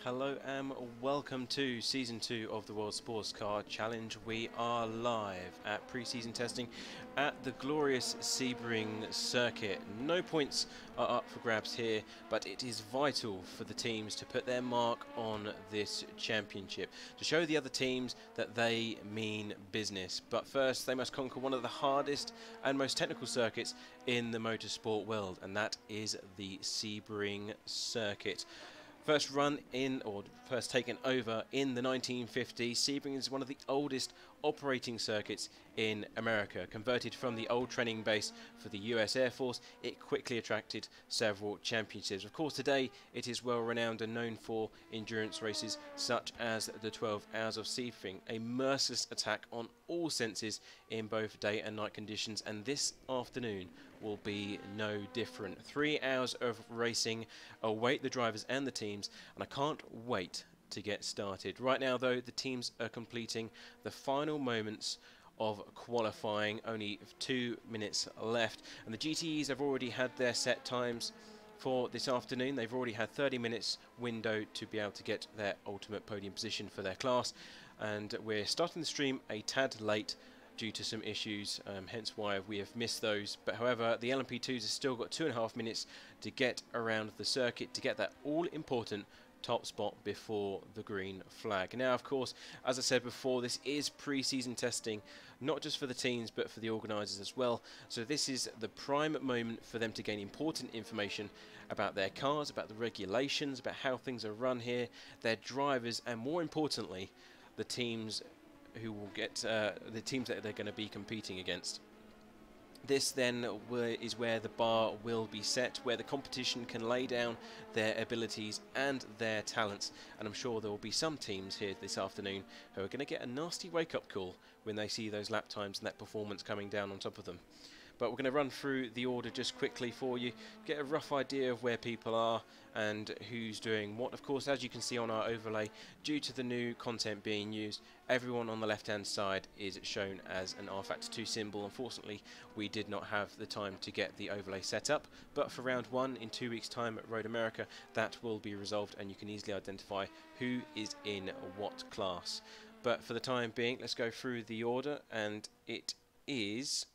Hello and welcome to Season 2 of the World Sports Car Challenge. We are live at pre-season testing at the glorious Sebring circuit. No points are up for grabs here, but it is vital for the teams to put their mark on this championship, to show the other teams that they mean business. But first, they must conquer one of the hardest and most technical circuits in the motorsport world, and that is the Sebring circuit. First run in, or first taken over in the 1950s, Sebring is one of the oldest operating circuits in America. Converted from the old training base for the US Air Force, it quickly attracted several championships. Of course, today it is well renowned and known for endurance races such as the 12 Hours of Sebring, a merciless attack on all senses in both day and night conditions, and this afternoon will be no different. 3 hours of racing await the drivers and the teams, and I can't wait to get started. Right now though, the teams are completing the final moments of qualifying, only 2 minutes left, and the GTEs have already had their set times for this afternoon. They've already had 30 minutes window to be able to get their ultimate podium position for their class, and we're starting the stream a tad late due to some issues, hence why we have missed those. But however, the LMP2s have still got 2.5 minutes to get around the circuit to get that all-important top spot before the green flag. Now, of course, as I said before, this is pre-season testing, not just for the teams but for the organisers as well. So this is the prime moment for them to gain important information about their cars, about the regulations, about how things are run here, their drivers, and more importantly, the teams who will get the teams that they're going to be competing against. This then is where the bar will be set, where the competition can lay down their abilities and their talents, and I'm sure there will be some teams here this afternoon who are going to get a nasty wake-up call when they see those lap times and that performance coming down on top of them. But we're going to run through the order just quickly for you, get a rough idea of where people are and who's doing what. Of course, as you can see on our overlay, due to the new content being used, everyone on the left hand side is shown as an Rfactor2 symbol. Unfortunately, we did not have the time to get the overlay set up, but for round 1 in 2 weeks time at Road America, that will be resolved and you can easily identify who is in what class. But for the time being, let's go through the order, and it is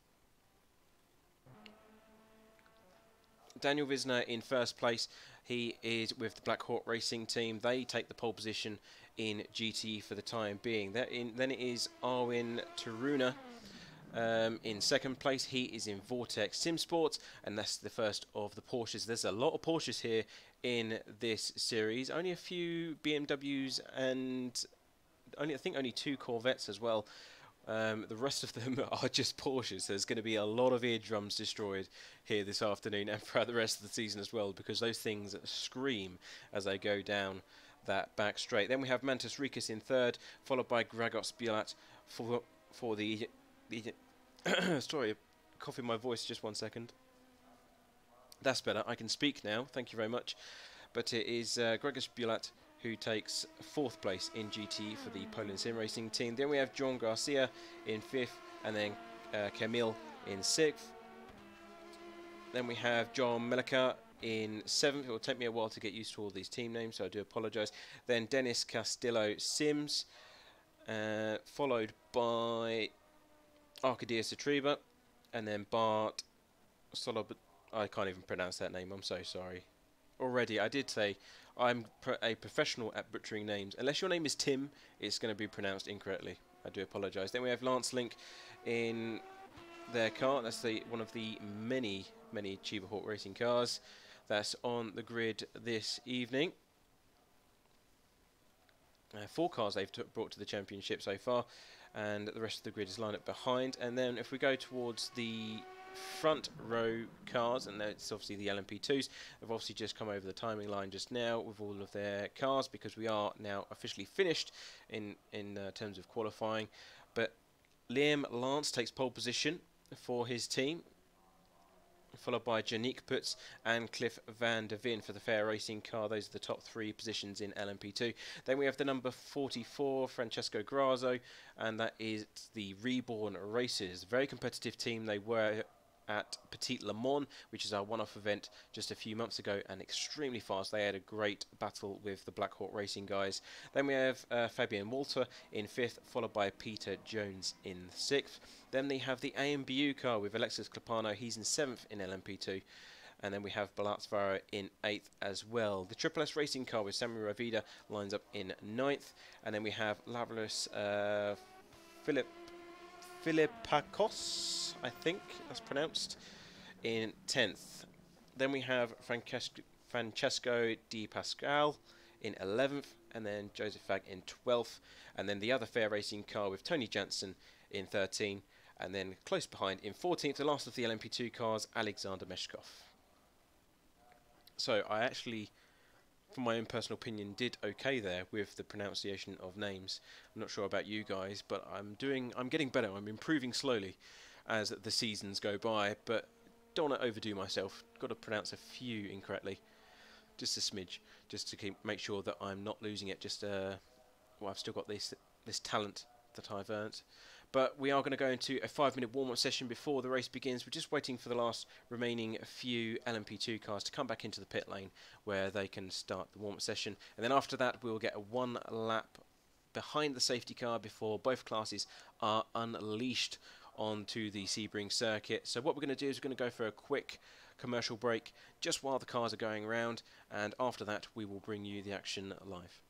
Daniel Wisner in first place. He is with the Black Hawk Racing team. They take the pole position in GTE for the time being. Then it is Arwin Taruna in second place. He is in Vortex Sim Sports, and that's the first of the Porsches. There's a lot of Porsches here in this series. Only a few BMWs and I think only 2 Corvettes as well. The rest of them are just Porsches. There's going to be a lot of eardrums destroyed here this afternoon and throughout the rest of the season as well, because those things scream as they go down that back straight. Then we have Mantis Rikas in third, followed by Gragos Bielat for the sorry, coughing my voice, just 1 second. That's better. I can speak now. Thank you very much. But it is Gragos Bielat who takes 4th place in GT for the Poland Sim Racing team. Then we have John Garcia in 5th, and then Camille in 6th. Then we have John Melika in 7th. It will take me a while to get used to all these team names, so I do apologise. Then Dennis Castillo Sims, followed by Arcadia Satriba, and then Bart Solob. I can't even pronounce that name, I'm so sorry. Already, I did say I'm a professional at butchering names. Unless your name is Tim, it's going to be pronounced incorrectly. I do apologise. Then we have Lance Link in their car. That's one of the many Chiba Hawk Racing cars that's on the grid this evening. 4 cars they've brought to the championship so far, and the rest of the grid is lined up behind. And then if we go towards the front row cars, and it's obviously the LMP2s, have obviously just come over the timing line just now with all of their cars, because we are now officially finished in terms of qualifying. But Liam Lance takes pole position for his team, followed by Janique Putz and Cliff van der Veen for the Fair Racing car. Those are the top 3 positions in LMP2. Then we have the number 44, Francesco Grasso, and that is the Reborn Racers. Very competitive team they were at Petit Le Mans, which is our one-off event just a few months ago, and extremely fast. They had a great battle with the Black Hawk Racing guys. Then we have Fabian Walter in 5th, followed by Peter Jones in 6th. Then they have the AMBU car with Alexis Clapano. He's in 7th in LMP2. And then we have Balatsvara in 8th as well. The Triple S Racing car with Samuel Ravida lines up in 9th. And then we have Lavros Philippakos, I think that's pronounced, in 10th. Then we have Francesco Di Pasquale in 11th. And then Joseph Fag in 12th. And then the other fair racing car with Tony Jansen in 13th. And then close behind in 14th, the last of the LMP2 cars, Alexander Meshkov. So I actually, from my own personal opinion, did okay there with the pronunciation of names. I'm not sure about you guys, but I'm getting better. I'm improving slowly as the seasons go by, but don't want to overdo myself. Got to pronounce a few incorrectly, just a smidge, just to make sure that I'm not losing it. Well, I've still got this talent that I've earned. But we are going to go into a 5-minute warm-up session before the race begins. We're just waiting for the last remaining few LMP2 cars to come back into the pit lane where they can start the warm-up session. And then after that, we'll get a 1 lap behind the safety car before both classes are unleashed onto the Sebring circuit. So what we're going to do is we're going to go for a quick commercial break just while the cars are going around. And after that, we will bring you the action live.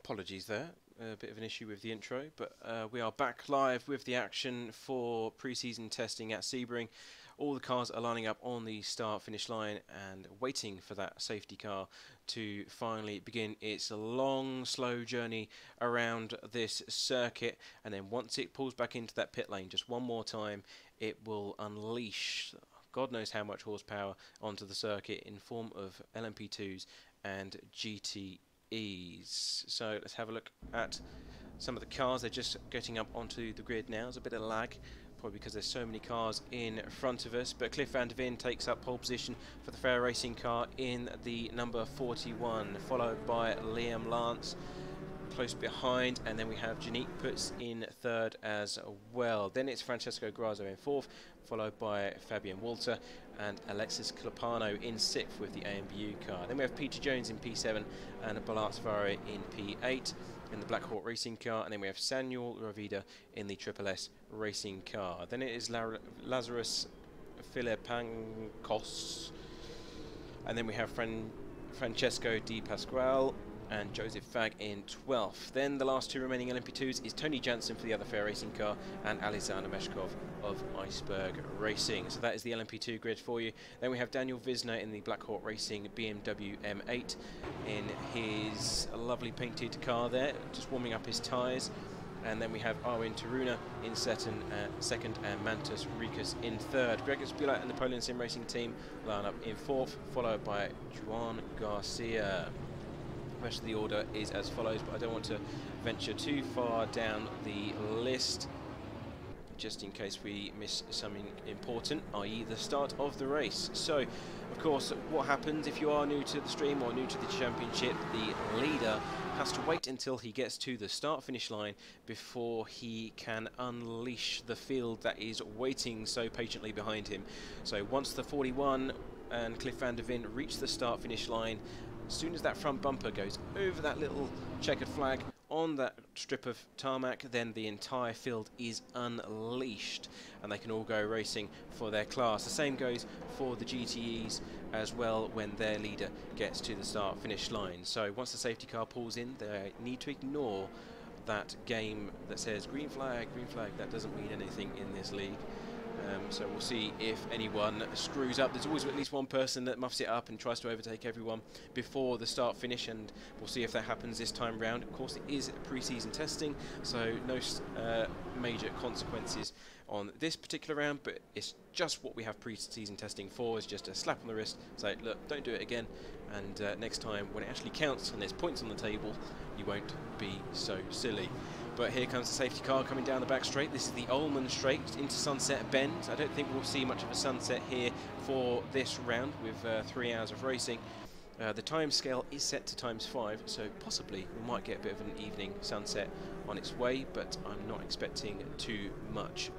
Apologies there, a bit of an issue with the intro, but we are back live with the action for pre-season testing at Sebring. All the cars are lining up on the start-finish line and waiting for that safety car to finally begin its long, slow journey around this circuit. And then once it pulls back into that pit lane just one more time, it will unleash God knows how much horsepower onto the circuit in form of LMP2s and GTEs. So let's have a look at some of the cars. They're just getting up onto the grid now. There's a bit of lag, probably because there's so many cars in front of us, but Cliff van der Veen takes up pole position for the Fair Racing car in the number 41, followed by Liam Lance close behind, and then we have Janique Puts in third as well. Then it's Francesco Grasso in fourth, followed by Fabian Walter and Alexis Clapano in sixth with the AMBU car. Then we have Peter Jones in P7 and Balazs Vare in P8 in the Black Hawk Racing car, and then we have Samuel Ravida in the Triple S Racing car. Then it is Lazarus Filipankos, and then we have Francesco Di Pasquale and Joseph Fag in 12th. Then the last two remaining LMP2s is Tony Jansen for the other Fair Racing car and Alexander Meshkov of Iceberg Racing. So that is the LMP2 grid for you. Then we have Daniel Visner in the Black Hawk Racing BMW M8 in his lovely painted car there, just warming up his tyres. And then we have Arwin Taruna in second and Mantus Rikas in third. Gregor Spula and the Poland Sim Racing team line up in fourth, followed by Juan Garcia. The rest of the order is as follows, but I don't want to venture too far down the list just in case we miss something important, i.e. the start of the race. So, of course, what happens if you are new to the stream or new to the championship? The leader has to wait until he gets to the start-finish line before he can unleash the field that is waiting so patiently behind him. So once the 41 and Cliff van der Veen reach the start-finish line, as soon as that front bumper goes over that little checkered flag on that strip of tarmac, then the entire field is unleashed and they can all go racing for their class. The same goes for the GTEs as well when their leader gets to the start-finish line. So once the safety car pulls in, they need to ignore that game that says green flag, green flag. That doesn't mean anything in this league. So we'll see if anyone screws up. There's always at least one person that muffs it up and tries to overtake everyone before the start-finish, and we'll see if that happens this time round. Of course, it is pre-season testing, so no major consequences on this particular round, but it's just what we have pre-season testing for, is just a slap on the wrist, say, look, don't do it again, and next time when it actually counts and there's points on the table, you won't be so silly. But here comes the safety car coming down the back straight. This is the Ullman Straight into Sunset Bend. I don't think we'll see much of a sunset here for this round with 3 hours of racing. The time scale is set to ×5, so possibly we might get a bit of an evening sunset on its way, but I'm not expecting too much.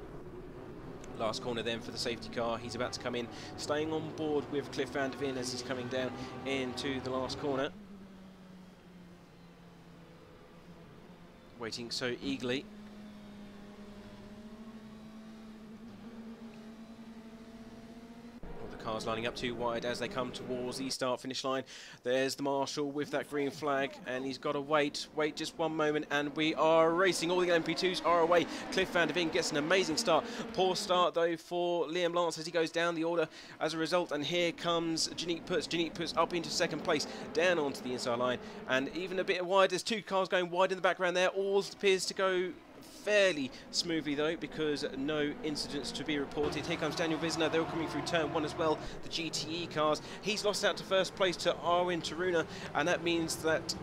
Last corner then for the safety car. He's about to come in, staying on board with Cliff van der Veen as he's coming down into the last corner. Waiting so eagerly. All the cars lining up too wide as they come towards the start-finish line. There's the marshal with that green flag, and he's got to wait just one moment, and we are racing. All the LMP2s are away. Cliff van der Veen gets an amazing start. Poor start though for Liam Lance as he goes down the order as a result, and here comes Janique Puts. Janique Puts up into second place, down onto the inside line, and even a bit wide. There's two cars going wide in the background there. All appears to go fairly smoothly though, because no incidents to be reported. Here comes Daniel Visner. They're all coming through turn one as well, the GTE cars. He's lost out to first place to Arwin Taruna, and that means that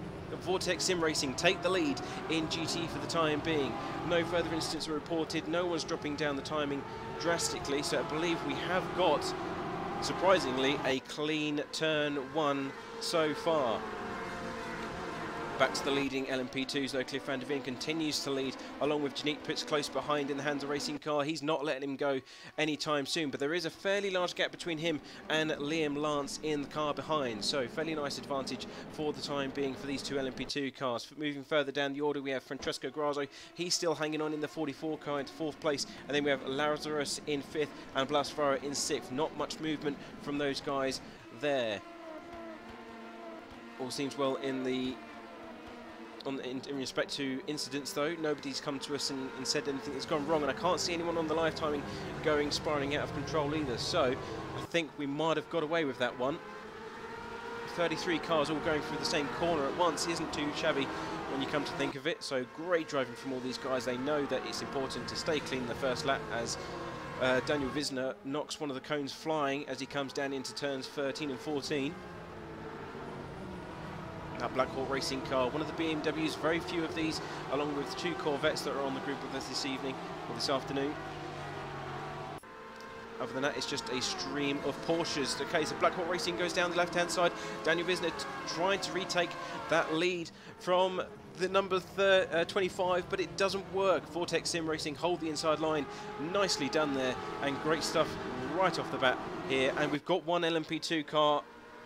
Vortex Sim Racing take the lead in GT for the time being. No further incidents are reported. No one's dropping down the timing drastically, so I believe we have got, surprisingly, a clean turn one so far. Back to the leading LMP2s though. Cliff van der Veen continues to lead along with Janique Puts close behind in the Hansa Racing car. He's not letting him go anytime soon, but there is a fairly large gap between him and Liam Lance in the car behind, so fairly nice advantage for the time being for these two LMP2 cars. Moving further down the order, we have Francesco Grasso. He's still hanging on in the 44 car into fourth place, and then we have Lazarus in fifth and Balazs Vare in sixth. Not much movement from those guys there. All seems well in the in respect to incidents, though, nobody's come to us and said anything that's gone wrong, and I can't see anyone on the live timing spiraling out of control either. So I think we might have got away with that one. 33 cars all going through the same corner at once isn't too shabby when you come to think of it. So great driving from all these guys. They know that it's important to stay clean in the first lap, as Daniel Wisner knocks one of the cones flying as he comes down into turns 13 and 14. That Black Hawk Racing car, one of the BMWs, very few of these, along with 2 Corvettes that are on the group with us this evening, or this afternoon. Other than that, it's just a stream of Porsches. Okay, so Black Hawk Racing goes down the left-hand side. Daniel Wisner trying to retake that lead from the number 25, but it doesn't work. Vortex Sim Racing hold the inside line. Nicely done there, and great stuff right off the bat here. And we've got one LMP2 car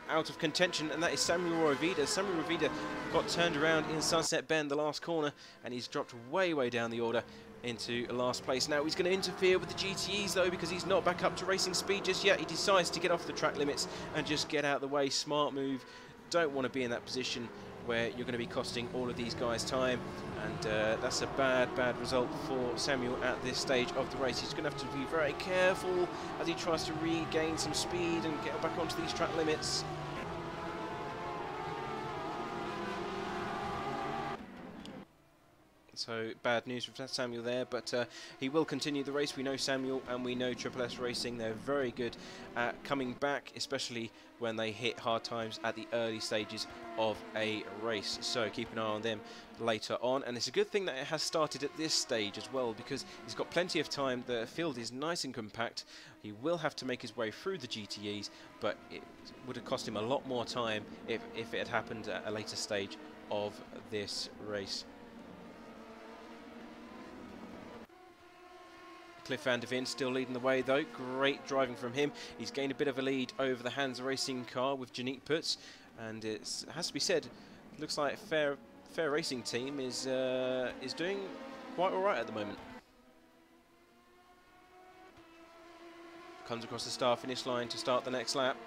out of contention, and that is Samuel Rovida. Samuel Rovida got turned around in Sunset Bend, the last corner, and he's dropped way down the order into last place. Now he's going to interfere with the GTEs though, because he's not back up to racing speed just yet. He decides to get off the track limits and just get out of the way. Smart move. Don't want to be in that position where you're going to be costing all of these guys time, and that's a bad result for Samuel at this stage of the race. He's going to have to be very careful as he tries to regain some speed and get back onto these track limits. So bad news for Samuel there, but he will continue the race. We know Samuel and we know Triple S Racing. They're very good at coming back, especially when they hit hard times at the early stages of a race. So keep an eye on them later on. And it's a good thing that it has started at this stage as well, because he's got plenty of time. The field is nice and compact. He will have to make his way through the GTEs, but it would have cost him a lot more time if it had happened at a later stage of this race. Cliff van der Veen still leading the way though. Great driving from him. He's gained a bit of a lead over the Hansa Racing car with Janique Putz, and it has to be said, looks like Fair Racing team is doing quite all right at the moment. Comes across the start finish line to start the next lap.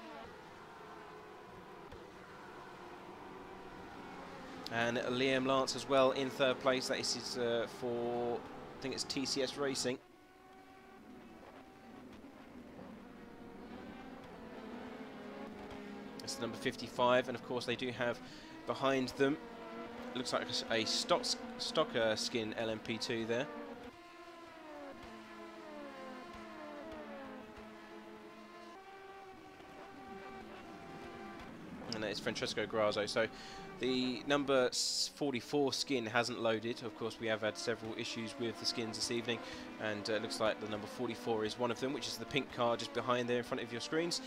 And Liam Lance as well in third place. That is for, I think it's TCS Racing. That's the number 55, and of course they do have behind them, it looks like a stocker skin LMP2 there. And that is Francesco Grasso. So the number 44 skin hasn't loaded. Of course, we have had several issues with the skins this evening, and it looks like the number 44 is one of them, which is the pink car just behind there in front of your screens.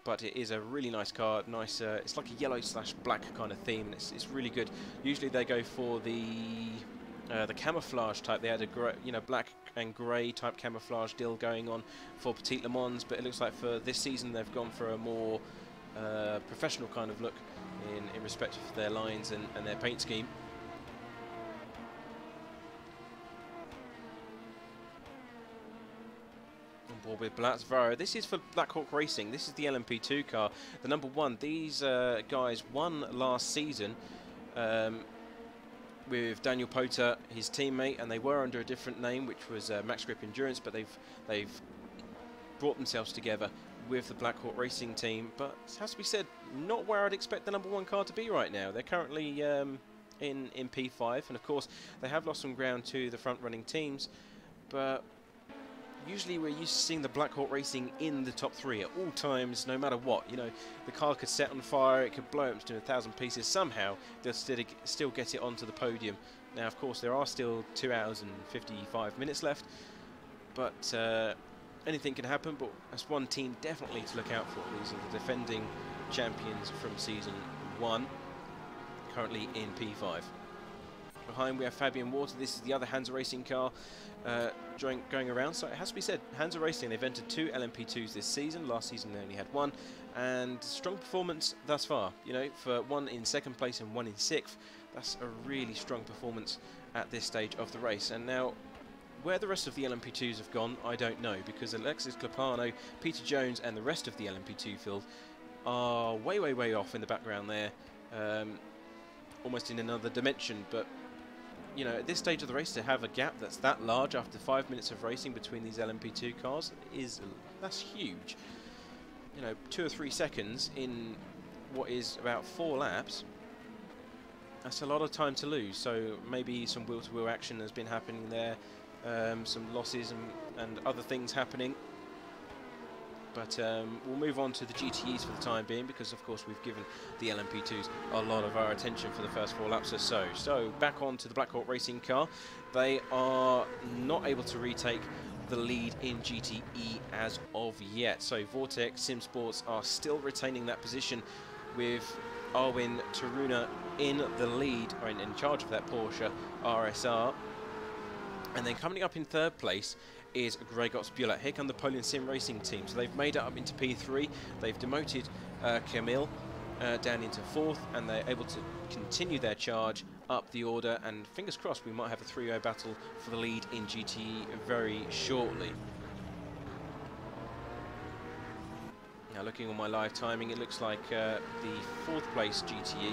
But it is a really nice car. Nice, it's like a yellow/black kind of theme, and it's really good. Usually they go for the camouflage type. They had a black and grey type camouflage deal going on for Petit Le Mans, but it looks like for this season they've gone for a more professional kind of look in respect of their lines and their paint scheme. On board with Blatzvaro. This is for Black Hawk Racing. This is the LMP2 car, the number 1. These guys won last season with Daniel Poter, his teammate, and they were under a different name, which was Max Grip Endurance, but they've brought themselves together with the Black Hawk Racing team. But it has to be said, not where I'd expect the number 1 car to be right now. They're currently in P5, and of course they have lost some ground to the front-running teams, but usually we're used to seeing the Black Hawk Racing in the top 3 at all times, no matter what. You know, the car could set on fire, it could blow up to 1,000 pieces. Somehow they'll still get it onto the podium. Now, of course, there are still 2 hours and 55 minutes left, but anything can happen. But that's one team definitely to look out for. These are the defending champions from Season 1, currently in P5. Behind we have Fabian Water. This is the other Hansa Racing car going around. So it has to be said, Hansa Racing, they've entered 2 LMP2s this season. Last season they only had 1, and strong performance thus far. You know, for 1 in 2nd place and 1 in 6th, that's a really strong performance at this stage of the race. And now, where the rest of the LMP2s have gone, I don't know, because Alexis Clapano, Peter Jones, and the rest of the LMP2 field are way off in the background there. almost in another dimension. But you know, at this stage of the race, to have a gap that's that large after 5 minutes of racing between these LMP2 cars that's huge. You know, 2 or 3 seconds in what is about 4 laps. That's a lot of time to lose. So maybe some wheel-to-wheel action has been happening there, some losses and other things happening. But we'll move on to the GTEs for the time being, because of course we've given the LMP2s a lot of our attention for the first 4 laps or so. So back on to the Black Hawk Racing car. They are not able to retake the lead in GTE as of yet. So Vortex Sim Sports are still retaining that position with Arwin Taruna in the lead, or in charge of that Porsche RSR. And then coming up in 3rd place is Gregos Bulat. Here come the Poland Sim Racing team. So they've made it up into P3. They've demoted Kamil down into 4th, and they're able to continue their charge up the order. And fingers crossed, we might have a 3-0 battle for the lead in GTE very shortly. Now, looking on my live timing, it looks like the 4th place GTE,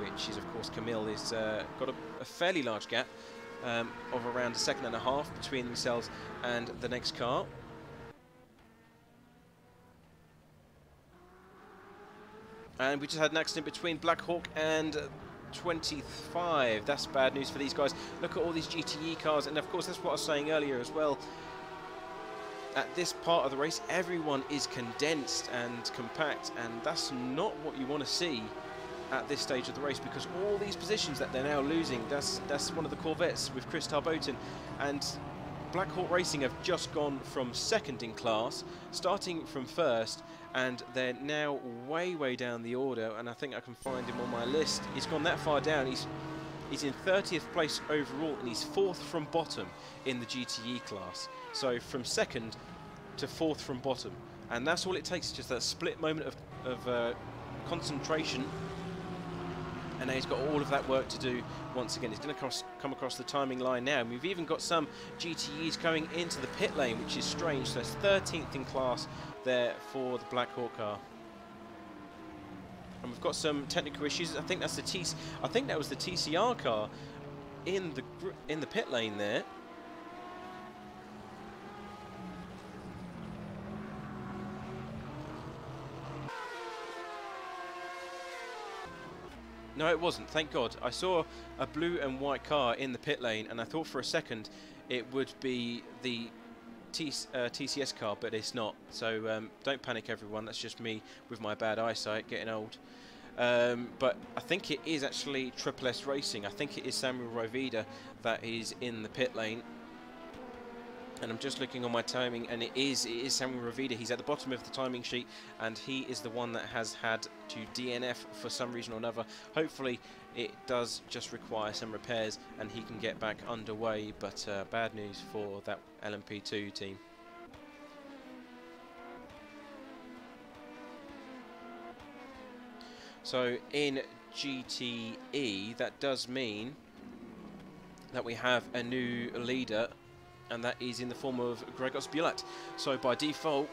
which is of course Kamil, is got a fairly large gap of around 1.5 seconds between themselves and the next car. And we just had an accident between Black Hawk and 25. That's bad news for these guys. Look at all these GTE cars, and of course that's what I was saying earlier as well. At this part of the race, everyone is condensed and compact, and that's not what you want to see at this stage of the race, because all these positions that they're now losing, that's one of the Corvettes with Chris Tarboton, and Black Hawk Racing have just gone from 2nd in class, starting from 1st, and they're now way down the order, and I think I can find him on my list. He's gone that far down. He's in 30th place overall, and he's 4th from bottom in the GTE class. So from 2nd to 4th from bottom, and that's all it takes, just that split moment of concentration. And now he's got all of that work to do once again. He's going to come across the timing line now. And we've even got some GTEs going into the pit lane, which is strange. So it's 13th in class there for the Black Hawk car. And we've got some technical issues. I think that's that was the TCR car in the pit lane there. No, it wasn't, thank God. I saw a blue and white car in the pit lane, and I thought for a second it would be the TCS car, but it's not. So don't panic, everyone. That's just me with my bad eyesight, getting old. But I think it is actually Triple S Racing. I think it is Samuel Rovida that is in the pit lane. And I'm just looking on my timing, and it is Samuel Rovida. He's at the bottom of the timing sheet, and he is the one that has had to DNF for some reason or another. Hopefully it does just require some repairs and he can get back underway, but bad news for that LMP2 team. So in GTE, that does mean that we have a new leader, and that is in the form of Gregos Bulat. So by default,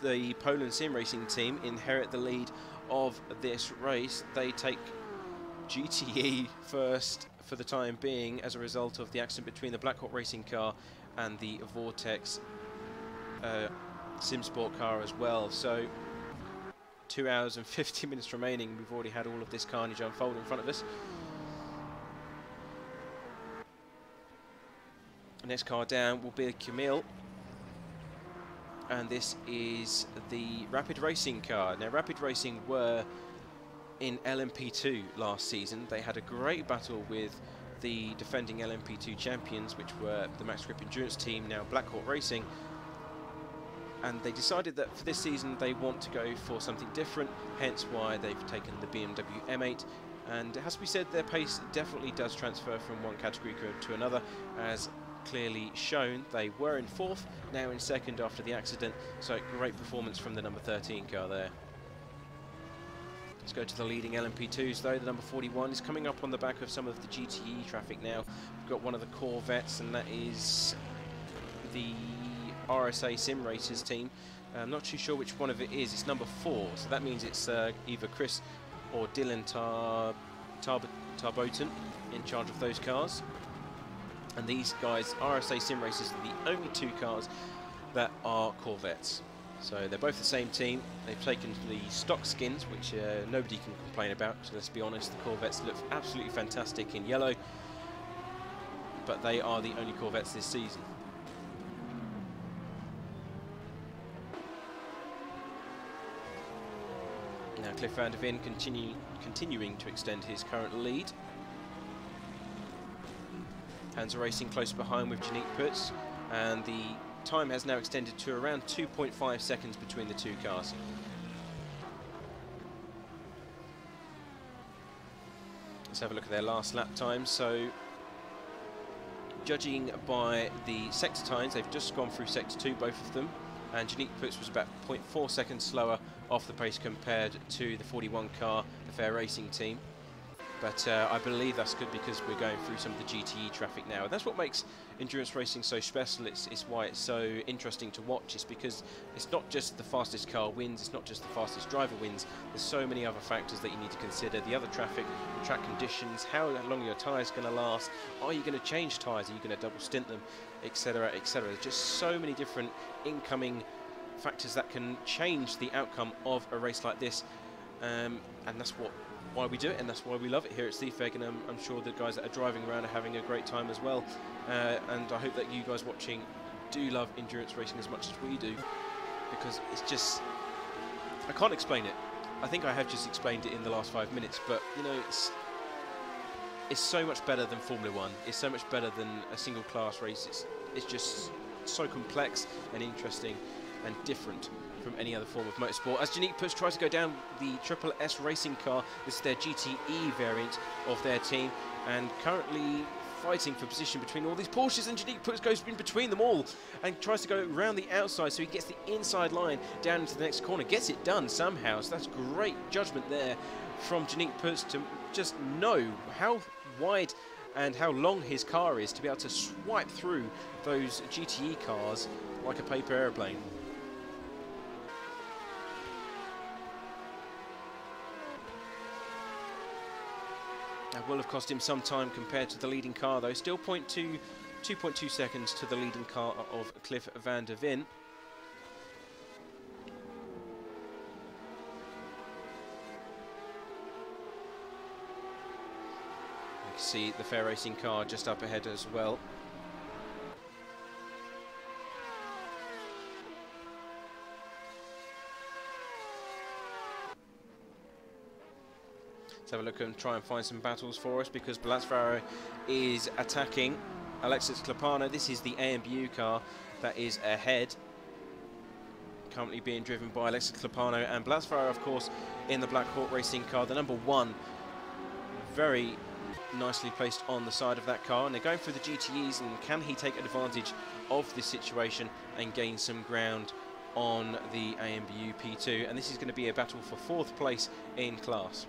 the Poland Sim Racing team inherit the lead of this race. They take GTE first for the time being as a result of the accident between the Black Hawk Racing car and the Vortex Sim Sport car as well. So 2 hours and 50 minutes remaining. We've already had all of this carnage unfold in front of us. The next car down will be Kamil, and this is the Rapid Racing car. Now, Rapid Racing were in LMP2 last season. They had a great battle with the defending LMP2 champions, which were the Max Grip Endurance team, now Black Hawk Racing. And they decided that for this season they want to go for something different, hence why they've taken the BMW M8. And it has to be said, their pace definitely does transfer from one category to another, as clearly shown. They were in 4th, now in 2nd after the accident, so great performance from the number 13 car there. Let's go to the leading LMP2s though. The number 41 is coming up on the back of some of the GTE traffic now. We've got one of the Corvettes, and that is the RSA Sim Racers team. I'm not too sure which one of it is. It's number 4, so that means it's either Chris or Dylan Tarboton in charge of those cars. And these guys, RSA Sim Racers, are the only two cars that are Corvettes. So they're both the same team. They've taken the stock skins, which nobody can complain about. So let's be honest, the Corvettes look absolutely fantastic in yellow. But they are the only Corvettes this season. Now Cliff van der Ven continuing to extend his current lead. Hansa Racing close behind with Janique Putz, and the time has now extended to around 2.5 seconds between the two cars. Let's have a look at their last lap time. So, judging by the sector times, they've just gone through sector 2, both of them, and Janique Putz was about 0.4 seconds slower off the pace compared to the 41 car, the Fair Racing team. But I believe that's good because we're going through some of the GTE traffic now. And that's what makes endurance racing so special. It's why it's so interesting to watch. It's because it's not just the fastest car wins, it's not just the fastest driver wins. There's so many other factors that you need to consider. The other traffic, the track conditions, how long your tyre's going to last, are you going to change tyres, are you going to double stint them, etc, etc. There's just so many different incoming factors that can change the outcome of a race like this. And that's why we do it, and that's why we love it here at Seefeg, and I'm sure the guys that are driving around are having a great time as well. And I hope that you guys watching do love endurance racing as much as we do, because it's just, I can't explain it. I think I have just explained it in the last 5 minutes, but you know, it's so much better than Formula 1. It's so much better than a single class race. It's just so complex and interesting and different from any other form of motorsport. As Janique Putz tries to go down the Triple S racing car, this is their GTE variant of their team, and currently fighting for position between all these Porsches, and Janique Putz goes in between them all and tries to go around the outside so he gets the inside line down into the next corner, gets it done somehow. So that's great judgment there from Janique Putz to just know how wide and how long his car is to be able to swipe through those GTE cars like a paper airplane. That will have cost him some time compared to the leading car though. Still 2.2 seconds to the leading car of Cliff van der Ven. You can see the Fair Racing car just up ahead as well. Let's have a look and try and find some battles for us, because Balatsvaro is attacking Alexis Klapano. This is the AMBU car that is ahead, currently being driven by Alexis Klapano, and Balatsvaro, of course, in the Black Hawk Racing car, the #1, very nicely placed on the side of that car, and they're going through the GTEs, and can he take advantage of this situation and gain some ground on the AMBU P2? And this is going to be a battle for 4th place in class.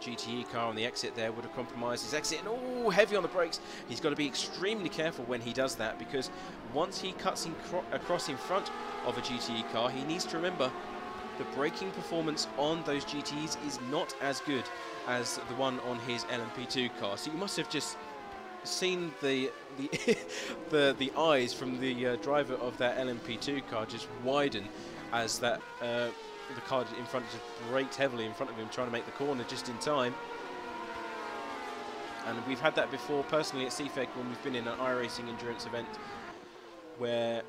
GTE car on the exit there would have compromised his exit, and oh, heavy on the brakes. He's got to be extremely careful when he does that, because once he cuts across in front of a GTE car, he needs to remember the braking performance on those GTEs is not as good as the one on his LMP2 car. So you must have just seen the eyes from the driver of that LMP2 car just widen as that the car in front just braked heavily in front of him, trying to make the corner just in time. And we've had that before personally at Seefeg when we've been in an iRacing endurance event where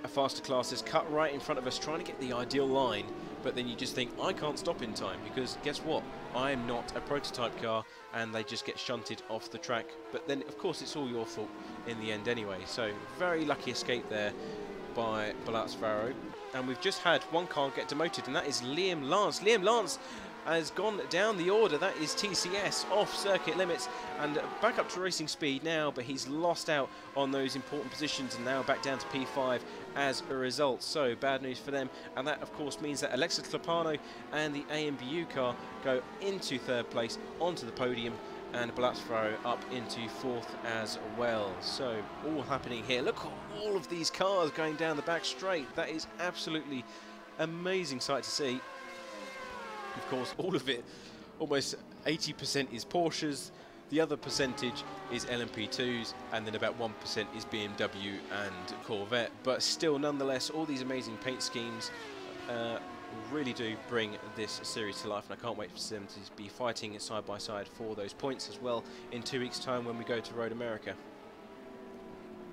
a faster class is cut right in front of us trying to get the ideal line, but then you just think, I can't stop in time, because guess what, I am not a prototype car, and they just get shunted off the track. But then of course it's all your fault in the end anyway. So very lucky escape there by Balatsvaro. And we've just had one car get demoted, and that is Liam Lance. Liam Lance has gone down the order. That is TCS off circuit limits and back up to racing speed now, but he's lost out on those important positions and now back down to P5 as a result. So bad news for them, and that of course means that Alexis Klapano and the AMBU car go into 3rd place onto the podium, and Balatsvaro up into 4th as well. So all happening here. Look at all of these cars going down the back straight. That is absolutely amazing sight to see. Of course, all of it, almost 80% is Porsches, the other percentage is LMP2s, and then about 1% is BMW and Corvette. But still, nonetheless, all these amazing paint schemes really do bring this series to life, and I can't wait for them to be fighting side by side for those points as well in 2 weeks' time when we go to Road America.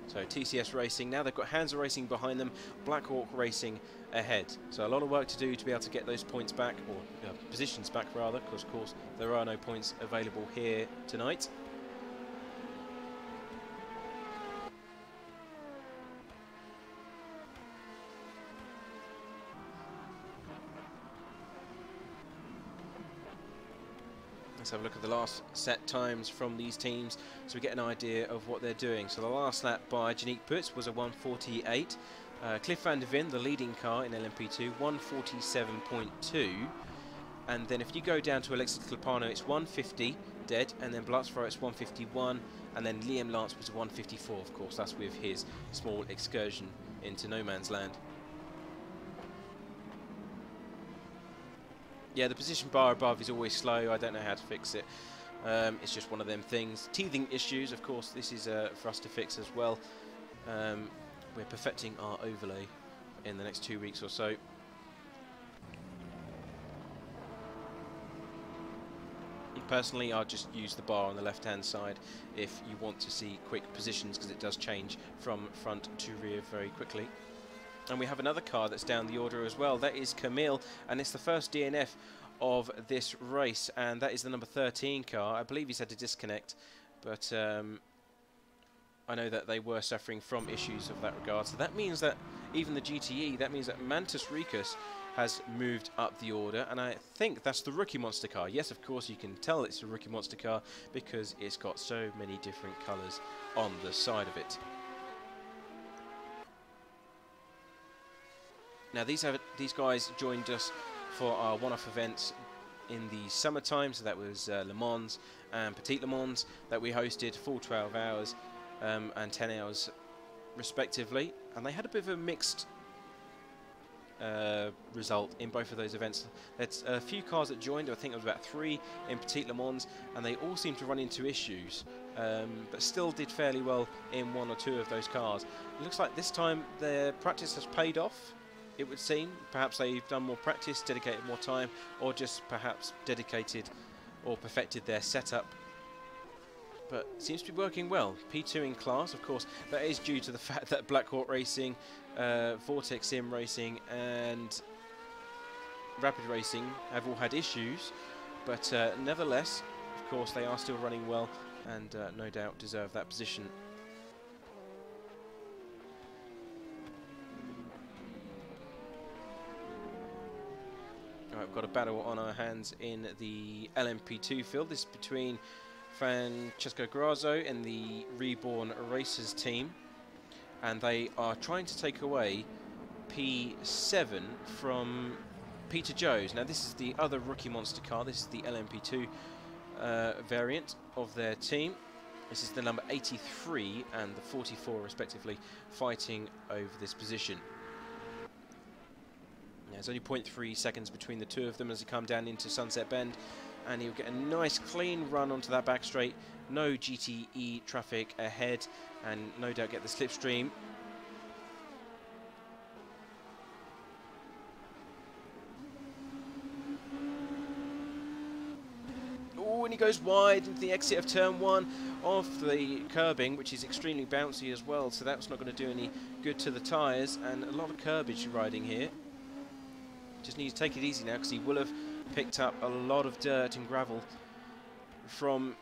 So TCS Racing, now they've got Hansa Racing behind them, Black Hawk Racing ahead. So a lot of work to do to be able to get those points back, or positions back rather, because of course there are no points available here tonight. Let's have a look at the last set times from these teams so we get an idea of what they're doing. So the last lap by Janique Putz was a 1:48. Cliff van der Ven, the leading car in LMP2, 1:47.2. And then if you go down to Alexis Clipano, it's 1:50 dead, and then Blutsfro it's 1:51, and then Liam Lance was 1:54. Of course, that's with his small excursion into no man's land. Yeah, the position bar above is always slow. I don't know how to fix it. It's just one of them things. Teething issues, of course, this is for us to fix as well. We're perfecting our overlay in the next 2 weeks or so. Personally, I'll just use the bar on the left-hand side if you want to see quick positions, because it does change from front to rear very quickly. And we have another car that's down the order as well. That is Camille, and it's the first DNF of this race, and that is the number 13 car. I believe he's had to disconnect, but I know that they were suffering from issues of that regard. So that means that even the GTE, that means that Mantis Ricus has moved up the order, and I think that's the Rookie Monster car. Yes, of course, you can tell it's a Rookie Monster car because it's got so many different colours on the side of it. Now these guys joined us for our one-off events in the summertime, so that was Le Mans and Petite Le Mans that we hosted, full 12 hours and 10 hours respectively, and they had a bit of a mixed result in both of those events. There's a few cars that joined, I think it was about 3 in Petite Le Mans, and they all seemed to run into issues, but still did fairly well in 1 or 2 of those cars. It looks like this time their practice has paid off, it would seem. Perhaps they've done more practice, dedicated more time, or just perhaps dedicated or perfected their setup. But it seems to be working well. P2 in class, of course, that is due to the fact that Black Hawk Racing, Vortex Sim Racing and Rapid Racing have all had issues, but nevertheless, of course, they are still running well and no doubt deserve that position. Right, we've got a battle on our hands in the LMP2 field. This is between Francesco Grazzo and the Reborn Racers team, and they are trying to take away P7 from Peter Joes. Now this is the other Rookie Monster car. This is the LMP2 variant of their team. This is the number 83 and the 44 respectively, fighting over this position. There's only 0.3 seconds between the two of them as they come down into Sunset Bend, and he'll get a nice clean run onto that back straight. No GTE traffic ahead, and no doubt get the slipstream. Oh, and he goes wide into the exit of turn 1 off the curbing, which is extremely bouncy as well, so that's not going to do any good to the tyres, and a lot of curbage riding here. Just need to take it easy now, because he will have picked up a lot of dirt and gravel from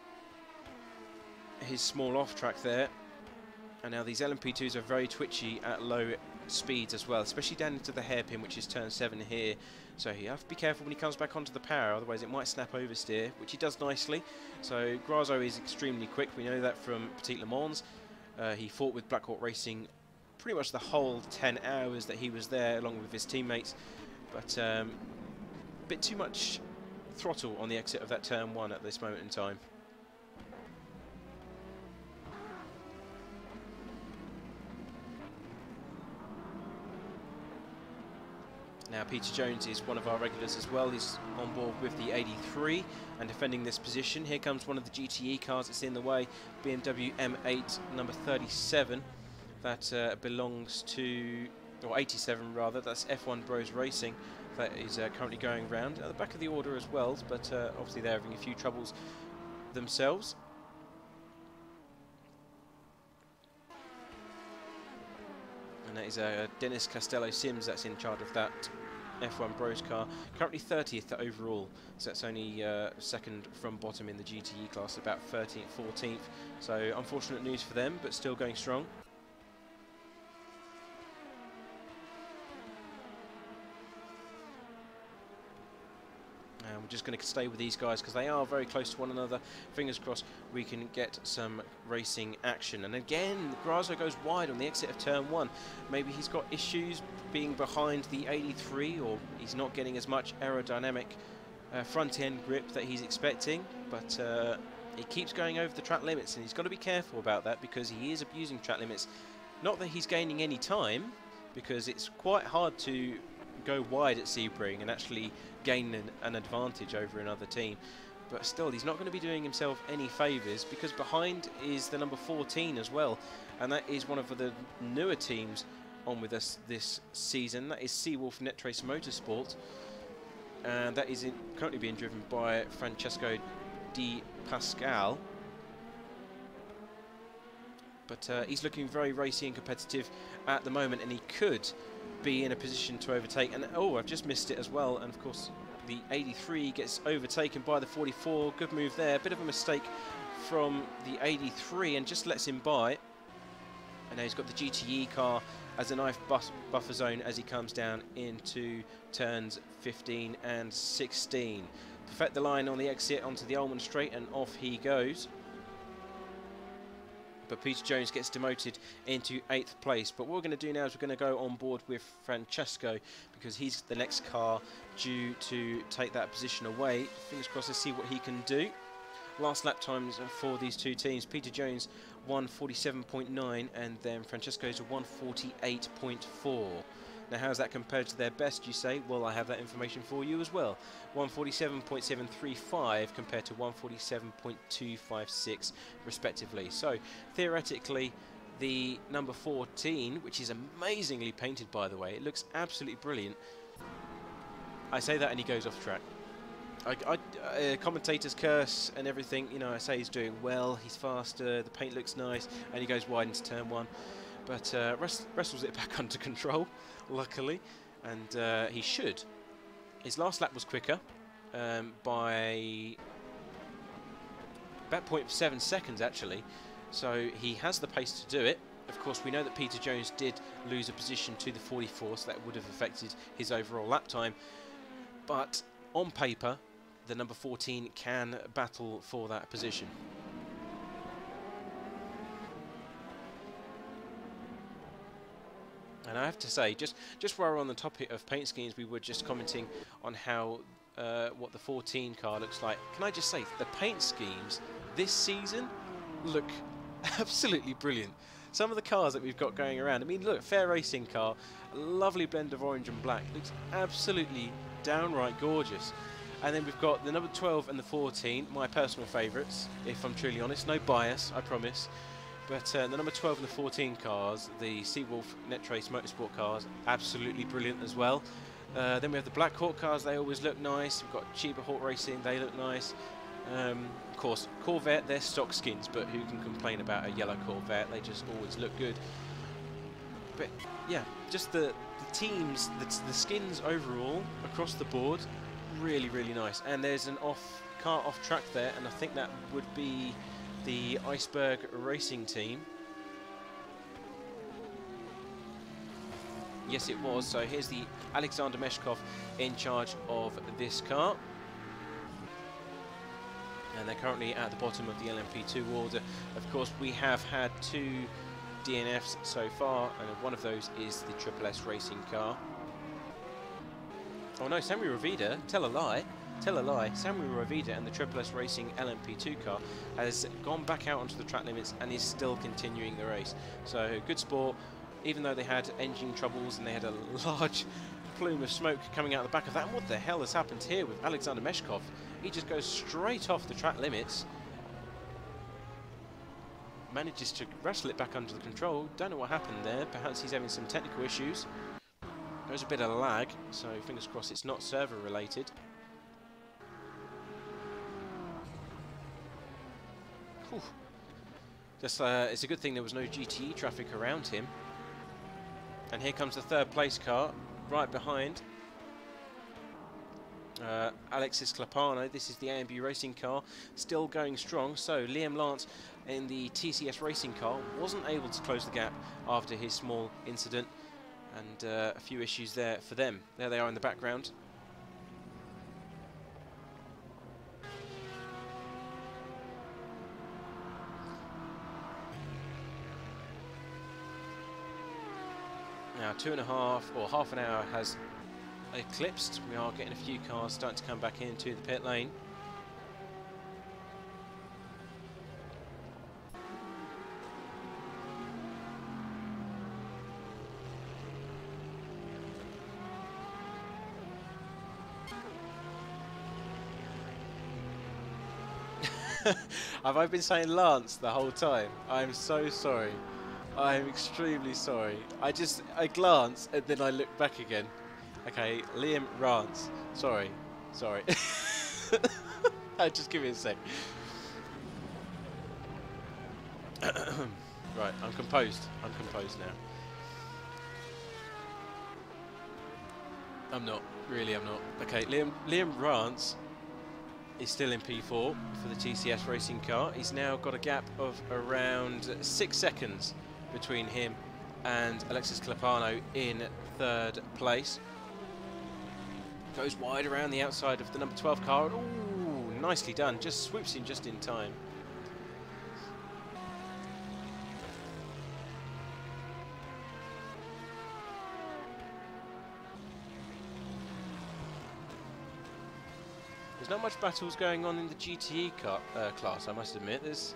his small off track there. And now these LMP2s are very twitchy at low speeds as well, especially down into the hairpin, which is turn 7 here. So you have to be careful when he comes back onto the power, otherwise it might snap oversteer, which he does nicely. So Grazzo is extremely quick, we know that from Petite Le Mans. He fought with Black Hawk Racing pretty much the whole 10 hours that he was there, along with his teammates. But a bit too much throttle on the exit of that turn 1 at this moment in time. Now Peter Jones is one of our regulars as well. He's on board with the 83 and defending this position. Here comes one of the GTE cars that's in the way, BMW M8 number 37. That belongs to, or 87 rather, that's F1 Bros Racing. That is currently going round at the back of the order as well, but obviously they're having a few troubles themselves. And that is Dennis Costello-Sims that's in charge of that F1 Bros car. Currently 30th overall, so that's only second from bottom in the GTE class, about 13th, 14th. So unfortunate news for them, but still going strong. And we're just going to stay with these guys because they are very close to one another. Fingers crossed we can get some racing action. And again, Grasso goes wide on the exit of turn 1. Maybe he's got issues being behind the 83, or he's not getting as much aerodynamic front end grip that he's expecting. But he keeps going over the track limits, and he's got to be careful about that because he is abusing track limits. Not that he's gaining any time, because it's quite hard to go wide at Sebring and actually gain an advantage over another team, but still he's not going to be doing himself any favours because behind is the number 14 as well, and that is one of the newer teams on with us this season. That is Seawolf Netrace Motorsport, and that is currently being driven by Francesco Di Pascal. But he's looking very racy and competitive at the moment, and he could be in a position to overtake. And oh, I've just missed it as well. And of course, the 83 gets overtaken by the 44. Good move there. Bit of a mistake from the 83 and just lets him by. And now he's got the GTE car as a nice buffer zone as he comes down into turns 15 and 16. Perfect the line on the exit onto the Ullman Straight, and off he goes. But Peter Jones gets demoted into 8th place. But what we're going to do now is we're going to go on board with Francesco because he's the next car due to take that position away. Fingers crossed, let's see what he can do. Last lap times for these two teams. Peter Jones 1:47.9 and then Francesco's a 1:48.4. Now how's that compared to their best, you say? Well, I have that information for you as well. 1:47.735 compared to 1:47.256 respectively. So theoretically the number 14, which is amazingly painted by the way, it looks absolutely brilliant. I say that and he goes off track. Commentators curse and everything, you know, I say he's doing well, he's faster, the paint looks nice, and he goes wide into turn 1. But wrestles it back under control, luckily, and he should. His last lap was quicker by about 0.7 seconds, actually, so he has the pace to do it. Of course, we know that Peter Jones did lose a position to the 44, so that would have affected his overall lap time. But on paper, the number 14 can battle for that position. And I have to say, just while we're on the topic of paint schemes, we were just commenting on how what the 14 car looks like. Can I just say, the paint schemes this season look absolutely brilliant. Some of the cars that we've got going around, I mean, look, fair racing car, a lovely blend of orange and black, looks absolutely downright gorgeous. And then we've got the number 12 and the 14, my personal favourites, if I'm truly honest, no bias, I promise. But the number 12 and the 14 cars, the Seawolf Netrace Motorsport cars, absolutely brilliant as well. Then we have the Black Hawk cars, they always look nice. We've got Chiba Hawk Racing, they look nice. Of course, Corvette, they're stock skins, but who can complain about a yellow Corvette? They just always look good. But yeah, just the teams, the skins overall, across the board, really, really nice. And there's an car off track there, and I think that would be the Iceberg Racing team. Yes, it was. So here's the Alexander Meshkov in charge of this car. And they're currently at the bottom of the LMP2 order. Of course, we have had 2 DNFs so far, and one of those is the Triple S Racing car. Oh no, Samuel Ravida, tell a lie. Tell a lie, Samuel Ravida and the Triple S Racing LMP2 car has gone back out onto the track limits and is still continuing the race. So good sport, even though they had engine troubles and they had a large plume of smoke coming out the back of that. And what the hell has happened here with Alexander Meshkov? He just goes straight off the track limits. Manages to wrestle it back under the control. Don't know what happened there. Perhaps he's having some technical issues. There's a bit of lag, so fingers crossed it's not server related. Whew. Just, it's a good thing there was no GTE traffic around him. And here comes the third place car, right behind Alexis Clapano. This is the AMB racing car, still going strong. So Liam Lance in the TCS racing car wasn't able to close the gap after his small incident, and a few issues there for them. There they are in the background. Now 2.5 or half an hour has eclipsed. We are getting a few cars starting to come back into the pit lane. Have I been saying Lance the whole time? I'm so sorry. I'm extremely sorry. I glance and then I look back again. Okay, Liam Rance. Sorry. Just give me a sec. Right, I'm composed. I'm composed now. I'm not. Really, I'm not. Okay, Liam Rance is still in P4 for the TCS racing car. He's now got a gap of around 6 seconds between him and Alexis Clapano in third place. Goes wide around the outside of the number 12 car. Ooh, nicely done. Just swoops in just in time. There's not much battles going on in the GTE class, I must admit. There's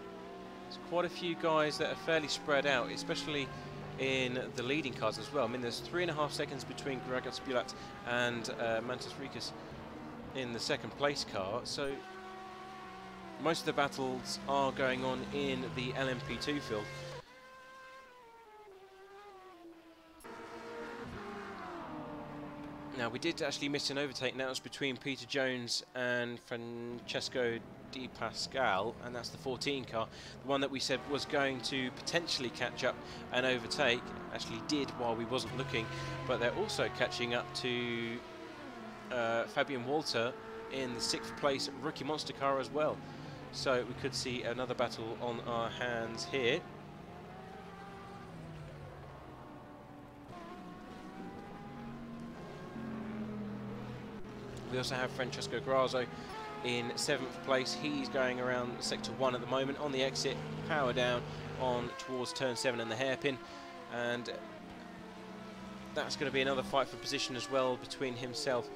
quite a few guys that are fairly spread out, especially in the leading cars as well. I mean, there's 3.5 seconds between Gragas Bulat and Mantas Rikas in the second place car, so most of the battles are going on in the LMP2 field. Now, we did actually miss an overtake, and that was between Peter Jones and Francesco Di Pascal, and that's the 14 car, the one that we said was going to potentially catch up and overtake. Actually did while we wasn't looking, but they're also catching up to Fabian Walter in the 6th place rookie monster car as well. So we could see another battle on our hands here. We also have Francesco Grasso in 7th place. He's going around sector 1 at the moment on the exit, power down on towards turn 7 and the hairpin, and that's going to be another fight for position as well between himself.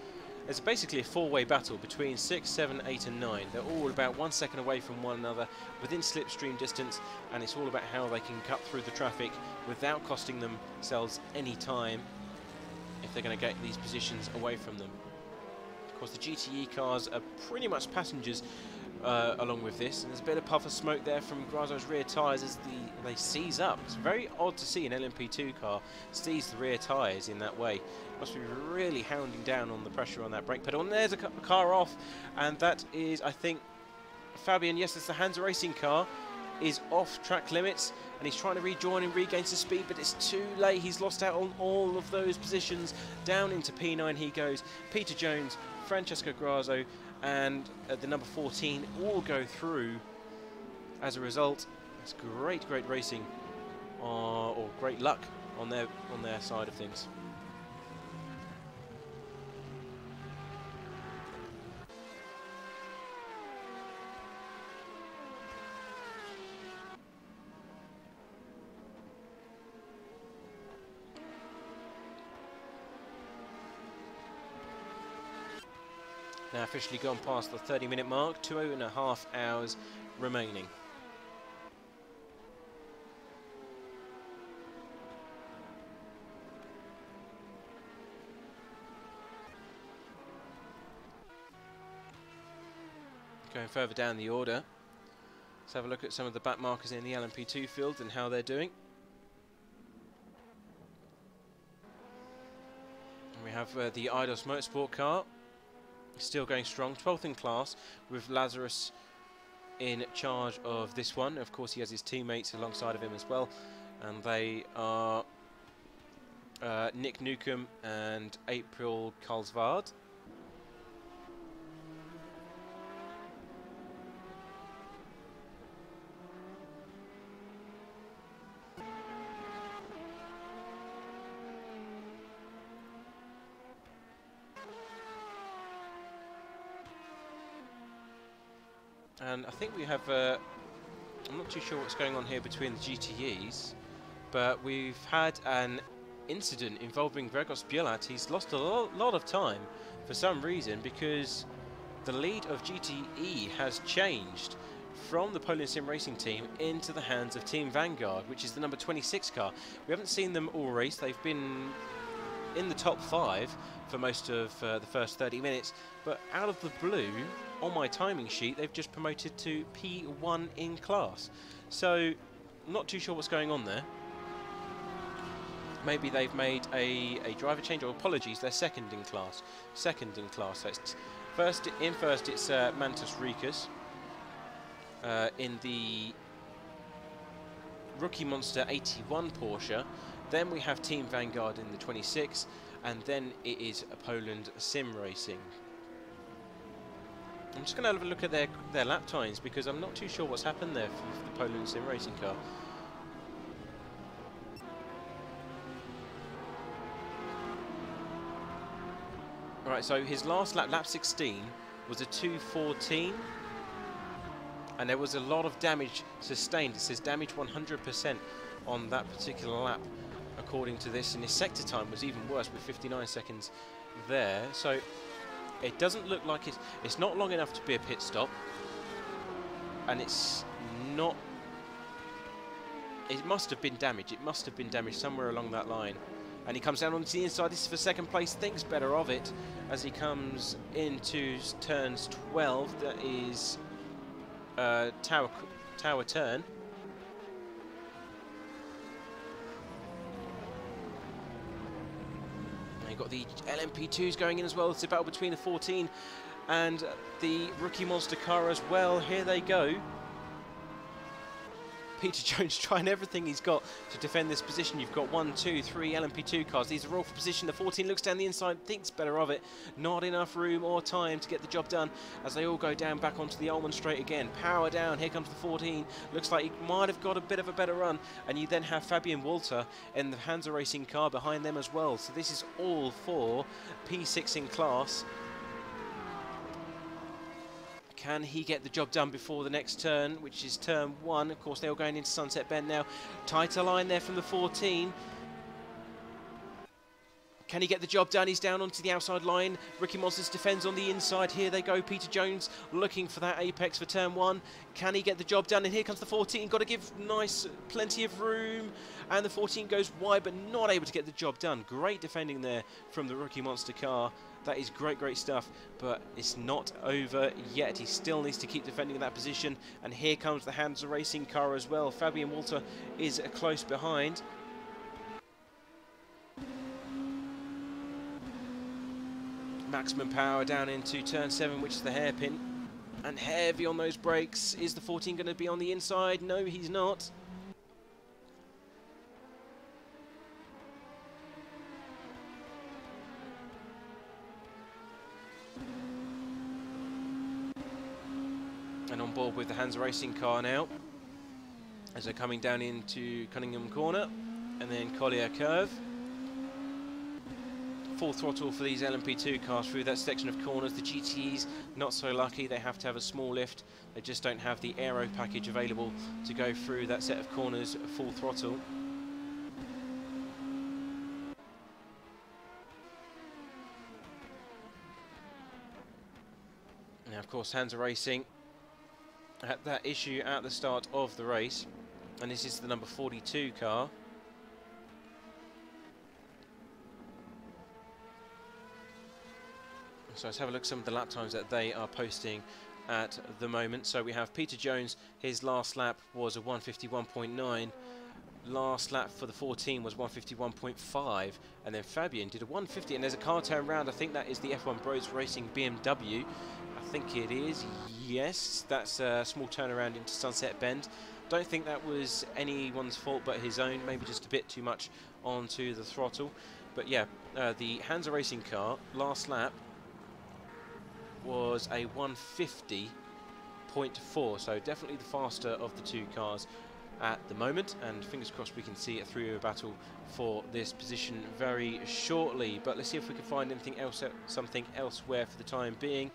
It's basically a 4-way battle between 6, 7, 8 and 9. They're all about 1 second away from one another within slipstream distance, and it's all about how they can cut through the traffic without costing themselves any time if they're going to get these positions away from them. Of course, the GTE cars are pretty much passengers along with this, and there's a bit of puff of smoke there from Grasso's rear tyres as they seize up. It's very odd to see an LMP2 car seize the rear tyres in that way. Must be really hounding down on the pressure on that brake pedal. And there's a car off, and that is, I think, Fabian. Yes, it's the Hansa Racing car, is off track limits, and he's trying to rejoin and regain some speed, but it's too late. He's lost out on all of those positions. Down into P9 he goes. Peter Jones, Francesco Grasso, and the number 14 all go through as a result. It's great racing, or great luck on their side of things. Now officially gone past the 30-minute mark, 2.5 hours remaining. Going further down the order, let's have a look at some of the back markers in the LMP2 field and how they're doing. And we have the Eidos Motorsport car, still going strong, 12th in class, with Lazarus in charge of this one. Of course, he has his teammates alongside of him as well, and they are Nick Newcomb and April Karlsvard. And I think we have, I'm not too sure what's going on here between the GTEs, but we've had an incident involving Gregos Bielat. He's lost a lot of time for some reason, because the lead of GTE has changed from the Poland Sim Racing team into the hands of Team Vanguard, which is the number 26 car. We haven't seen them all race. They've been in the top 5 for most of the first 30 minutes, but out of the blue, on my timing sheet, they've just promoted to P1 in class. So, I'm not too sure what's going on there. Maybe they've made a driver change, or apologies, they're second in class. Second in class. So it's first it's Mantas Rikas in the Rookie Monster 81 Porsche. Then we have Team Vanguard in the 26, and then it is a Poland Sim Racing. I'm just going to have a look at their lap times, because I'm not too sure what's happened there for the Poland Sim Racing car. Right, so his last lap, lap 16, was a 2:14, and there was a lot of damage sustained. It says damage 100% on that particular lap, according to this, and his sector time was even worse with 59 seconds there. So it doesn't look like it's not long enough to be a pit stop, and it's not. It must have been damage. It must have been damaged somewhere along that line. And he comes down onto the inside. This is for second place. Thinks better of it as he comes into turns 12. That is tower turn. And you've got the LMP2s going in as well. It's a battle between the 14 and the Rookie Monster car as well. Here they go. Peter Jones trying everything he's got to defend this position. You've got 1, 2, 3 LMP2 cars. These are all for position. The 14 looks down the inside, thinks better of it. Not enough room or time to get the job done as they all go down back onto the Ullman straight again. Power down. Here comes the 14. Looks like he might have got a bit of a better run. And you then have Fabian Walter in the Hansa Racing car behind them as well. So this is all for P6 in class. Can he get the job done before the next turn, which is turn 1? Of course, they're all going into Sunset Bend now. Tighter line there from the 14. Can he get the job done? He's down onto the outside line. Ricky Monsters defends on the inside. Here they go. Peter Jones looking for that apex for turn 1. Can he get the job done? And here comes the 14. Got to give plenty of room. And the 14 goes wide, but not able to get the job done. Great defending there from the Rookie Monster car. That is great, great stuff, but it's not over yet. He still needs to keep defending that position. And here comes the Hansa Racing car as well. Fabian Walter is close behind. Maximum power down into turn 7, which is the hairpin. And heavy on those brakes. Is the 14 going to be on the inside? No, he's not. And on board with the Hansa Racing car now, as they're coming down into Cunningham Corner and then Collier Curve. Full throttle for these LMP2 cars through that section of corners. The GTEs not so lucky, they have to have a small lift. They just don't have the aero package available to go through that set of corners full throttle. Now of course Hansa Racing had that issue at the start of the race, and this is the number 42 car. So let's have a look at some of the lap times that they are posting at the moment. So we have Peter Jones, his last lap was a 151.9. Last lap for the 14 was 151.5, and then Fabian did a 150, and there's a car turn round. I think that is the F1 Bros Racing BMW. I think it is, yes, that's a small turnaround into Sunset Bend. Don't think that was anyone's fault but his own, maybe just a bit too much onto the throttle. But yeah, the Hansa Racing car, last lap was a 150.4, so definitely the faster of the two cars at the moment, and fingers crossed we can see a three-way battle for this position very shortly. But let's see if we can find anything else, something elsewhere for the time being.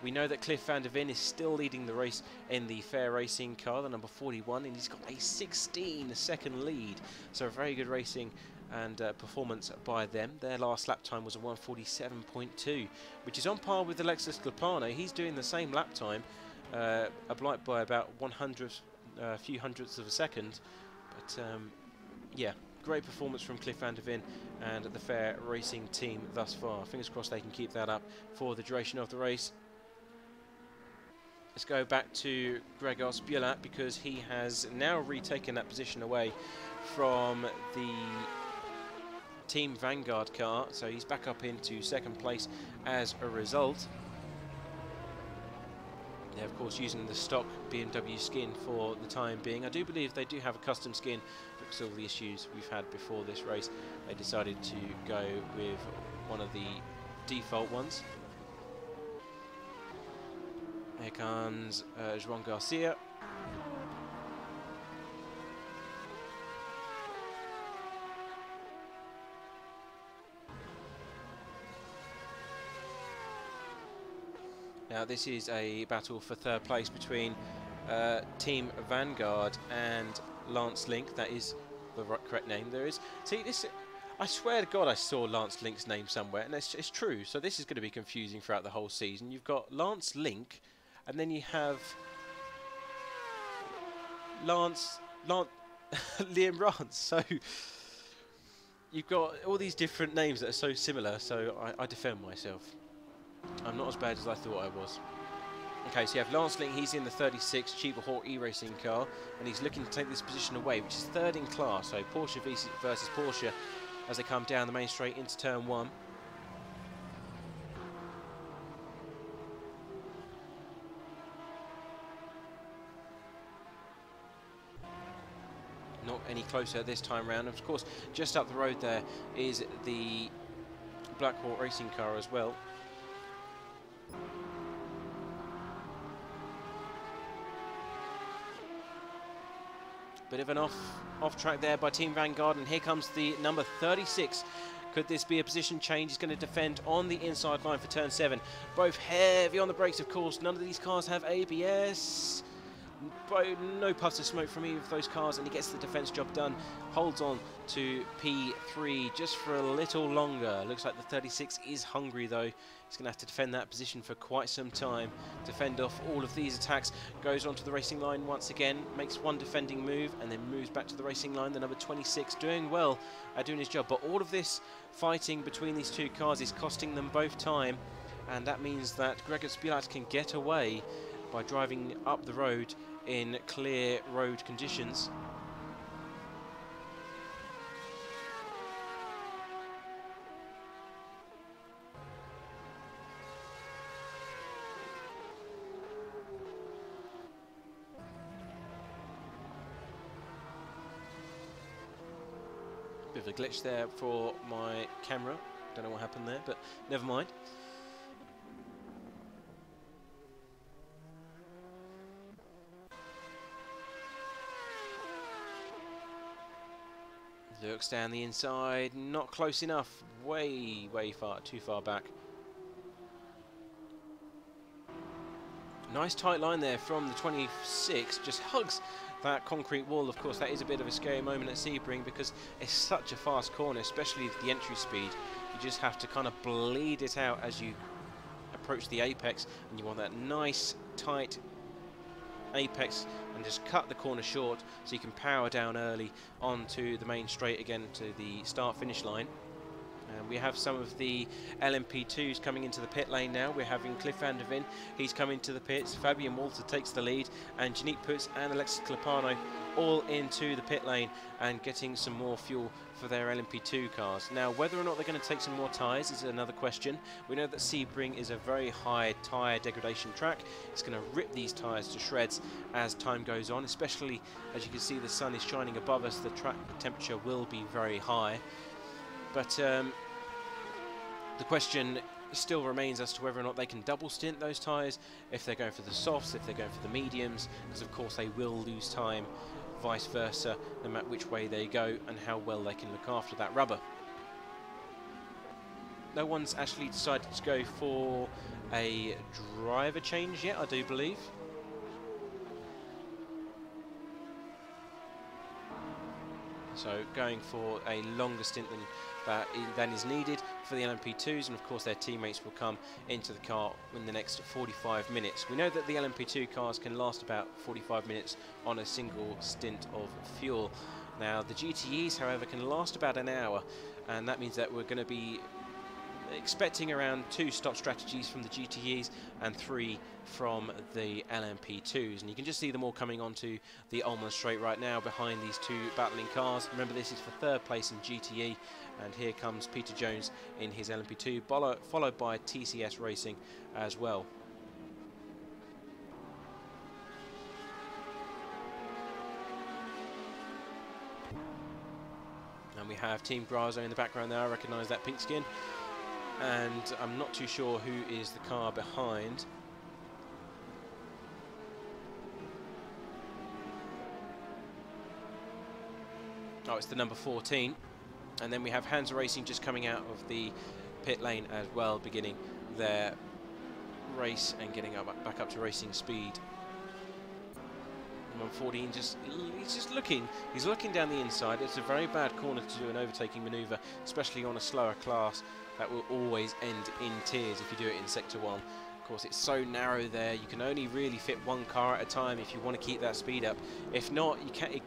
We know that Cliff van der Ven is still leading the race in the Fair Racing car, the number 41, and he's got a 16-second lead. So very good racing and performance by them. Their last lap time was a 147.2, which is on par with Alexis Glapano. He's doing the same lap time, obliged by about a few hundredths of a second. But yeah, great performance from Cliff van der Ven and the Fair Racing team thus far. Fingers crossed they can keep that up for the duration of the race. Let's go back to Gregor Spielat, because he has now retaken that position away from the Team Vanguard car, so he's back up into second place as a result. They're of course using the stock BMW skin for the time being. I do believe they do have a custom skin, but because of all the issues we've had before this race, they decided to go with one of the default ones. Here comes Joan Garcia. Now this is a battle for third place between Team Vanguard and Lance Link. That is the correct name there is. See, this, I swear to God I saw Lance Link's name somewhere, and it's true. So this is going to be confusing throughout the whole season. You've got Lance Link, and then you have Liam Rance. So you've got all these different names that are so similar, so I defend myself. I'm not as bad as I thought I was. Okay, so you have Lance Link, he's in the 36 Cheetah Hawk e-racing car, and he's looking to take this position away, which is third in class, so Porsche versus Porsche as they come down the main straight into turn 1. Not any closer this time round. Of course, just up the road there is the Black Hawk racing car as well. Bit of an off track there by Team Vanguard, and here comes the number 36. Could this be a position change? He's going to defend on the inside line for turn 7. Both heavy on the brakes, of course. None of these cars have ABS. No puffs of smoke from either of those cars, and he gets the defence job done. Holds on to P3 just for a little longer. Looks like the 36 is hungry though. He's going to have to defend that position for quite some time. Defend off all of these attacks. Goes onto the racing line once again. Makes one defending move and then moves back to the racing line. The number 26 doing well at doing his job. But all of this fighting between these two cars is costing them both time. And that means that Gregor Spielat can get away by driving up the road in clear road conditions. Bit of a glitch there for my camera. Don't know what happened there, but never mind. Looks down the inside, not close enough, way too far back. Nice tight line there from the 26, just hugs that concrete wall. Of course, that is a bit of a scary moment at Sebring because it's such a fast corner, especially with the entry speed. You just have to kind of bleed it out as you approach the apex, and you want that nice tight apex and just cut the corner short so you can power down early onto the main straight again to the start finish line. And we have some of the LMP2s coming into the pit lane now. We're having Cliff van der Ven, he's coming to the pits. Fabian Walter takes the lead, and Janique Puts and Alexis Clapano all into the pit lane and getting some more fuel for their LMP2 cars. Now, whether or not they're going to take some more tyres is another question. We know that Sebring is a very high tyre degradation track. It's going to rip these tyres to shreds as time goes on, especially as you can see the sun is shining above us. The track temperature will be very high. But the question still remains as to whether or not they can double stint those tyres, if they're going for the softs, if they're going for the mediums, because of course they will lose time, vice versa, no matter which way they go and how well they can look after that rubber. No one's actually decided to go for a driver change yet, I do believe. So going for a longer stint than is needed for the LMP2s, and of course their teammates will come into the car in the next 45 minutes. We know that the LMP2 cars can last about 45 minutes on a single stint of fuel. Now the GTEs, however, can last about an hour, and that means that we're going to be expecting around 2 stop strategies from the GTEs and 3 from the LMP2s, and you can just see them all coming onto the Ulmann Straight right now behind these 2 battling cars. Remember, this is for 3rd place in GTE, and here comes Peter Jones in his LMP2, followed by TCS Racing as well. And we have Team Grazo in the background there. I recognise that pink skin. And I'm not too sure who is the car behind. Oh, it's the number 14. And then we have Hansa Racing just coming out of the pit lane as well, beginning their race and getting back up to racing speed. Number 14, he's looking down the inside. It's a very bad corner to do an overtaking manoeuvre, especially on a slower class. That will always end in tears if you do it in Sector 1. Of course, it's so narrow there, you can only really fit 1 car at a time if you want to keep that speed up. If not, you can't.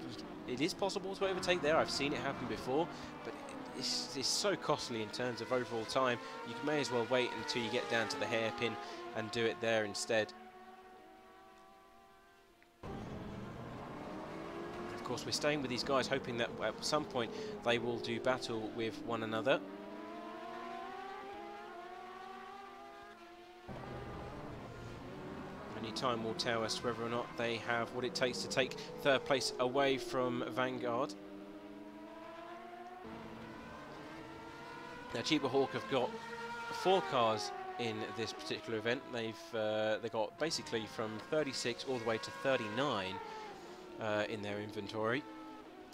It is possible to overtake there. I've seen it happen before, but it's so costly in terms of overall time. You may as well wait until you get down to the hairpin and do it there instead. Of course, we're staying with these guys, hoping that at some point they will do battle with one another. Only time will tell us whether or not they have what it takes to take 3rd place away from Vanguard. Now, Cheaper Hawk have got 4 cars in this particular event. They got basically from 36 all the way to 39 in their inventory,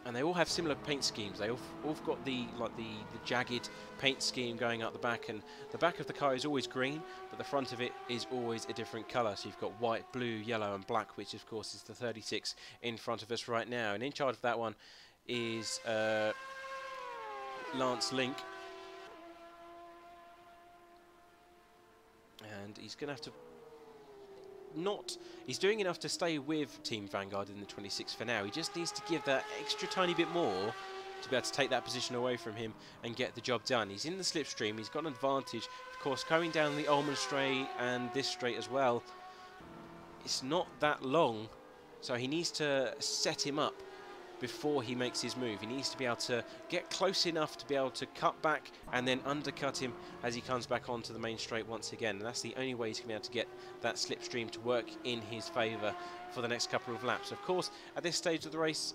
and they all have similar paint schemes. They all got the jagged paint scheme going out the back, and the back of the car is always green, but the front of it is always a different colour. So you've got white, blue, yellow and black, which of course is the 36 in front of us right now. And in charge of that one is Lance Link, and he's going to have to he's doing enough to stay with Team Vanguard in the 26 for now. He just needs to give that extra tiny bit more to be able to take that position away from him and get the job done. He's in the slipstream, he's got an advantage. Of course, going down the Ulmann Straight and this straight as well, it's not that long, so he needs to set him up before he makes his move. He needs to be able to get close enough to be able to cut back and then undercut him as he comes back onto the main straight once again. And that's the only way he's going to be able to get that slipstream to work in his favour for the next couple of laps. Of course, at this stage of the race,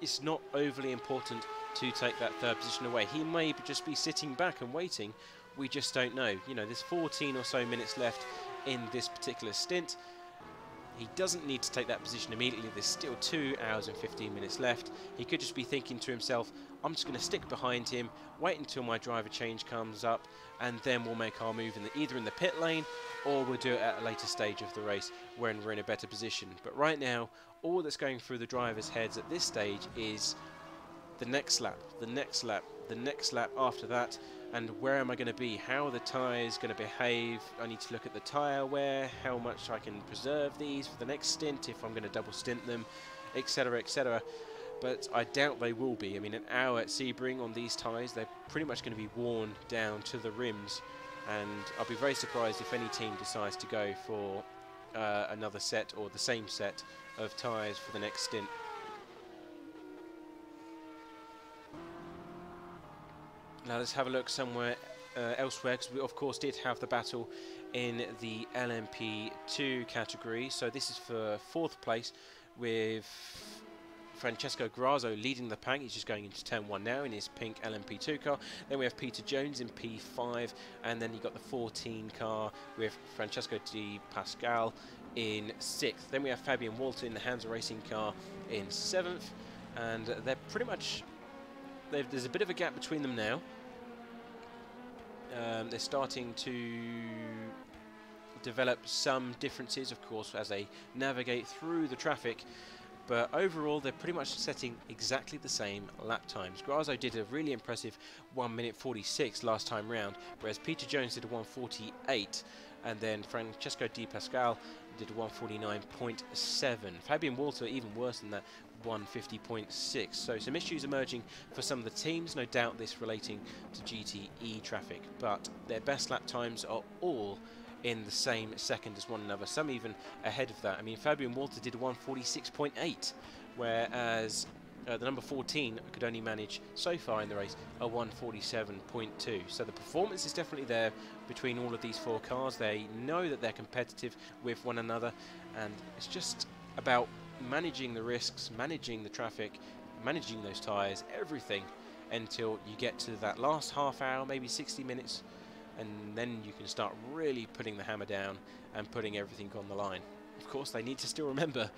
it's not overly important to take that 3rd position away. He may just be sitting back and waiting. We just don't know. You know, there's 14 or so minutes left in this particular stint. He doesn't need to take that position immediately. There's still 2 hours and 15 minutes left. He could just be thinking to himself, I'm just going to stick behind him, wait until my driver change comes up, and then we'll make our move either in the pit lane, or we'll do it at a later stage of the race when we're in a better position. But right now, all that's going through the drivers' heads at this stage is the next lap, the next lap, the next lap after that, and where am I going to be? How are the tyres going to behave? I need to look at the tyre wear, how much I can preserve these for the next stint, if I'm going to double stint them, etc, etc. but I doubt they will be. I mean, an hour at Sebring on these tyres, they're pretty much going to be worn down to the rims, and I'll be very surprised if any team decides to go for another set or the same set of tyres for the next stint. Now let's have a look somewhere elsewhere, because we of course did have the battle in the LMP2 category. So this is for 4th place, with Francesco Grazzo leading the pack. He's just going into turn 1 now in his pink LMP2 car. Then we have Peter Jones in P5, and then you got the 14 car with Francesco Di Pascal in 6th. Then we have Fabian Walter in the Hansa Racing car in 7th, and they're pretty much, there's a bit of a gap between them now. They're starting to develop some differences, of course, as they navigate through the traffic, but overall they're pretty much setting exactly the same lap times. Grazzo did a really impressive 1 minute 46 last time round, whereas Peter Jones did a 1:48, and then Francesco Di Pascal did a 1:49.7. Fabian Walter even worse than that, 1:50.6. So some issues emerging for some of the teams, no doubt this relating to GTE traffic, but their best lap times are all in the same second as one another, some even ahead of that. I mean, Fabian Walter did a 1:46.8, whereas the number 14 could only manage so far in the race a 1:47.2. So the performance is definitely there between all of these 4 cars. They know that they're competitive with one another, and it's just about managing the risks, managing the traffic, managing those tyres, everything, until you get to that last half hour, maybe 60 minutes, and then you can start really putting the hammer down and putting everything on the line. Of course, they need to still remember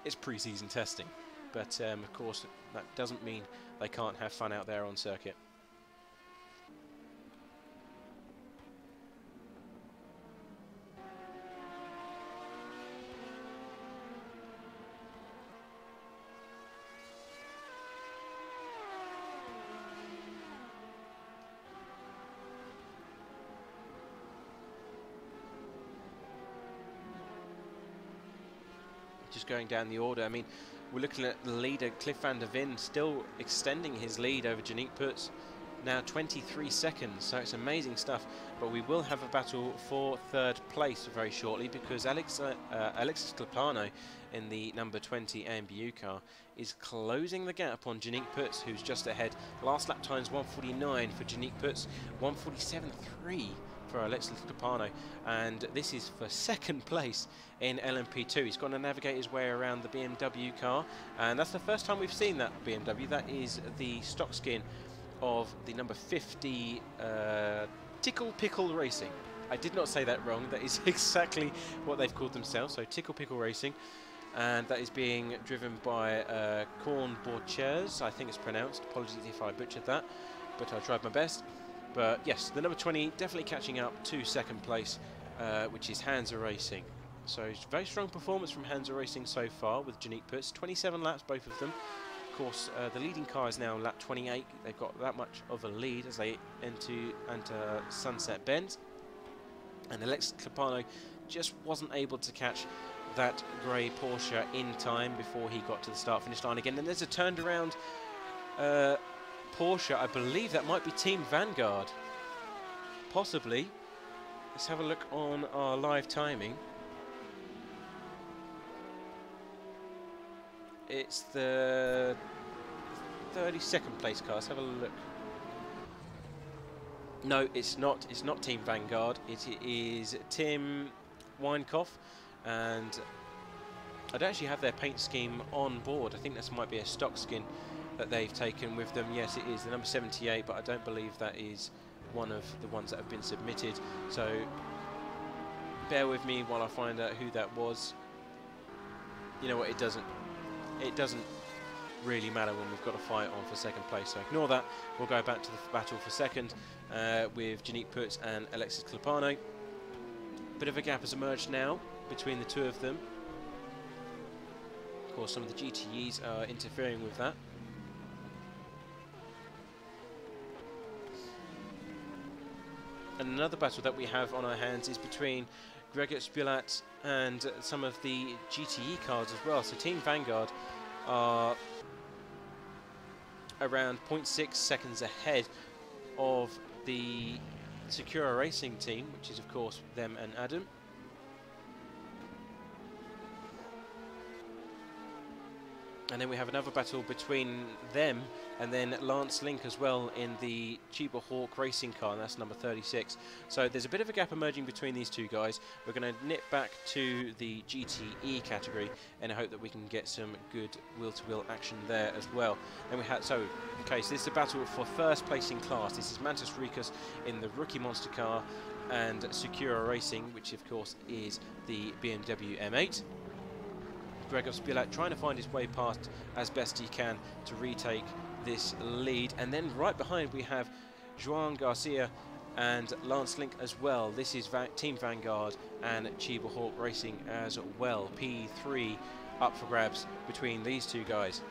it's pre-season testing, but of course that doesn't mean they can't have fun out there on circuit. Just going down the order, I mean, we're looking at the leader, Cliff van der Ven, still extending his lead over Yannick Putz, now 23 seconds, so it's amazing stuff. But we will have a battle for 3rd place very shortly, because Alexis Clepano in the number 20 AMBU car is closing the gap on Yannick Putz, who's just ahead. Last lap times 1:49 for Yannick Putz, 1:47.3 for Alexis Clepano, and this is for 2nd place in LMP2. He's got to navigate his way around the BMW car, and that's the first time we've seen that BMW. That is the stock skin of the number 50 Tickle Pickle Racing. I did not say that wrong. That is exactly what they've called themselves, so Tickle Pickle Racing, and that is being driven by Corn Borchers, I think it's pronounced. Apologies if I butchered that, but I tried my best. But yes, the number 20 definitely catching up to 2nd place, which is Hansa Racing. So very strong performance from Hansa Racing so far with Yannick Putz. 27 laps, both of them. Of course, the leading car is now lap 28. They've got that much of a lead as they enter Sunset Bend. And Alexis Clepano just wasn't able to catch that grey Porsche in time before he got to the start-finish line again. And there's a turned around Porsche, I believe that might be Team Vanguard, possibly. Let's have a look on our live timing. It's the 32nd place car. Let's have a look. No, it's not. It's not Team Vanguard. It is Tim Weinkoff, and I don't actually have their paint scheme on board. I think this might be a stock skin that they've taken with them. Yes, it is the number 78, but I don't believe that is one of the ones that have been submitted. So bear with me while I find out who that was. You know what, it doesn't really matter when we've got a fight on for 2nd place, so ignore that. We'll go back to the battle for 2nd with Yannick Putz and Alexis Clepano. Bit of a gap has emerged now between the 2 of them. Of course, some of the GTEs are interfering with that. And another battle that we have on our hands is between Gregor Spulat and some of the GTE cars as well. So Team Vanguard are around 0.6 seconds ahead of the Secura Racing team, which is of course them and Adam. And then we have another battle between them and then Lance Link as well in the Chiba Hawk racing car, and that's number 36. So there's a bit of a gap emerging between these two guys. We're going to nip back to the GTE category and hope that we can get some good wheel-to-wheel action there as well. And we have so this is a battle for first place in class. This is Mantis Rikus in the rookie monster car and Secura Racing, which of course is the BMW M8. Gregor Spilak trying to find his way past as best he can to retake this lead. And then right behind we have Joan Garcia and Lance Link as well. This is Team Vanguard and Chiba Hawk Racing as well. P3 up for grabs between these two guys.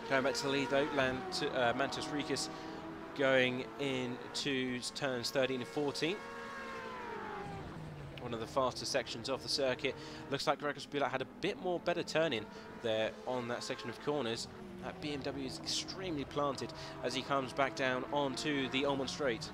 Going back to the lead though, Mantis Rikus going into turns 13 and 14. One of the fastest sections of the circuit. Looks like Gregor Spilak had a bit more better turn-in there on that section of corners. That BMW is extremely planted as he comes back down onto the Almond Straight.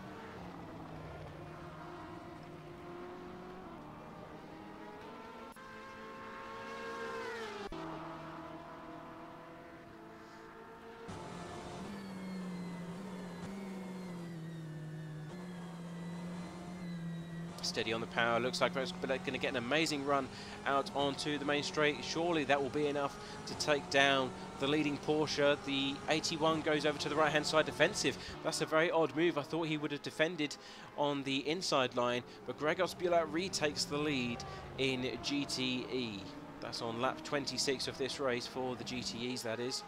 Steady on the power. Looks like Gregor Spilak going to get an amazing run out onto the main straight. Surely that will be enough to take down the leading Porsche. The 81 goes over to the right-hand side defensive. That's a very odd move. I thought he would have defended on the inside line, but Gregor Spilak retakes the lead in GTE. That's on lap 26 of this race for the GTEs, that is.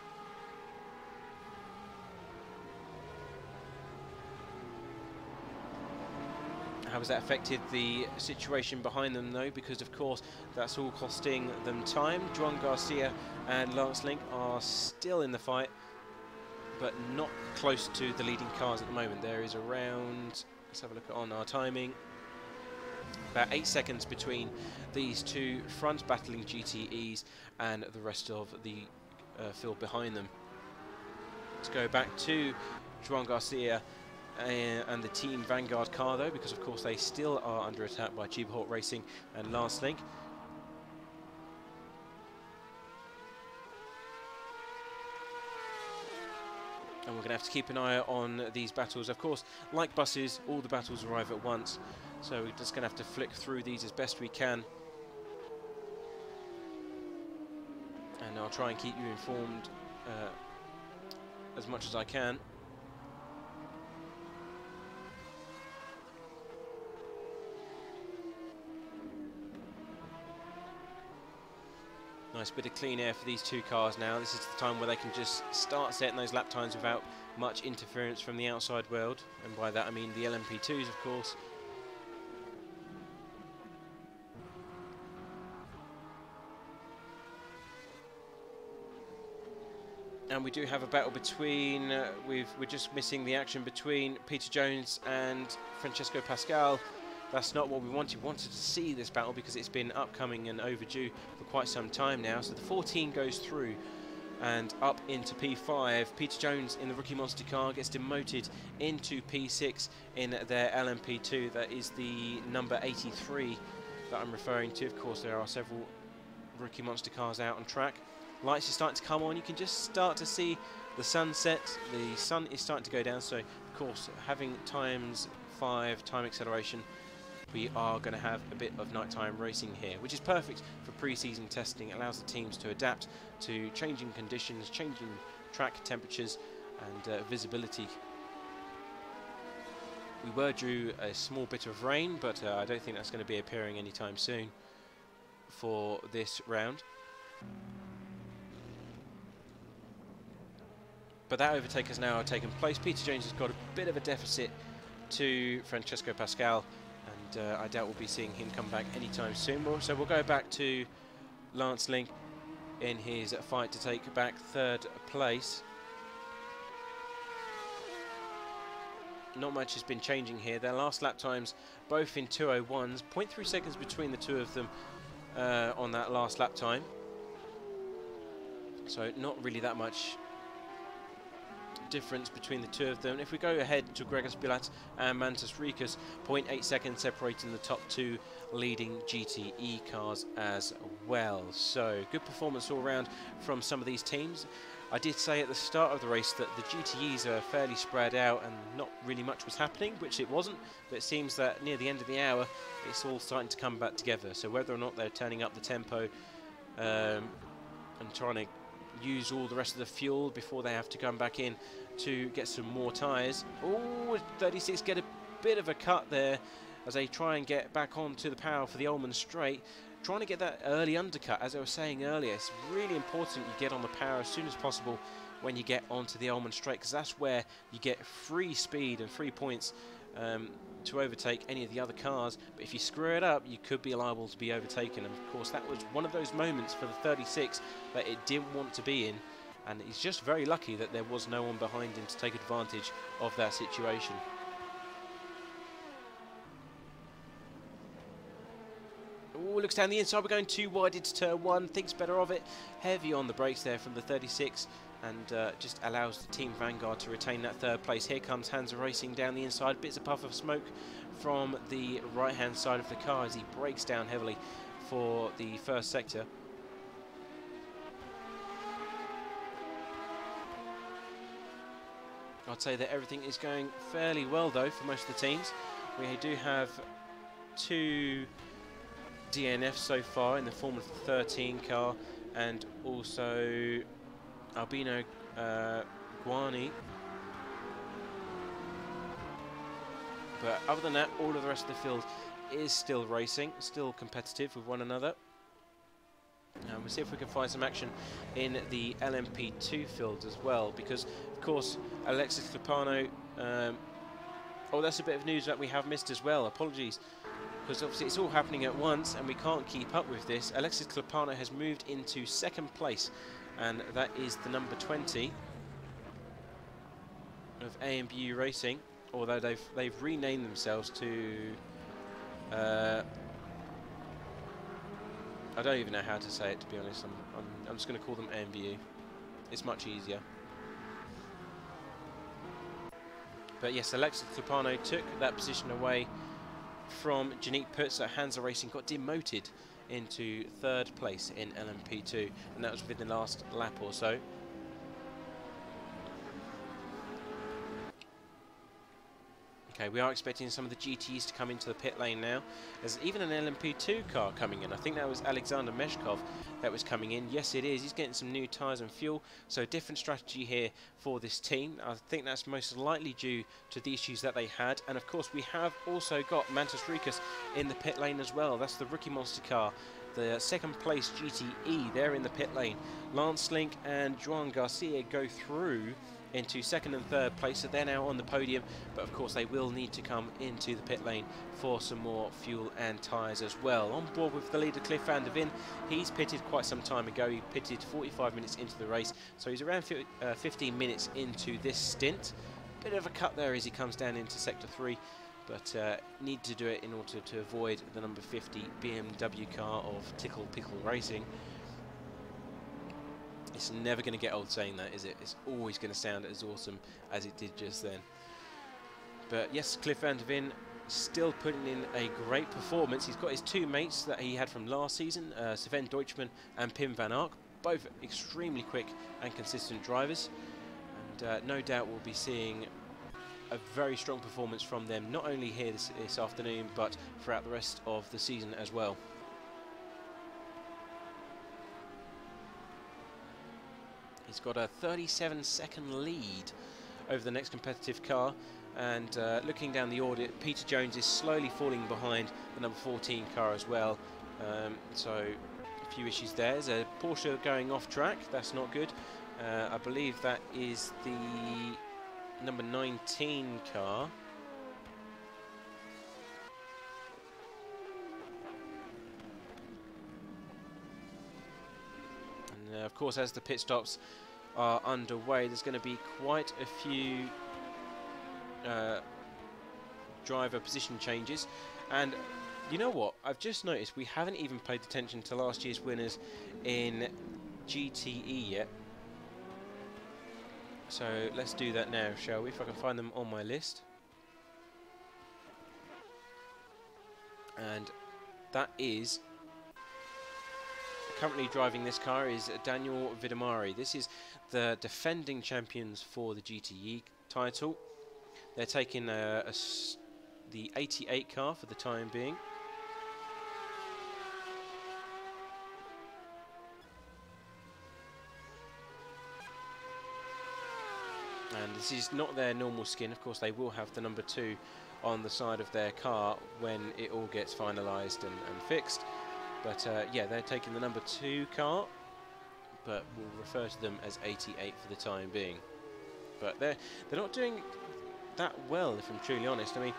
How has that affected the situation behind them though? Because of course that's all costing them time. Joan Garcia and Lance Link are still in the fight, but not close to the leading cars at the moment. There is around, let's have a look on our timing, about 8 seconds between these two front battling GTEs and the rest of the field behind them. Let's go back to Joan Garcia and the Team Vanguard car though, because of course they still are under attack by Chiba Hawk Racing and Lance Link. And we're going to have to keep an eye on these battles. Of course, like buses, all the battles arrive at once, so we're just going to have to flick through these as best we can. And I'll try and keep you informed as much as I can. Nice bit of clean air for these two cars now. This is the time where they can just start setting those lap times without much interference from the outside world. And by that I mean the LMP2s, of course. And we do have a battle between, we're just missing the action between Peter Jones and Francesco Pascal. That's not what we wanted. We wanted to see this battle because it's been upcoming and overdue for quite some time now. So the 14 goes through and up into P5. Peter Jones in the rookie monster car gets demoted into P6 in their LMP2. That is the number 83 that I'm referring to. Of course, there are several rookie monster cars out on track. Lights are starting to come on. You can just start to see the sunset. The sun is starting to go down. So, of course, having ×5 time acceleration, we are going to have a bit of nighttime racing here, which is perfect for pre-season testing. It allows the teams to adapt to changing conditions, changing track temperatures and visibility. We were due a small bit of rain, but I don't think that's going to be appearing anytime soon for this round. But that overtake has now taken place. Peter Jones has got a bit of a deficit to Francesco Pascal, and I doubt we'll be seeing him come back anytime soon. So we'll go back to Lance Link in his fight to take back third place. Not much has been changing here. Their last lap times both in 2:01s, 0.3 seconds between the two of them on that last lap time. So not really that much difference between the two of them. If we go ahead to Gregos Bilat and Mantas Rikas, 0.8 seconds separating the top two leading GTE cars as well. So good performance all round from some of these teams. I did say at the start of the race that the GTEs are fairly spread out and not really much was happening, which it wasn't, but it seems that near the end of the hour it's all starting to come back together. So whether or not they're turning up the tempo and trying to use all the rest of the fuel before they have to come back in to get some more tyres. Oh, 36 get a bit of a cut there as they try and get back onto the power for the Ullman straight. Trying to get that early undercut, as I was saying earlier. It's really important you get on the power as soon as possible when you get onto the Ullman straight, because that's where you get free speed and free points to overtake any of the other cars. But if you screw it up, you could be liable to be overtaken. And of course, that was one of those moments for the 36 that it didn't want to be in. And he's just very lucky that there was no one behind him to take advantage of that situation. Oh, looks down the inside. We're going too wide into turn one. Thinks better of it. Heavy on the brakes there from the 36. And just allows the Team Vanguard to retain that third place. Here comes Hansa Racing down the inside. Bits of puff of smoke from the right-hand side of the car as he brakes down heavily for the first sector. I'd say that everything is going fairly well, though, for most of the teams. We do have 2 DNFs so far in the form of the 13 car and also Albino Guani. But other than that, all of the rest of the field is still racing, still competitive with one another. And we'll see if we can find some action in the LMP2 field as well, because of course Alexis Clepano, oh, that's a bit of news that we have missed as well. Apologies, because obviously it's all happening at once and we can't keep up with this. Alexis Clepano has moved into second place, and that is the number 20 of AMBU Racing, although they've renamed themselves to I don't even know how to say it, to be honest. I'm just going to call them AMBU. It's much easier. But yes, Alexis Clepano took that position away from Janique Putz at Hansa Racing, got demoted into third place in LMP2, and that was within the last lap or so. Okay, we are expecting some of the GTs to come into the pit lane now. There's even an LMP2 car coming in. I think that was Alexander Meshkov that was coming in. Yes, it is. He's getting some new tyres and fuel. So different strategy here for this team. I think that's most likely due to the issues that they had. And of course, we have also got Mantas Rikas in the pit lane as well. That's the rookie monster car. The second place GTE, they're in the pit lane. Lance Link and Juan Garcia go through into second and third place, so they're now on the podium, but of course they will need to come into the pit lane for some more fuel and tyres as well. On board with the leader Cliff van der Ven, he's pitted quite some time ago. He pitted 45 minutes into the race, so he's around 15 minutes into this stint. Bit of a cut there as he comes down into sector 3, but need to do it in order to avoid the number 50 BMW car of Tickle Pickle Racing. It's never going to get old saying that, is it? It's always going to sound as awesome as it did just then. But yes, Cliff van der Ven still putting in a great performance. He's got his 2 mates that he had from last season, Sven Deutschmann and Pim van Ark, both extremely quick and consistent drivers. And no doubt we'll be seeing a very strong performance from them, not only here this afternoon, but throughout the rest of the season as well. He's got a 37-second lead over the next competitive car, and looking down the order, Peter Jones is slowly falling behind the number 14 car as well. So a few issues there. There's a Porsche going off track, that's not good. I believe that is the number 19 car. And of course, as the pit stops are underway, there's going to be quite a few driver position changes. And you know what, I've just noticed we haven't even paid attention to last year's winners in GTE yet. So let's do that now, shall we? If I can find them on my list. And that is, currently driving this car is Daniel Vidamari. This is the defending champions for the GTE title. They're taking the 88 car for the time being. And this is not their normal skin. Of course, they will have the number 2 on the side of their car when it all gets finalised and fixed. But yeah, they're taking the number 2 car, but we'll refer to them as 88 for the time being. But they're not doing that well, if I'm truly honest. I mean,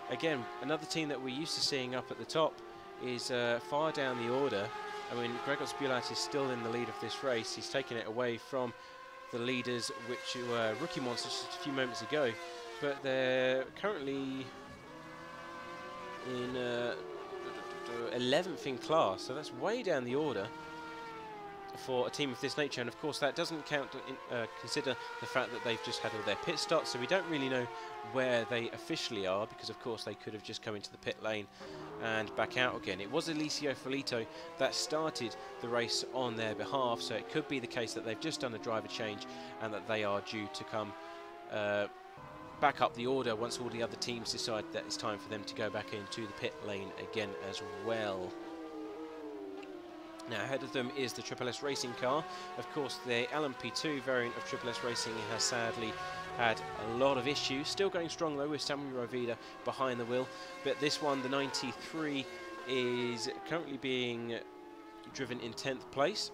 again, another team that we're used to seeing up at the top is far down the order. I mean, Gregor Spulat is still in the lead of this race. He's taken it away from the leaders, which were rookie monsters just a few moments ago. But they're currently in 11th in class, so that's way down the order for a team of this nature. And of course, that doesn't consider the fact that they've just had all their pit stops, so we don't really know where they officially are, because of course they could have just come into the pit lane and back out again. It was Eliseo Filito that started the race on their behalf, so it could be the case that they've just done a driver change and that they are due to come back up the order once all the other teams decide that it's time for them to go back into the pit lane again as well. Now ahead of them is the Triple S Racing car. Of course, the LMP2 variant of Triple S Racing has sadly had a lot of issues. Still going strong though with Samuel Rovida behind the wheel. But this one, the 93, is currently being driven in 10th place.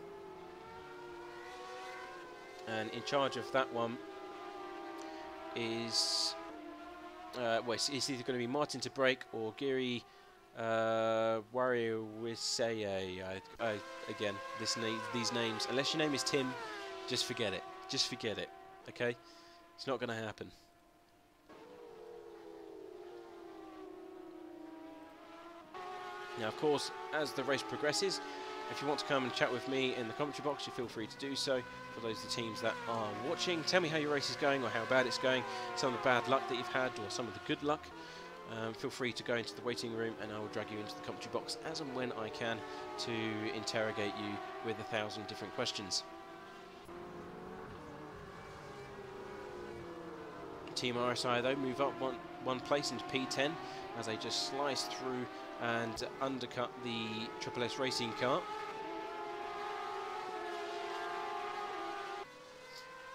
And in charge of that one is, well, it's either going to be Martin to Brake or Giri Wario Wiseye. Again, these names, unless your name is Tim, just forget it. Just forget it, okay? It's not going to happen. Now, of course, as the race progresses, if you want to come and chat with me in the commentary box, you feel free to do so. For those of the teams that are watching, tell me how your race is going or how bad it's going, some of the bad luck that you've had or some of the good luck. Feel free to go into the waiting room and I will drag you into the commentary box as and when I can to interrogate you with 1,000 different questions. Team RSI though move up one place into P10 as they just slice through and undercut the Triple S Racing car.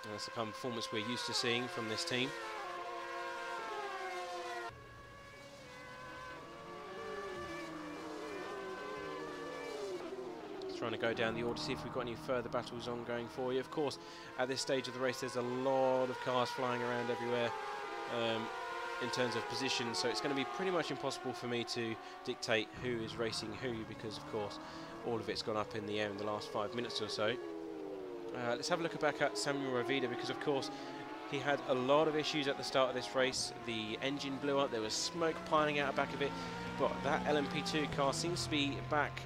And that's the kind of performance we're used to seeing from this team. Trying to go down the order, see if we've got any further battles ongoing for you. Of course, at this stage of the race, there's a lot of cars flying around everywhere in terms of position, so it's going to be pretty much impossible for me to dictate who is racing who, because of course all of it's gone up in the air in the last 5 minutes or so. Let's have a look back at Samuel Rovida, because of course he had a lot of issues at the start of this race. The engine blew up, there was smoke piling out the back of it, but that LMP2 car seems to be back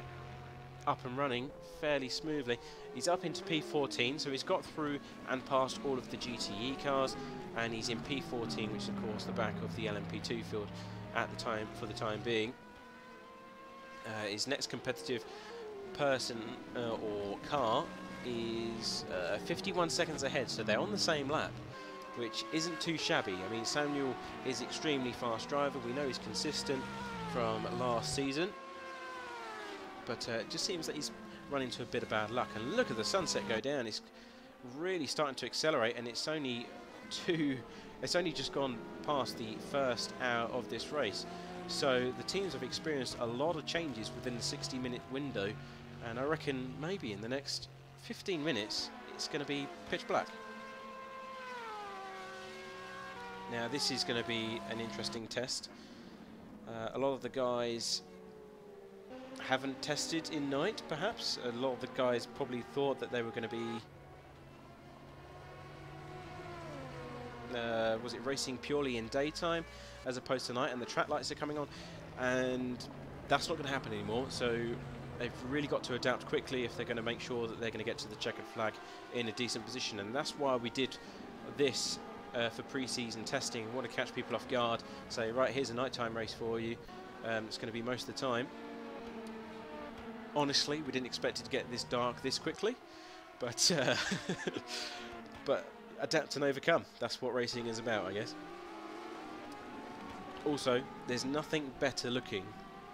up and running fairly smoothly. He's up into P14, so he's got through and past all of the GTE cars, and he's in P14, which is of course the back of the LMP2 field at the time, for the time being. His next competitive person or car is 51 seconds ahead, so they're on the same lap, which isn't too shabby. I mean, Samuel is extremely fast driver. We know he's consistent from last season. But it just seems that he's run into a bit of bad luck. And look at the sunset go down. It's really starting to accelerate, and it's only just gone past the first hour of this race. So the teams have experienced a lot of changes within the 60-minute window, and I reckon maybe in the next 15 minutes it's going to be pitch black. Now this is going to be an interesting test. A lot of the guys haven't tested in night, perhaps. A lot of the guys probably thought that they were going to be was it racing purely in daytime as opposed to night, and the track lights are coming on, and that's not going to happen anymore. So they've really got to adapt quickly if they're going to make sure that they're going to get to the checkered flag in a decent position. And that's why we did this for pre-season testing, want to catch people off guard, say, right, here's a nighttime race for you. It's going to be most of the time. Honestly, we didn't expect it to get this dark this quickly, but but adapt and overcome. That's what racing is about, I guess. Also, there's nothing better looking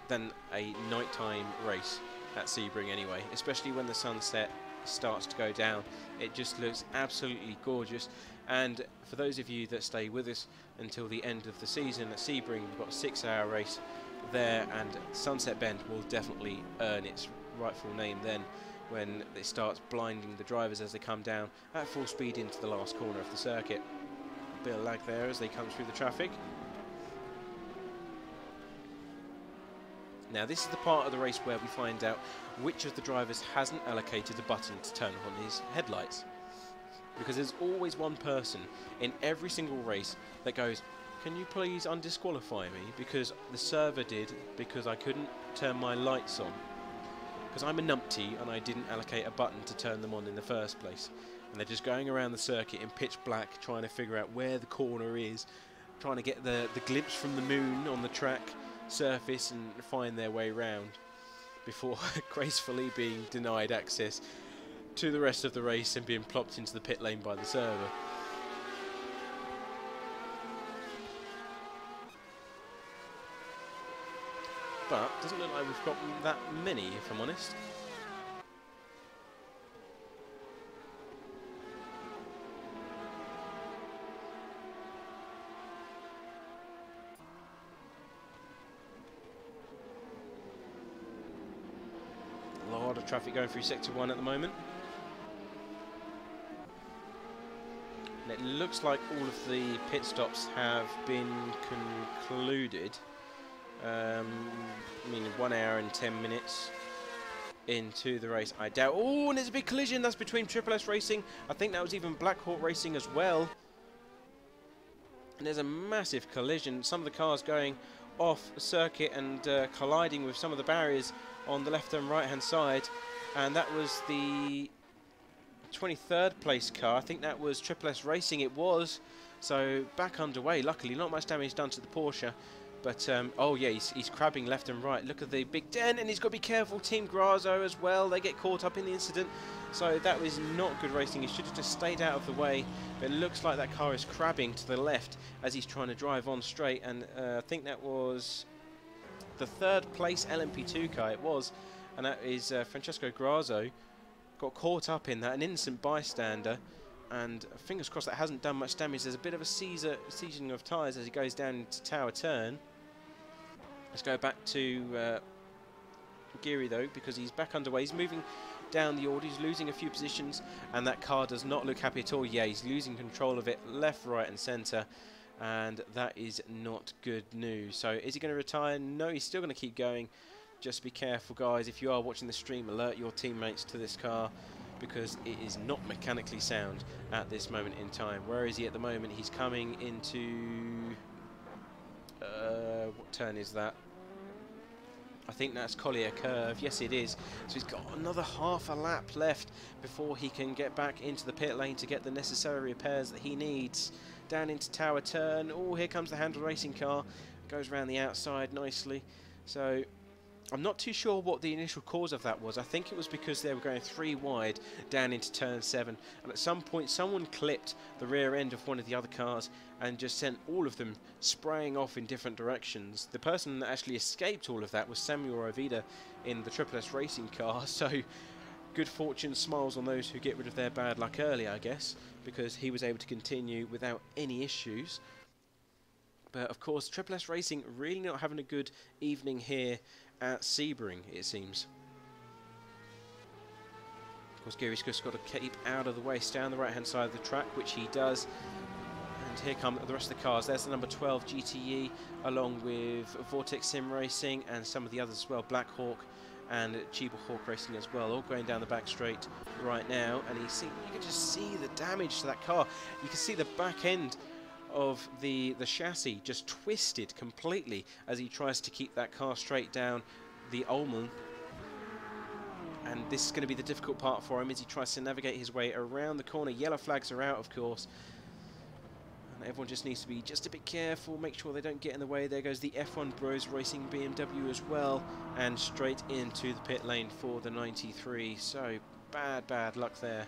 than a nighttime race at Sebring anyway, especially when the sunset starts to go down. It just looks absolutely gorgeous. And for those of you that stay with us until the end of the season at Sebring, we've got a 6-hour race there, and Sunset Bend will definitely earn its rightful name then, when it starts blinding the drivers as they come down at full speed into the last corner of the circuit. A bit of lag there as they come through the traffic. Now this is the part of the race where we find out which of the drivers hasn't allocated a button to turn on his headlights. Because there's always one person in every single race that goes, can you please undisqualify me because the server did, because I couldn't turn my lights on. Because I'm a numpty and I didn't allocate a button to turn them on in the first place. And they're just going around the circuit in pitch black trying to figure out where the corner is, trying to get the glimpse from the moon on the track surface and find their way round before gracefully being denied access to the rest of the race and being plopped into the pit lane by the server. But doesn't look like we've got that many, if I'm honest. A lot of traffic going through Sector 1 at the moment. And it looks like all of the pit stops have been concluded. I mean, 1 hour and 10 minutes into the race. I doubt. Oh, and there's a big collision. That's between Triple S Racing. I think that was even Black Hawk Racing as well. And there's a massive collision. Some of the cars going off circuit and colliding with some of the barriers on the left and right hand side. And that was the 23rd place car. I think that was Triple S Racing. It was. So back underway. Luckily, not much damage done to the Porsche. But, oh yeah, he's crabbing left and right. Look at the big dent, and he's got to be careful. Team Grazo as well. They get caught up in the incident. So that was not good racing. He should have just stayed out of the way. But it looks like that car is crabbing to the left as he's trying to drive on straight. And I think that was the 3rd place LMP2 car. It was. And that is Francesco Grazo. Got caught up in that. An innocent bystander. And fingers crossed that hasn't done much damage. There's a bit of a seasoning of tyres as he goes down into Tower Turn. Let's go back to Geary though, because he's back underway. He's moving down the order. He's losing a few positions, and that car does not look happy at all. Yeah, he's losing control of it left, right and centre, and that is not good news. So is he going to retire? No, he's still going to keep going. Just be careful, guys. If you are watching the stream, alert your teammates to this car, because it is not mechanically sound at this moment in time. Where is he at the moment? He's coming into... what turn is that? I think that's Collier Curve. Yes, it is. So he's got another half a lap left before he can get back into the pit lane to get the necessary repairs that he needs. Down into Tower Turn. Oh, here comes the Handle Racing car. Goes around the outside nicely. So I'm not too sure what the initial cause of that was. I think it was because they were going 3 wide down into turn 7, and at some point someone clipped the rear end of one of the other cars and just sent all of them spraying off in different directions. The person that actually escaped all of that was Samuel Rovida in the Triple S Racing car, so good fortune smiles on those who get rid of their bad luck early, I guess, because he was able to continue without any issues. But of course, Triple S Racing really not having a good evening here at Sebring, it seems. Of course, Gary's just got to keep out of the way, stay on the right hand side of the track, which he does. And here come the rest of the cars. There's the number 12 GTE, along with Vortex Sim Racing and some of the others as well, Black Hawk and Chiba Hawk Racing as well, all going down the back straight right now. And you can just see the damage to that car. You can see the back end of the chassis just twisted completely as he tries to keep that car straight down the Ulman. And this is going to be the difficult part for him as he tries to navigate his way around the corner. Yellow flags are out, of course. Everyone just needs to be just a bit careful, make sure they don't get in the way. There goes the F1 Bros Racing BMW as well, and straight into the pit lane for the 93. So bad luck there.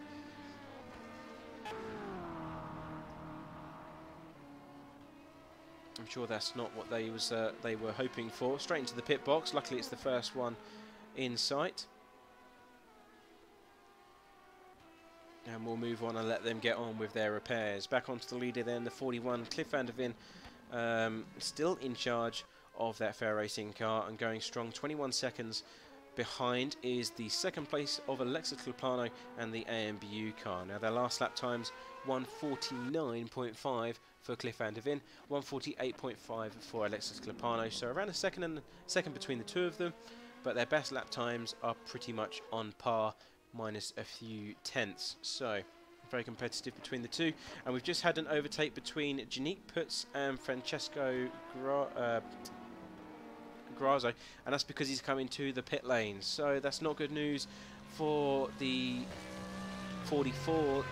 I'm sure that's not what they were hoping for. Straight into the pit box. Luckily, it's the first one in sight. And we'll move on and let them get on with their repairs. Back onto the leader then, the 41, Cliff van der Ven, still in charge of that fair racing car and going strong. 21 seconds behind is the second place of Alexis Lupano and the AMBU car. Now their last lap times, 1:49.5 for Cliff van der Ven, 1:48.5 for Alexis Lupano. So around a second between the two of them, but their best lap times are pretty much on par, minus a few tenths. So very competitive between the two, and we've just had an overtake between Janique Putz and Francesco Grazo, and that's because he's coming to the pit lane. So that's not good news for the 44.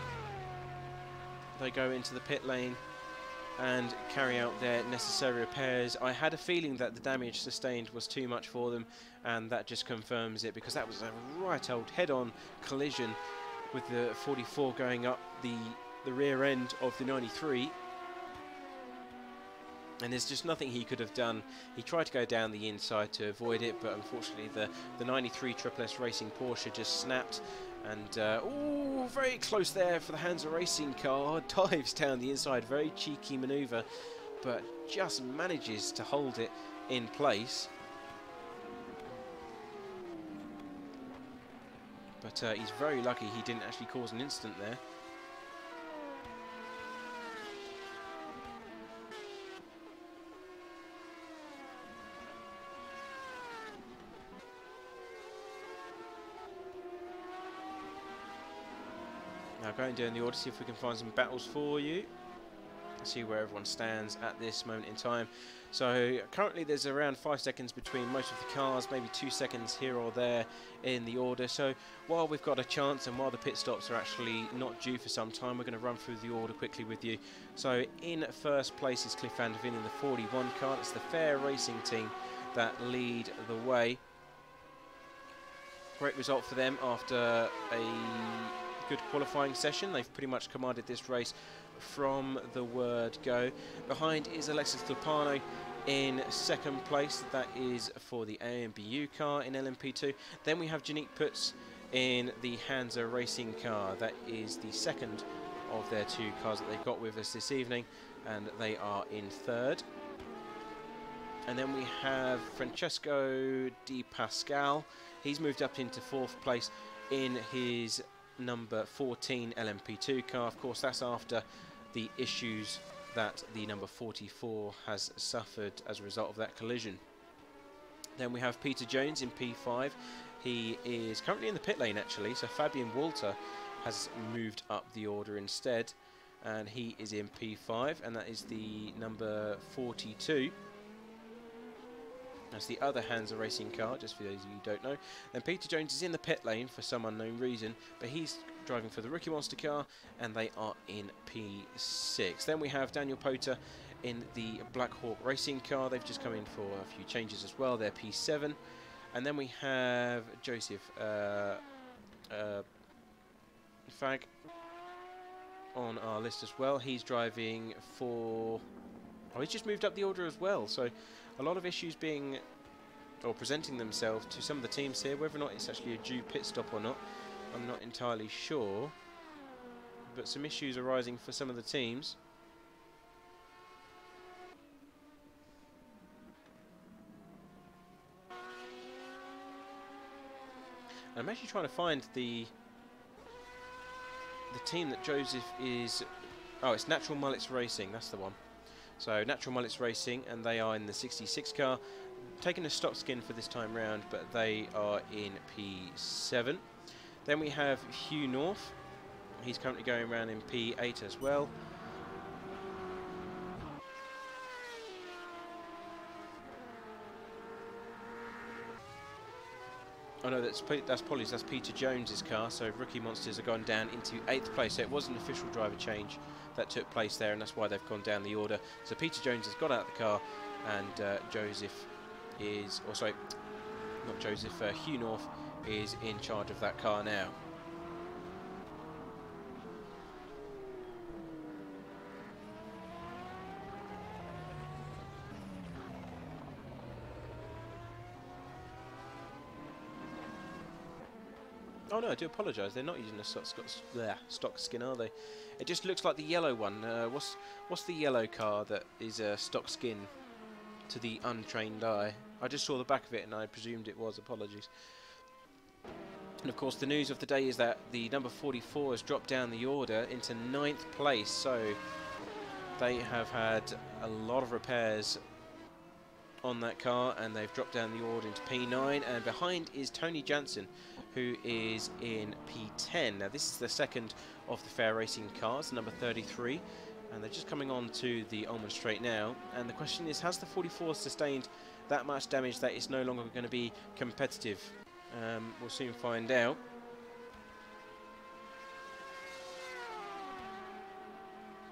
They go into the pit lane and carry out their necessary repairs. I had a feeling that the damage sustained was too much for them, and that just confirms it, because that was a right old head-on collision with the 44 going up the rear end of the 93. And there's just nothing he could have done. He tried to go down the inside to avoid it, but unfortunately the 93 Triple S Racing Porsche just snapped. And, oh, very close there for the Hansa Racing car. Dives down the inside, very cheeky manoeuvre, but just manages to hold it in place. But he's very lucky he didn't actually cause an incident there. Now going down the order, see if we can find some battles for you. See where everyone stands at this moment in time. So currently there's around 5 seconds between most of the cars, maybe 2 seconds here or there in the order. So while we've got a chance, and while the pit stops are actually not due for some time, we're going to run through the order quickly with you. So in first place is Cliff van der Ven in the 41 car. It's the Fair Racing team that lead the way. Great result for them after a good qualifying session. They've pretty much commanded this race from the word go. Behind is Alexis Lupano in second place. That is for the AMBU car in LMP2. Then we have Janique Putz in the Hansa Racing car. That is the second of their two cars that they've got with us this evening, and they are in third. And then we have Francesco Di Pascal. He's moved up into fourth place in his number 14 LMP2 car. Of course, that's after the issues that the number 44 has suffered as a result of that collision. Then we have Peter Jones in P5. He is currently in the pit lane actually, so Fabian Walter has moved up the order instead, and he is in P5, and that is the number 42. That's the other Hansa Racing car, just for those of you who don't know. Then Peter Jones is in the pit lane for some unknown reason, but he's driving for the Rookie Monster car, and they are in P6. Then we have Daniel Poter in the Black Hawk Racing car. They've just come in for a few changes as well. They're P7. And then we have Joseph Fag on our list as well. He's driving for... oh, he's just moved up the order as well. So a lot of issues being, or presenting themselves to some of the teams here. Whether or not it's actually a due pit stop or not, I'm not entirely sure. But some issues arising for some of the teams. And I'm actually trying to find the team that Joseph is... oh, it's Natural Mullets Racing, that's the one. So Natural Mullets Racing, and they are in the 66 car, taking a stock skin for this time round, but they are in P7. Then we have Hugh North. He's currently going around in P8 as well. Oh no, that's Polly's. That's Peter Jones's car. So Rookie Monsters have gone down into 8th place. So it was an official driver change that took place there, and that's why they've gone down the order. So Peter Jones has got out of the car, and Joseph is, or sorry, not Joseph, Hugh North is in charge of that car now. Oh no, I do apologise. They're not using a stock skin, are they? It just looks like the yellow one. What's the yellow car that is a stock skin to the untrained eye? I just saw the back of it and I presumed it was. Apologies. And of course, the news of the day is that the number 44 has dropped down the order into 9th place. So they have had a lot of repairs on that car, and they've dropped down the order into P9. And behind is Tony Jansen, who is in P10. Now this is the second of the Fair Racing cars, number 33, and they're just coming on to the Ulman Straight now. And the question is, has the 44 sustained that much damage that it's no longer going to be competitive? We'll soon find out.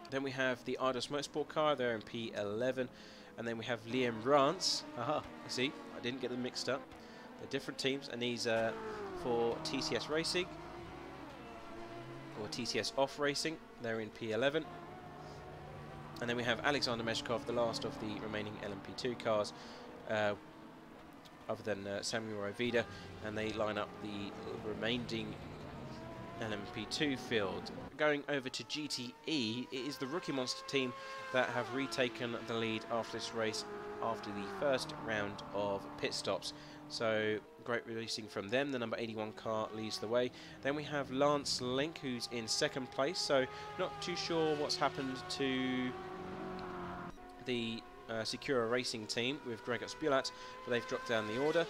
Then we have the Ardos Motorsport car, they're in P11. And then we have Liam Rance. Aha, I see, I didn't get them mixed up. They're different teams, and these are for TCS Racing, or TCS Off Racing. They're in P11. And then we have Alexander Meshkov, the last of the remaining LMP2 cars, other than Samuel Rovida, and they line up the remaining LMP2 field. Going over to GTE, it is the Rookie Monster team that have retaken the lead after this race after the first round of pit stops. So great racing from them. The number 81 car leads the way. Then we have Lance Link, who's in 2nd place. So not too sure what's happened to the Secura Racing team with Gregor Spulat, but they've dropped down the order.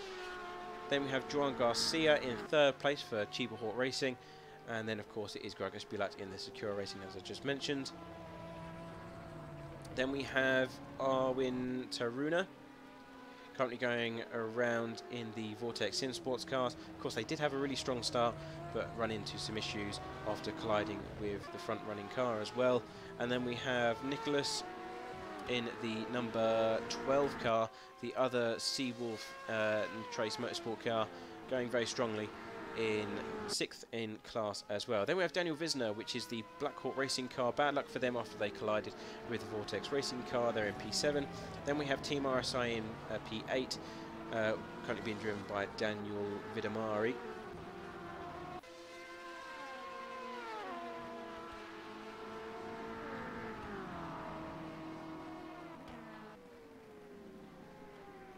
Then we have Joan Garcia in 3rd place for Chiba Hawk Racing. And then, of course, it is Gregor Spulat in the Secura Racing, as I just mentioned. Then we have Arwin Taruna, currently going around in the Vortex Sim Sports cars. Of course, they did have a really strong start, but run into some issues after colliding with the front-running car as well. And then we have Nicholas in the number 12 car, the other Seawolf Trace Motorsport car, going very strongly in 6th in class as well. Then we have Daniel Visner, which is the Black Hawk Racing car. Bad luck for them after they collided with the Vortex Racing car. They're in P7. Then we have Team RSI in P8, currently being driven by Daniel Vidamari.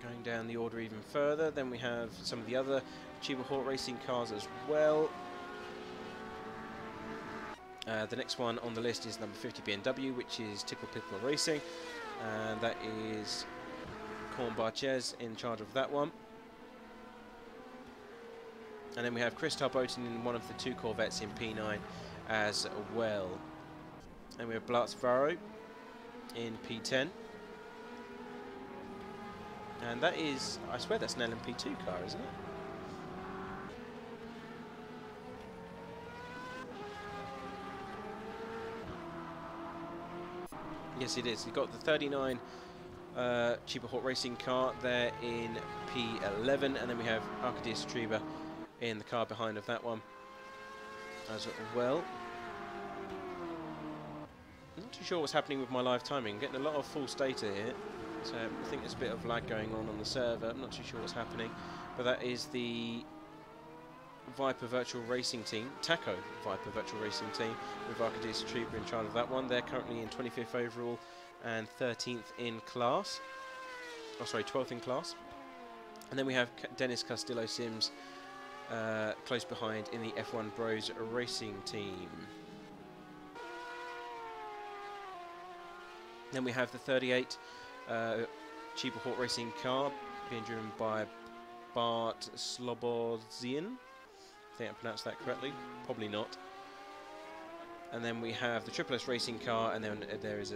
Going down the order even further, then we have some of the other Chiba Hawk Racing cars as well. The next one on the list is number 50 BMW, which is Tickle Pickle Racing, and that is Corn Barchez in charge of that one. And then we have Chris Tarboten in one of the 2 Corvettes in P9 as well. And we have Blatz Varro in P10. And that is, I swear that's an LMP2 car, isn't it? Yes, it is. You've got the 39 Chiba Hawk Racing car there in P11, and then we have Arkadiusz Treba in the car behind of that one as well. I'm not too sure what's happening with my live timing. I'm getting a lot of false data here. So I think there's a bit of lag going on the server. I'm not too sure what's happening, but that is the Viper Virtual Racing team, Taco Viper Virtual Racing team, with Arkadiusz Treba in charge of that one. They're currently in 25th overall and 13th in class. Oh, sorry, 12th in class. And then we have Dennis Castillo Sims close behind in the F1 Bros Racing team. Then we have the 38 Chiba Hawk Racing car being driven by Bart Slobozian. I think I pronounced that correctly. Probably not. And then we have the Triple S Racing car, and then there is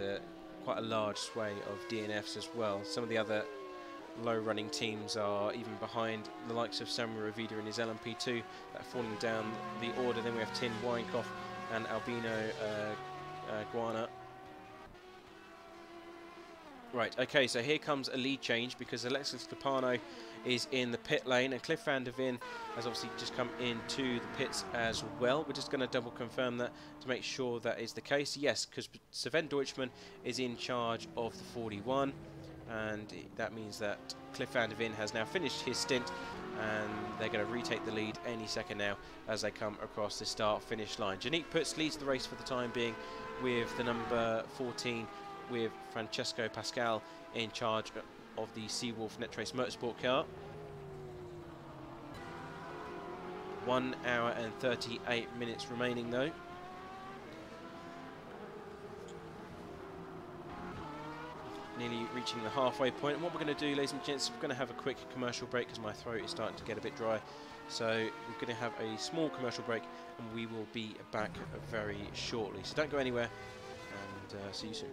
quite a large sway of DNFs as well. Some of the other low running teams are even behind the likes of Samuel Ravida in his LMP2, falling down the order. Then we have Tin Winekoff and Albino Guana. Right, okay, so here comes a lead change because Alexis Capano is in the pit lane, and Cliff van der Ven has obviously just come into the pits as well. We're just going to double confirm that to make sure that is the case. Yes, because Sven Deutschmann is in charge of the 41, and that means that Cliff van der Ven has now finished his stint, and they're going to retake the lead any second now as they come across the start-finish line. Janique Putz leads the race for the time being with the number 14, with Francesco Pascal in charge of the Seawolf Netrace Motorsport car. 1 hour and 38 minutes remaining though. Nearly reaching the halfway point, and what we're going to do, ladies and gents, we're going to have a quick commercial break because my throat is starting to get a bit dry. So we're going to have a small commercial break and we will be back very shortly. So don't go anywhere, and see you soon.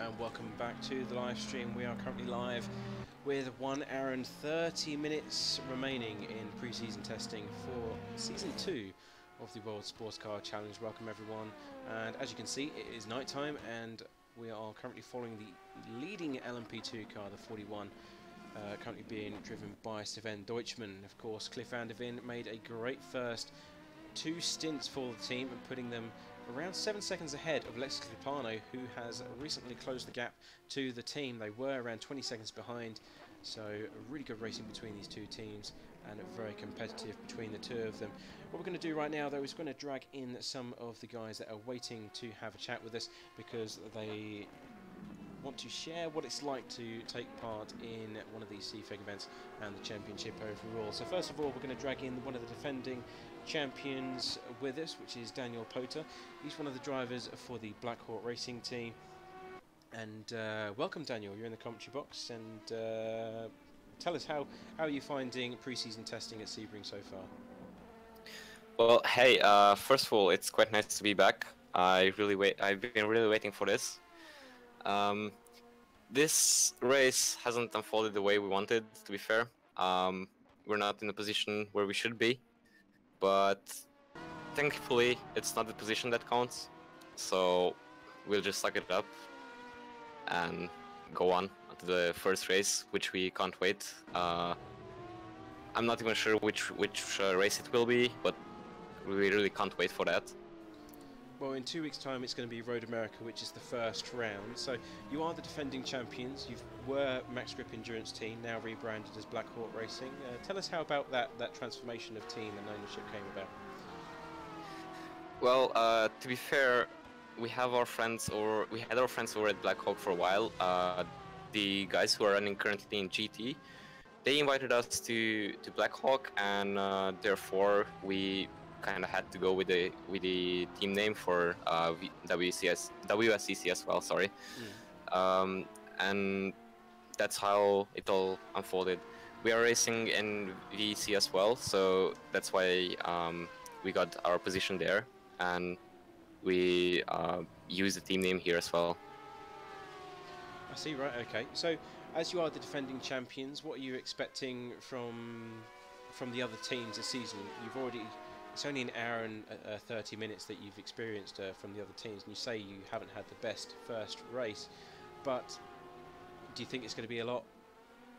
and welcome back to the live stream. We are currently live with 1 hour and 30 minutes remaining in pre-season testing for Season 2 of the World Sports Car Challenge. Welcome everyone, and as you can see it is night time and we are currently following the leading LMP2 car, the 41, currently being driven by Sven Deutschmann. Of course, Cliff van der Ven made a great first 2 stints for the team and putting them around 7 seconds ahead of Lex Clipano, who has recently closed the gap to the team. They were around 20 seconds behind, so a really good racing between these two teams and very competitive between the two of them. What we're going to do right now though is we're going to drag in some of the guys that are waiting to have a chat with us because they want to share what it's like to take part in one of these CFEG events and the championship overall. So first of all, we're going to drag in one of the defending champions with us, which is Daniel Poter. He's one of the drivers for the Black Hawk Racing team. And welcome, Daniel. You're in the commentary box, and tell us how are you finding pre-season testing at Sebring so far? Well, hey, first of all, it's quite nice to be back. I've been really waiting for this. This race hasn't unfolded the way we wanted, to be fair. We're not in a position where we should be, but thankfully it's not the position that counts, so we'll just suck it up and go on to the first race, which we can't wait. I'm not even sure which race it will be, but we really can't wait for that. Well, in 2 weeks' time, it's going to be Road America, which is the first round. So you are the defending champions. You were Max Grip Endurance Team, now rebranded as Black Hawk Racing. Tell us how about that transformation of team and ownership came about. Well, to be fair, we had our friends over at Black Hawk for a while. The guys who are running currently in GT, they invited us to Black Hawk, and therefore we kind of had to go with the team name for WSCC as well. Sorry, and that's how it all unfolded. We are racing in VEC as well, so that's why we got our position there, and we use the team name here as well. I see, right, okay. So, as you are the defending champions, what are you expecting from the other teams this season? It's only an hour and 30 minutes that you've experienced from the other teams, and you say you haven't had the best first race, but do you think it's going to be a lot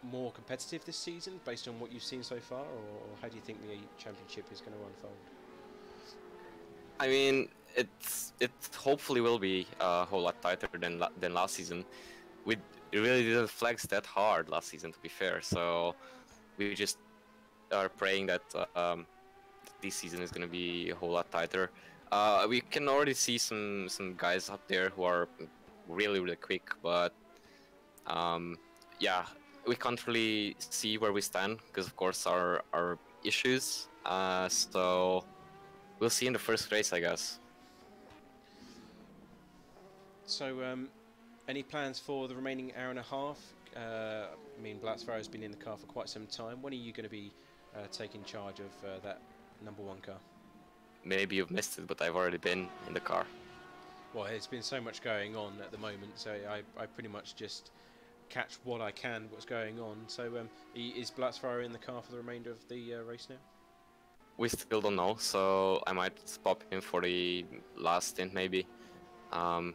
more competitive this season based on what you've seen so far, or how do you think the championship is going to unfold? I mean, it hopefully will be a whole lot tighter than last season. We really didn't flex that hard last season, to be fair, so we just are praying that this season is going to be a whole lot tighter. We can already see some guys up there who are really quick, but yeah, we can't really see where we stand because of course our issues. So we'll see in the first race, I guess. So any plans for the remaining hour and a half? I mean, Blacksfire has been in the car for quite some time. When are you going to be taking charge of that #1 car? Maybe you've missed it, but I've already been in the car. Well, there's been so much going on at the moment, so I pretty much just catch what I can, what's going on. So is Blacksfire in the car for the remainder of the race now? We still don't know, so I might pop in for the last stint maybe.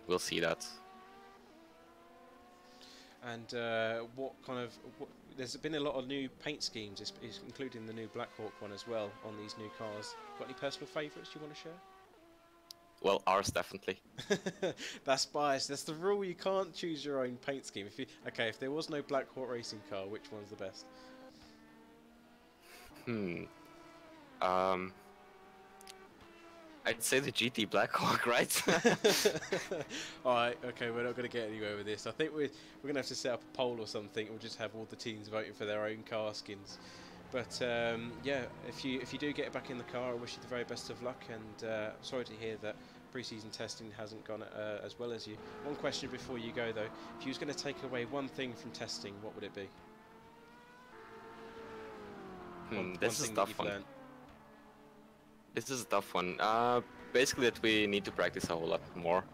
We'll see that. And there's been a lot of new paint schemes, including the new Black Hawk one as well, on these new cars. Got any personal favourites you want to share? Well, ours definitely. That's biased. That's the rule. You can't choose your own paint scheme. If there was no Black Hawk Racing car, which one's the best? I'd say the GT Black Hawk, right? Alright, okay, we're not going to get anywhere with this. I think we're going to have to set up a poll or something. We'll just have all the teams voting for their own car skins. But yeah, if you do get back in the car, I wish you the very best of luck. And sorry to hear that pre-season testing hasn't gone as well as you. One question before you go though: if you was going to take away one thing from testing, what would it be? This is a tough one. This is a tough one. Basically that we need to practice a whole lot more.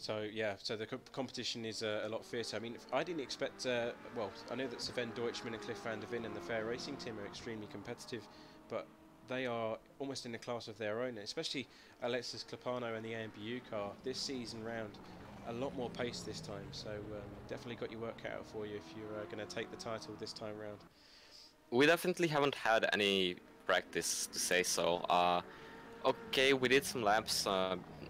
So yeah, so the competition is a lot fiercer. I mean, I didn't expect. Well, I know that Sven Deutschmann and Cliff van der Ven and the Fair Racing team are extremely competitive, but they are almost in a class of their own. Especially Alexis Clapano and the AMBU car this season round, a lot more pace this time. So definitely got your work cut out for you if you're going to take the title this time round. We definitely haven't had any practice, to say so. Okay, we did some laps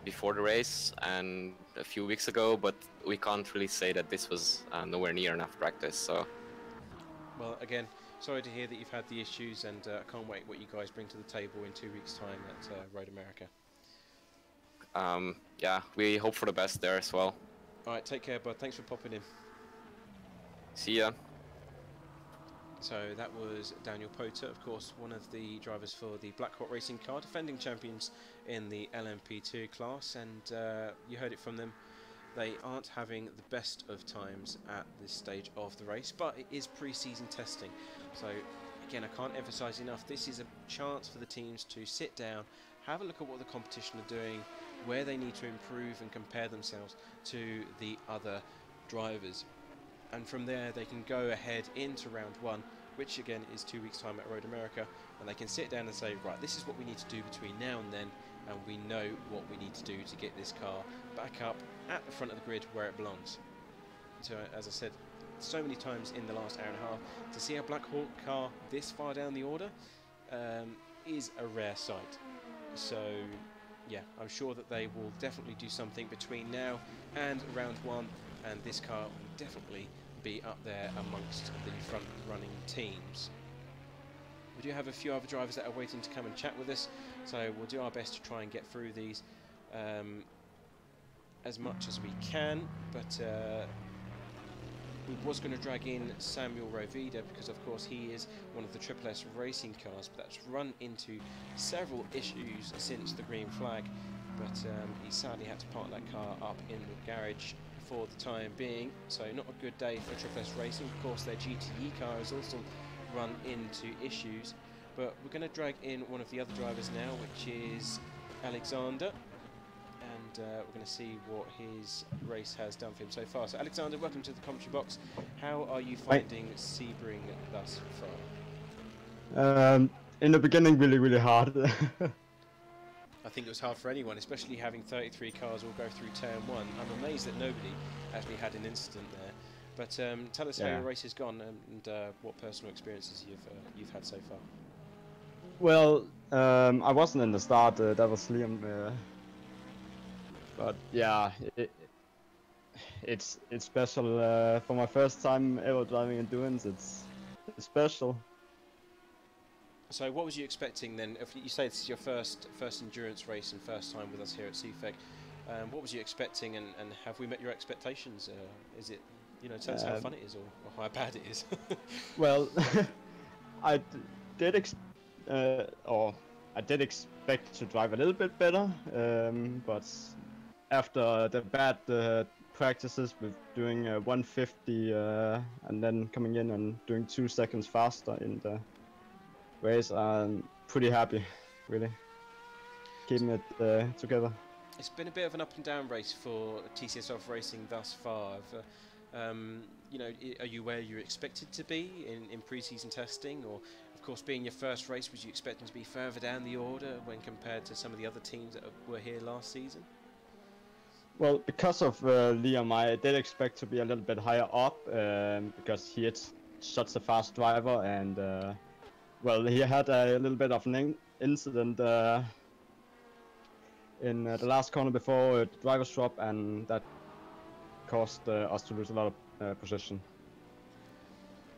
before the race and a few weeks ago, but we can't really say that this was nowhere near enough practice. So, well, again, sorry to hear that you've had the issues, and I can't wait what you guys bring to the table in 2 weeks' time at Road America. yeah, we hope for the best there as well. All right, take care, bud. Thanks for popping in. See ya. So that was Daniel Poter, of course, one of the drivers for the Black Hawk Racing car, defending champions in the LMP2 class, and you heard it from them. They aren't having the best of times at this stage of the race, but it is pre-season testing. So again, I can't emphasize enough, this is a chance for the teams to sit down, have a look at what the competition are doing, where they need to improve and compare themselves to the other drivers. And from there they can go ahead into round one, which again is 2 weeks' time at Road America, and they can sit down and say, right, this is what we need to do between now and then, and we know what we need to do to get this car back up at the front of the grid where it belongs. So as I said so many times in the last hour and a half, to see a Black Hawk car this far down the order is a rare sight. So yeah, I'm sure that they will definitely do something between now and round one, and this car will definitely be up there amongst the front running teams. We do have a few other drivers that are waiting to come and chat with us, so we'll do our best to try and get through these as much as we can, but we was going to drag in Samuel Rovida because of course he is one of the Triple S racing cars, but that's run into several issues since the green flag, but he sadly had to park that car up in the garage for the time being, so not a good day for Triple S Racing. Of course their GTE car has also run into issues, but we're going to drag in one of the other drivers now, which is Alexander, and we're going to see what his race has done for him so far. So Alexander, welcome to the commentary box. How are you finding Sebring thus far? In the beginning, really hard. I think it was hard for anyone, especially having 33 cars all go through turn one. I'm amazed that nobody actually had an incident there. But tell us how your race has gone and what personal experiences you've had so far. Well, I wasn't in the start. That was Liam. But yeah, it's special. For my first time ever driving endurance, it's special. So what was you expecting then? If you say this is your first endurance race and first time with us here at CFEG, what was you expecting, and have we met your expectations? Is it, tell us how fun it is or how bad it is? Well, I did expect to drive a little bit better, but after the bad practices with doing 150 and then coming in and doing 2 seconds faster in the race, I'm pretty happy, really, keeping it together. It's been a bit of an up and down race for TCS Off Racing thus far. Are you where you expected to be in pre-season testing, or of course being your first race, was you expecting to be further down the order when compared to some of the other teams that were here last season? Well, because of Liam, I did expect to be a little bit higher up, because he is such a fast driver, and well, he had a little bit of an incident in the last corner before the driver's drop, and that caused us to lose a lot of position.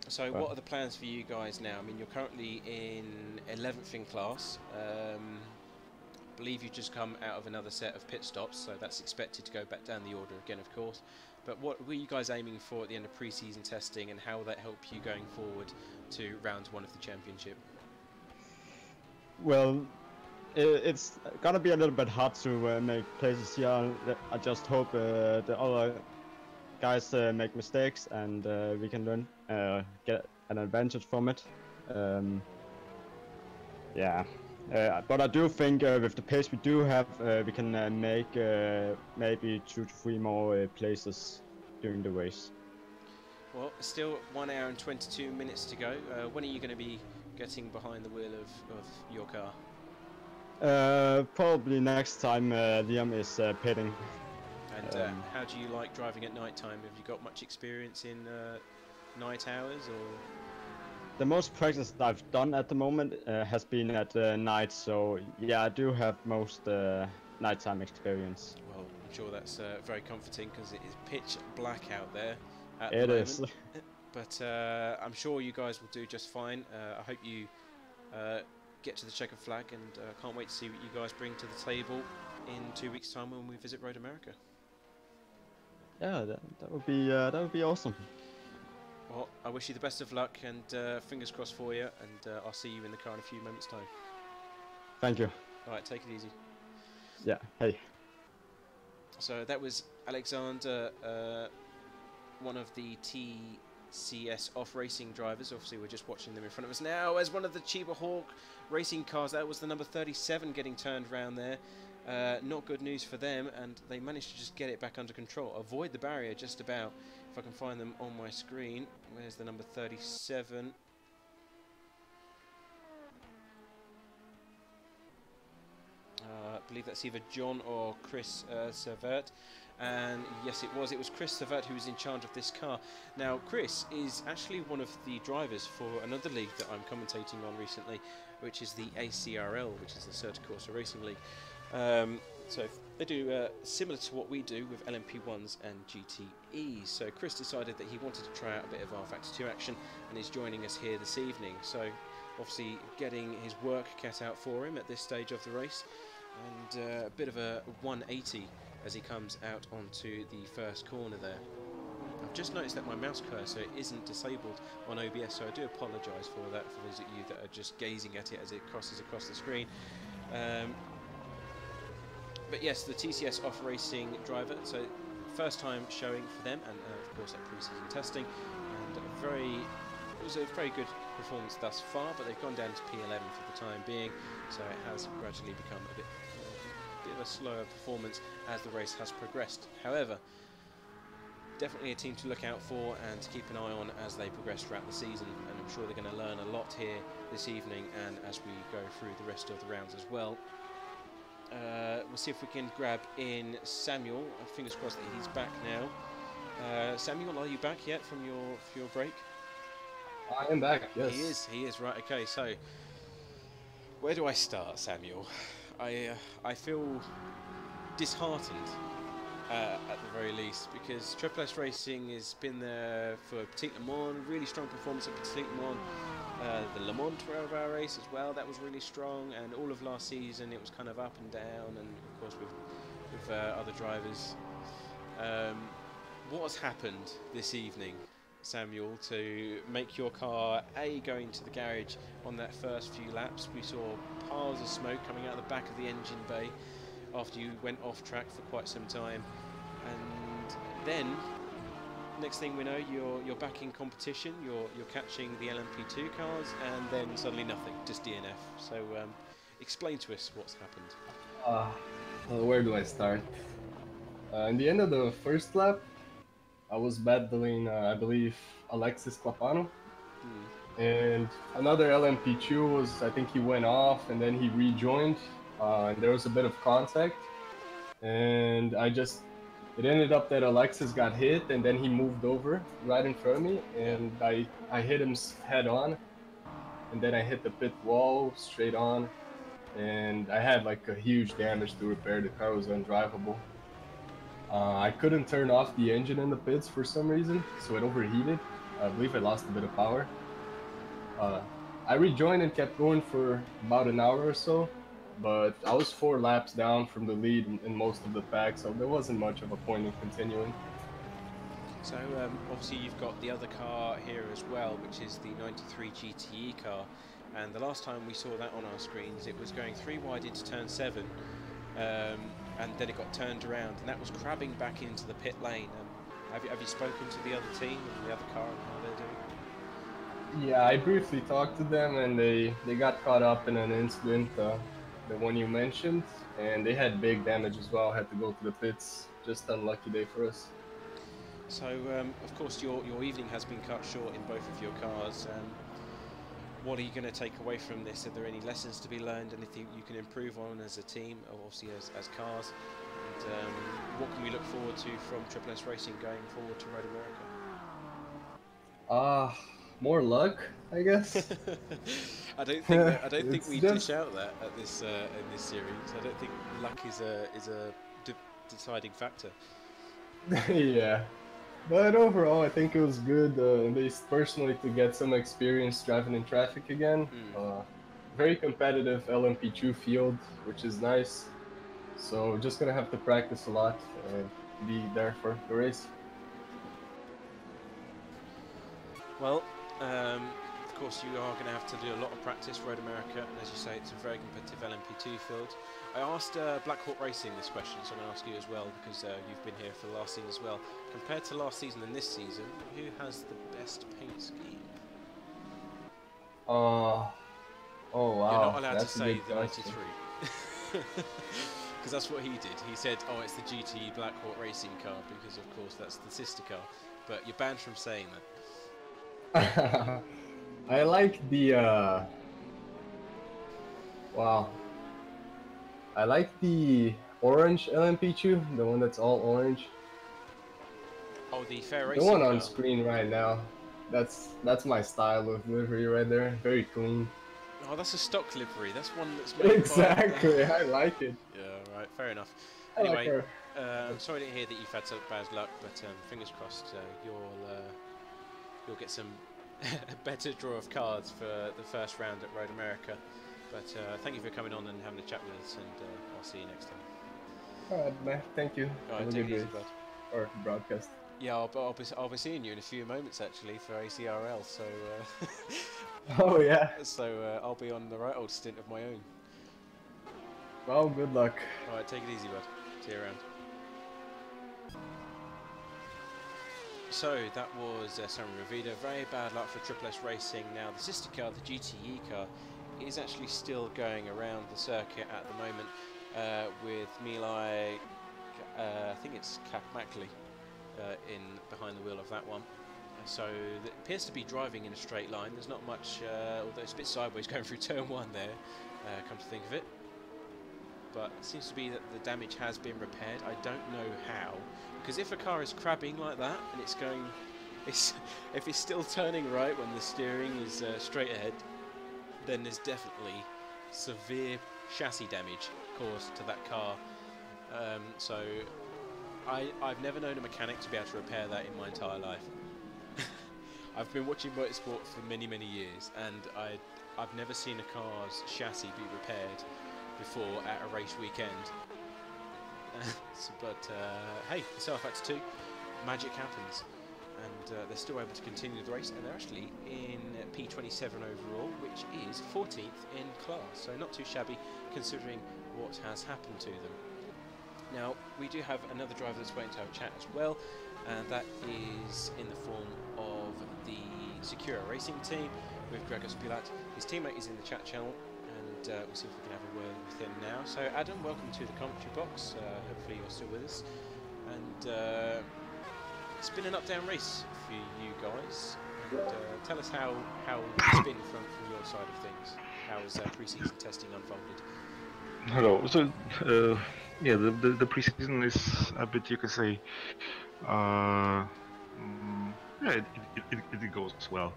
So what are the plans for you guys now? I mean, you're currently in 11th in class. I believe you've just come out of another set of pit stops, so that's expected to go back down the order again, of course. But what were you guys aiming for at the end of pre-season testing, and how will that help you going forward to round one of the championship? Well, it's gonna be a little bit hard to make places here. I just hope the other guys make mistakes and we can learn, get an advantage from it. Yeah, But I do think with the pace we do have, we can make maybe 2 to 3 more places during the race. Well, still 1 hour and 22 minutes to go. When are you going to be getting behind the wheel of your car? Probably next time Liam is pitting. And how do you like driving at night time? Have you got much experience in night hours, or? The most practice I've done at the moment has been at night, so yeah, I do have most nighttime experience. Well, I'm sure that's very comforting because it is pitch black out there at the It moment. is. But I'm sure you guys will do just fine. I hope you get to the checkered flag, and can't wait to see what you guys bring to the table in 2 weeks' time when we visit Road America. Yeah, that would be awesome. Well, I wish you the best of luck, and fingers crossed for you, and I'll see you in the car in a few moments' time. Thank you. Alright, take it easy. Yeah, hey. So that was Alexander, one of the TCS off racing drivers. Obviously we're just watching them in front of us now as one of the Chiba Hawk racing cars. That was the number 37 getting turned around there. Not good news for them, and they managed to just get it back under control, avoid the barrier just about. If I can find them on my screen. Where's the number 37? I believe that's either John or Chris Servert. And yes, it was Chris Servert who was in charge of this car. Now, Chris is actually one of the drivers for another league that I'm commentating on recently, which is the ACRL, which is the Circuit Corsa Racing League. So they do similar to what we do with LMP1s and GTEs. So Chris decided that he wanted to try out a bit of Rfactor2 action, and is joining us here this evening. So obviously getting his work cut out for him at this stage of the race, and a bit of a 180 as he comes out onto the first corner there. I've just noticed that my mouse cursor isn't disabled on OBS, so I do apologise for that for those of you that are just gazing at it as it crosses across the screen. But yes, the TCS off racing driver, so first time showing for them, and of course at pre-season testing, and it was a very good performance thus far, but they've gone down to P11 for the time being, so it has gradually become a bit of a slower performance as the race has progressed. However, definitely a team to look out for and to keep an eye on as they progress throughout the season, and I'm sure they're going to learn a lot here this evening and as we go through the rest of the rounds as well. We'll see if we can grab in Samuel. Fingers crossed that he's back now. Samuel, are you back yet from your break? I am back, yes. He is, right, okay, so where do I start, Samuel? I feel disheartened at the very least, because Triple S Racing has been there for Petit Le Mans, really strong performance at Petit Le Mans. The Le Mans 12-hour race as well, that was really strong, and all of last season it was kind of up and down, and of course with other drivers. What has happened this evening, Samuel, to make your car go into the garage on that first few laps? We saw piles of smoke coming out of the back of the engine bay after you went off track for quite some time, and then next thing we know, you're back in competition. You're catching the LMP2 cars, and then suddenly nothing, just DNF. So explain to us what's happened. Where do I start? In the end of the first lap, I was battling, I believe, Alexis Clapano, and another LMP2 was, I think he went off, and then he rejoined, and there was a bit of contact, and it ended up that Alexis got hit, and then he moved over right in front of me, and I hit him head on, and then I hit the pit wall straight on, and I had like a huge damage to repair. The car was undrivable. I couldn't turn off the engine in the pits for some reason, so it overheated. I believe I lost a bit of power. I rejoined and kept going for about an hour or so, but I was 4 laps down from the lead in most of the pack, so there wasn't much of a point in continuing. So obviously you've got the other car here as well, which is the 93 GTE car, and the last time we saw that on our screens, it was going 3 wide into turn 7, and then it got turned around, and that was crabbing back into the pit lane. Have you spoken to the other team and the other car and how they're doing? Yeah, I briefly talked to them, and they got caught up in an incident, the one you mentioned, and they had big damage as well. Had to go to the pits. Just unlucky day for us. So, of course, your evening has been cut short in both of your cars. What are you going to take away from this? Are there any lessons to be learned? Anything you can improve on as a team, or obviously as cars? And what can we look forward to from Triple S Racing going forward to Road More luck, I guess. America? I don't think It's we just dish out that at this in this series. I don't think luck is a deciding factor. yeah. But overall, I think it was good, at least personally, to get some experience driving in traffic again. Very competitive LMP2 field, which is nice. So just gonna have to practice a lot and be there for the race. Well, of course, you are going to have to do a lot of practice, Road America, and as you say, it's a very competitive LMP2 field. I asked Black Hawk Racing this question, so I'm going to ask you as well, because you've been here for the last season as well. Compared to last season and this season, who has the best paint scheme? Oh wow. You're not allowed to That's a say good the question. 93. Because that's what he did. He said, oh, it's the GT Black Hawk Racing car, because of course that's the sister car. But you're banned from saying that. I like the wow. I like the orange LMP2, the one that's all orange. Oh, the Fair The Racing one car. on screen right now. That's my style of livery right there. Very clean. Oh, that's a stock livery. That's one that's made Exactly. by... I like it. Yeah, right, fair enough. I like Anyway, her. I'm sorry to hear that you've had such bad luck, but fingers crossed you'll get some better draw of cards for the first round at Road America. But thank you for coming on and having a chat with us, and I'll see you next time. Alright, man. Thank you. All Have right, a take good it easy, day. bud. Or broadcast. Yeah, I'll be seeing you in a few moments actually for ACRL. So Oh yeah. so I'll be on the right old stint of my own. Well, good luck. All right, take it easy, bud. See you around. So that was Samuel Ravida. Very bad luck for Triple S Racing. Now the sister car, the GTE car, is actually still going around the circuit at the moment with Milai. I think it's Mackley in behind the wheel of that one. So it appears to be driving in a straight line. There's not much, although it's a bit sideways going through turn one there. Come to think of it. But it seems to be that the damage has been repaired. I don't know how, because if a car is crabbing like that and it's going, if it's still turning right when the steering is straight ahead, then there's definitely severe chassis damage caused to that car. So I've never known a mechanic to be able to repair that in my entire life. I've been watching motorsport for many years, and I've never seen a car's chassis be repaired before at a race weekend. But hey, it's Rfactor2, magic happens, and they're still able to continue the race, and they're actually in P27 overall, which is 14th in class, so not too shabby considering what has happened to them. Now we do have another driver that's waiting to have a chat as well, and that is in the form of the Secura Racing team with Gregor Spilat. His teammate is in the chat channel, and we'll see if we can have a word with him now. So Adam, welcome to the commentary box. Hopefully you're still with us. And it's been an up-down race for you guys. And, tell us how it's been from your side of things. How has pre-season testing unfolded? Hello. So, yeah, the preseason is a bit, you can say, yeah, it goes well.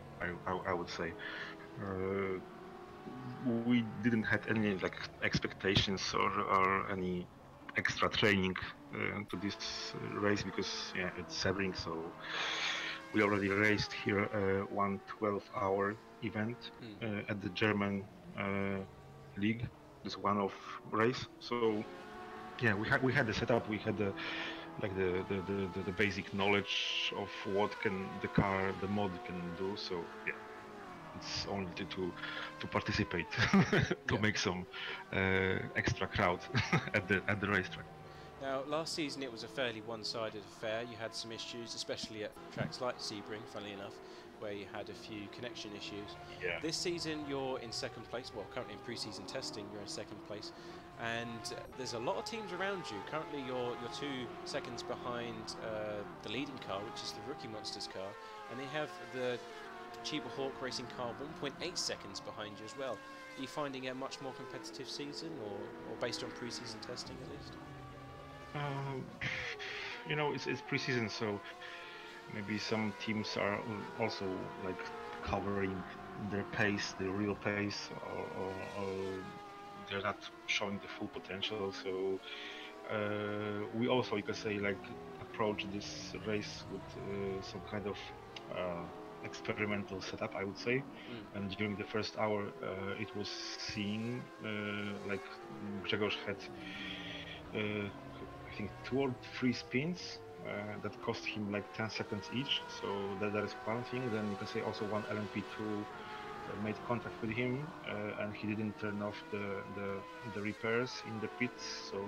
I would say. We didn't have any like expectations or any extra training to this race because yeah, it's Sebring, so we already raced here one 12-hour event at the German league. This one-off race. So yeah, we had the setup. We had the like the basic knowledge of what can the mod can do. So yeah. It's only to participate, to make some extra crowd at the racetrack. Now, last season it was a fairly one-sided affair. You had some issues, especially at tracks like Sebring, funnily enough, where you had a few connection issues. Yeah. This season you're in second place, well currently in pre-season testing you're in second place, and there's a lot of teams around you. Currently you're 2 seconds behind the leading car, which is the Rookie Monsters car, and they have the Chiba Hawk Racing car 1.8 seconds behind you as well. Are you finding a much more competitive season, or based on pre-season testing at least? You know, it's pre-season, so maybe some teams are also like covering their pace, the real pace, or they're not showing the full potential. So we also, you can say, like approach this race with some kind of experimental setup, I would say. And during the first hour, it was seen like Grzegorz had I think 2 or 3 spins that cost him like 10 seconds each. So that is one thing. Then you can say also one LMP2 made contact with him and he didn't turn off the repairs in the pits. So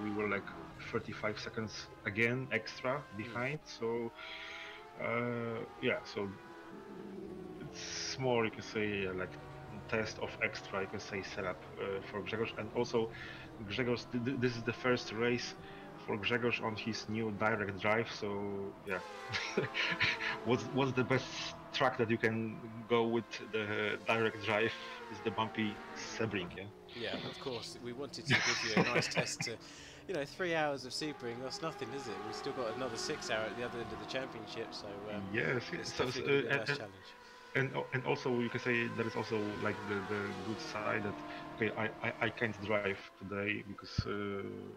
we were like 35 seconds again extra behind. So yeah, so it's more, you can say, like test of extra, you can say, setup for Grzegorz. And also Grzegorz, this is the first race for Grzegorz on his new direct drive, so yeah. what's the best track that you can go with the direct drive is the bumpy Sebring, yeah? Yeah, of course. We wanted to give you a nice test to, 3 hours of Sebring, that's nothing, is it? We've still got another 6 hour at the other end of the championship, so Yes, it's definitely going to be a nice challenge. And also you can say there is also like the good side that okay, I can't drive today because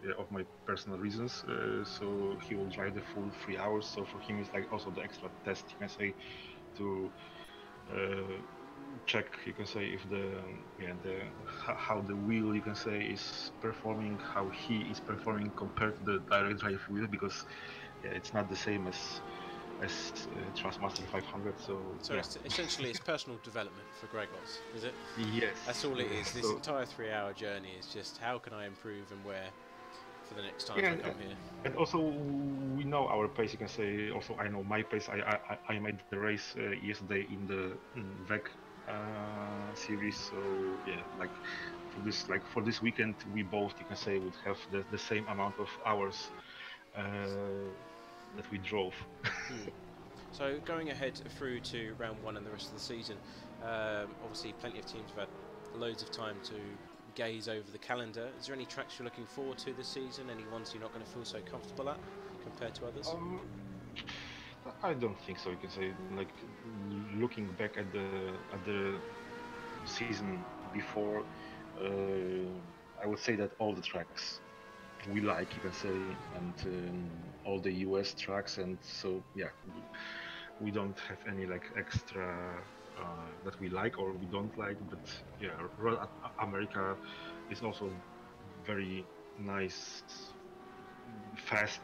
yeah, of my personal reasons, so he will drive the full 3 hours, so for him it's like also the extra test, you can say, to check, you can say, if how the wheel, you can say, is performing, how he is performing compared to the direct drive wheel, because yeah, it's not the same as Trustmaster 500. So yeah. it's essentially it's personal development for Grzegorz, is it? Yes. That's all it is. This So, entire 3 hour journey is just how can I improve and where for the next time yeah, I come here. and also we know our pace. You can say also I know my pace. I made the race yesterday in the VEC series. So yeah, like for this weekend we both, you can say, would have the same amount of hours that we drove. So going ahead through to round 1 and the rest of the season, obviously plenty of teams have had loads of time to gaze over the calendar. Is there any tracks you're looking forward to this season? Any ones you're not going to feel so comfortable at compared to others? I don't think so. You can say, like, looking back at the season before, I would say that all the tracks we like, you can say, and all the US tracks, and so yeah, we don't have any like extra that we like or we don't like, but yeah, America is also very nice, fast,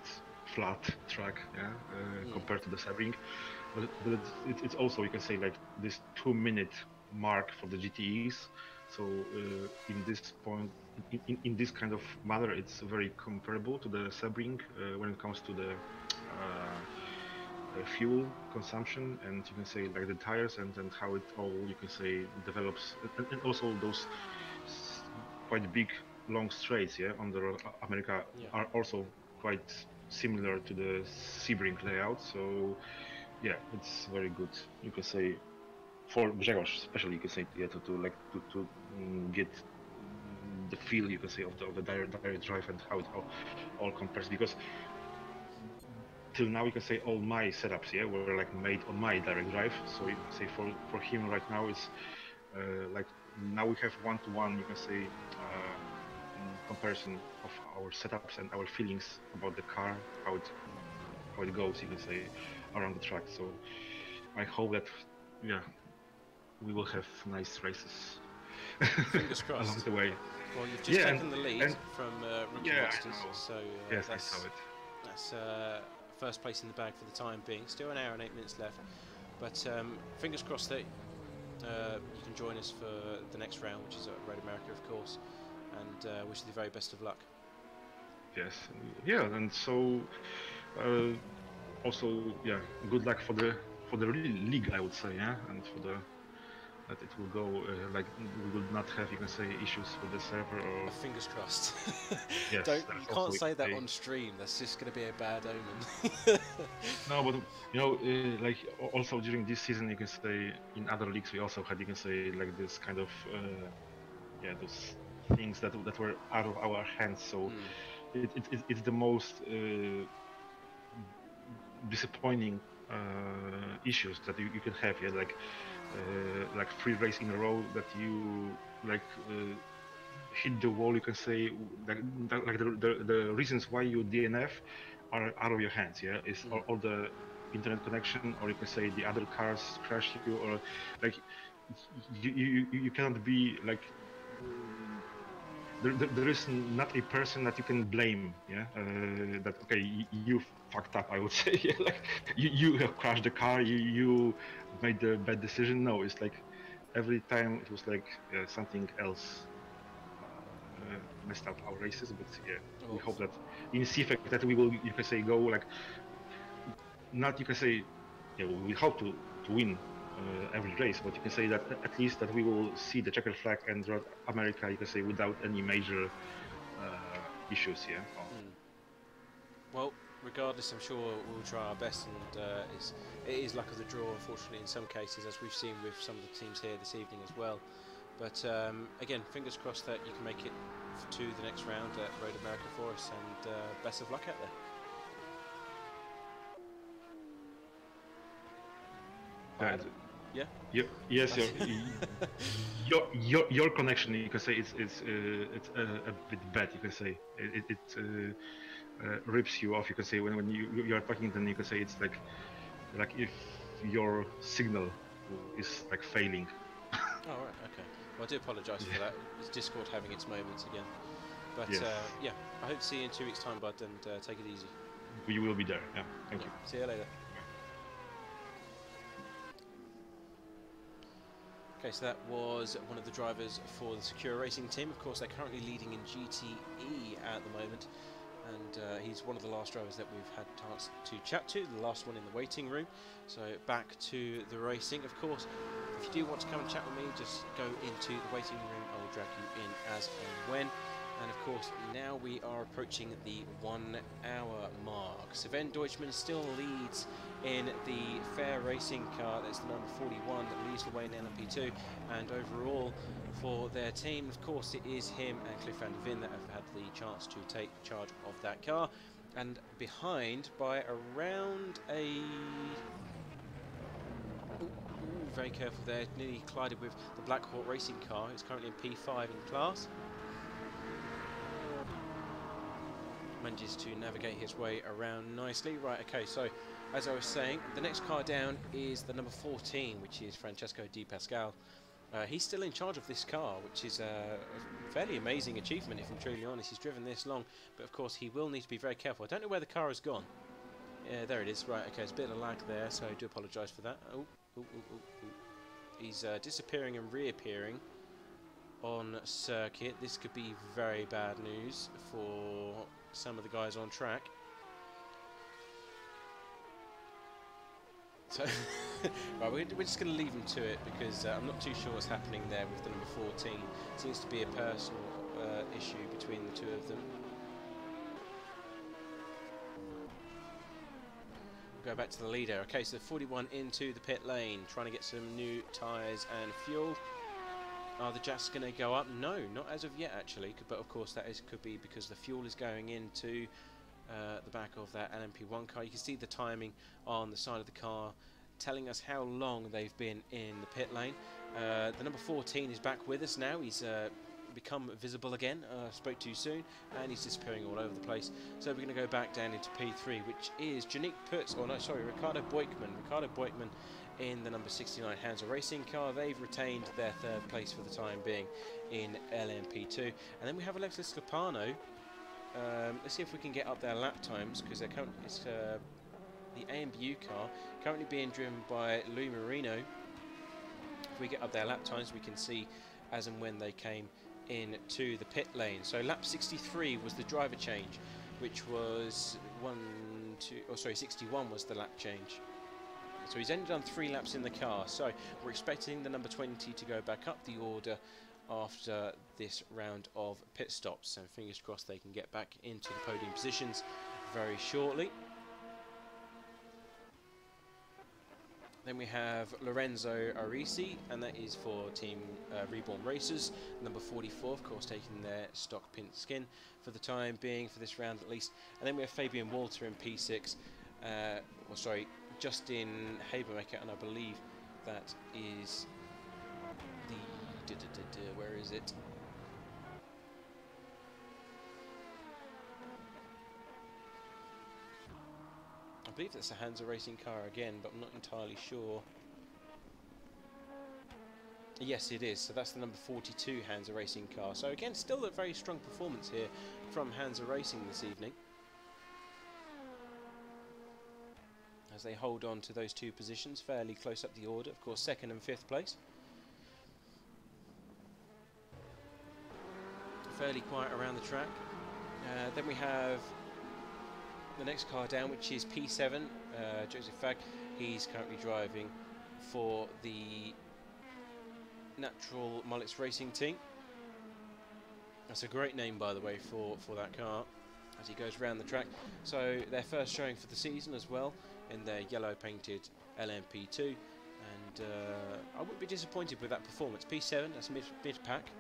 flat track, yeah, compared to the Sebring, but it's also, you can say, like this 2-minute mark for the GTEs. So in this point, in this kind of manner, it's very comparable to the Sebring when it comes to the fuel consumption, and you can say like the tires and how it all, you can say, develops, and also those quite big long straights, yeah, on the America are also quite similar to the Sebring layout. So yeah, it's very good, you can say, for Grzegorz especially, you can say, yeah, to get the feel, you can say, of the direct drive and how it all compares, because till now, you can say, all my setups, yeah, were like made on my direct drive. So you can say for him right now is like now we have one-to-one, you can say, comparison of our setups and our feelings about the car, how it goes, you can say, around the track. So I hope that, yeah, we will have nice races. Fingers crossed. Along the way. Well, you've just taken the lead from Rookie Monsters, so yes, I saw it. That's first place in the bag for the time being. Still an hour and 8 minutes left, but fingers crossed that you can join us for the next round, which is at Road America, of course, and wish you the very best of luck. Yes, yeah, and so also, yeah, good luck for for the league, I would say, yeah, and for the that it will go like we will not have, you can say, issues with the server or. Fingers crossed. Yes, You can't say that on stream. That's just going to be a bad omen. No, but you know, like also during this season, you can say in other leagues we also had, you can say, like this kind of yeah, those things that were out of our hands. So it's the most disappointing issues that you can have. Yeah, like 3 races in a row that you like hit the wall. You can say like the reasons why you DNF are out of your hands. Yeah, it's all the internet connection, or you can say the other cars crash you, or like you cannot be like. There is not a person that you can blame, yeah. That okay, you fucked up, I would say. Yeah? Like you have crashed the car, you made the bad decision. No, it's like every time it was like something else messed up our races. But yeah, we hope that in CFAC that we will, you can say, go like not, you can say, yeah, we hope to win every race, but you can say that at least that we will see the checkered flag and North America, you can say, without any major issues. Yeah. Well, regardless, I'm sure we'll try our best, and it is luck of the draw, unfortunately, in some cases, as we've seen with some of the teams here this evening as well. But again, fingers crossed that you can make it to the next round at Road America for us, and best of luck out there. Yeah. Yes. Your connection, you can say, it's a bit bad. You can say it rips you off. You can say when you are talking, then you can say it's like if your signal is like failing. Oh, right, okay. Well, I do apologise for that. It's Discord having its moments again. But yes. Yeah, I hope to see you in 2 weeks' time, bud, and take it easy. We will be there. Yeah. Thank you. See you later. Okay, so that was one of the drivers for the Secure Racing team. Of course, they're currently leading in GTE at the moment, and he's one of the last drivers that we've had a chance to chat to, the last one in the waiting room. So back to the racing. Of course, if you do want to come and chat with me, just go into the waiting room. I will drag you in as and when. And of course, now we are approaching the 1 hour mark. Sven Deutschmann still leads in the fair racing car. That's the number 41 that leads the way in LMP2. And overall, for their team, of course, it is him and Cliff van der Veen that have had the chance to take charge of that car. And behind by around a... very careful there, nearly collided with the Black Hawk racing car. It's currently in P5 in class. Manages to navigate his way around nicely. Right, okay, so as I was saying, the next car down is the number 14, which is Francesco Di Pascal. He's still in charge of this car, which is a fairly amazing achievement, if I'm truly honest. He's driven this long, but of course he will need to be very careful. I don't know where the car has gone. Yeah, there it is. Right, okay, there's a bit of lag there, so I do apologise for that. He's disappearing and reappearing on circuit. This could be very bad news for some of the guys on track. So, right, we're just going to leave him to it, because I'm not too sure what's happening there with the number 14. Seems to be a personal issue between the two of them. We'll go back to the leader. Okay, so 41 into the pit lane, trying to get some new tyres and fuel. Are the jacks going to go up? No, not as of yet actually, but of course that could be because the fuel is going into the back of that LMP1 car. You can see the timing on the side of the car telling us how long they've been in the pit lane. The number 14 is back with us now. He's become visible again, spoke too soon, and he's disappearing all over the place. So we're going to go back down into P3, which is Ricardo Beukman. Ricardo Beukman in the number 69 Hansa Racing car. They've retained their 3rd place for the time being in LMP2. And then we have Alexis Sclapano. Let's see if we can get up their lap times, because it's the AMBU car currently being driven by Louis Marino. If we get up their lap times, we can see as and when they came into the pit lane. So lap 63 was the driver change, which was 61 was the lap change. So he's only done 3 laps in the car, so we're expecting the number 20 to go back up the order after this round of pit stops. So fingers crossed they can get back into the podium positions very shortly. Then we have Lorenzo Arisi, and that is for Team Reborn Racers, number 44, of course, taking their stock pink skin for the time being, for this round at least. And then we have Fabian Walter in P6, Justin Habermacher, and I believe that is the... where is it? I believe that's a Hansa Racing car again, but I'm not entirely sure. Yes, it is. So that's the number 42 Hansa Racing car. So again, still a very strong performance here from Hansa Racing this evening, as they hold on to those 2 positions fairly close up the order. Of course, 2nd and 5th place. Fairly quiet around the track. Then we have the next car down, which is P7, Joseph Fag. He's currently driving for the Natural Mullets Racing team. That's a great name, by the way, for that car as he goes around the track. So their first showing for the season as well in their yellow painted LMP2, and I wouldn't be disappointed with that performance. P7, that's mid-pack.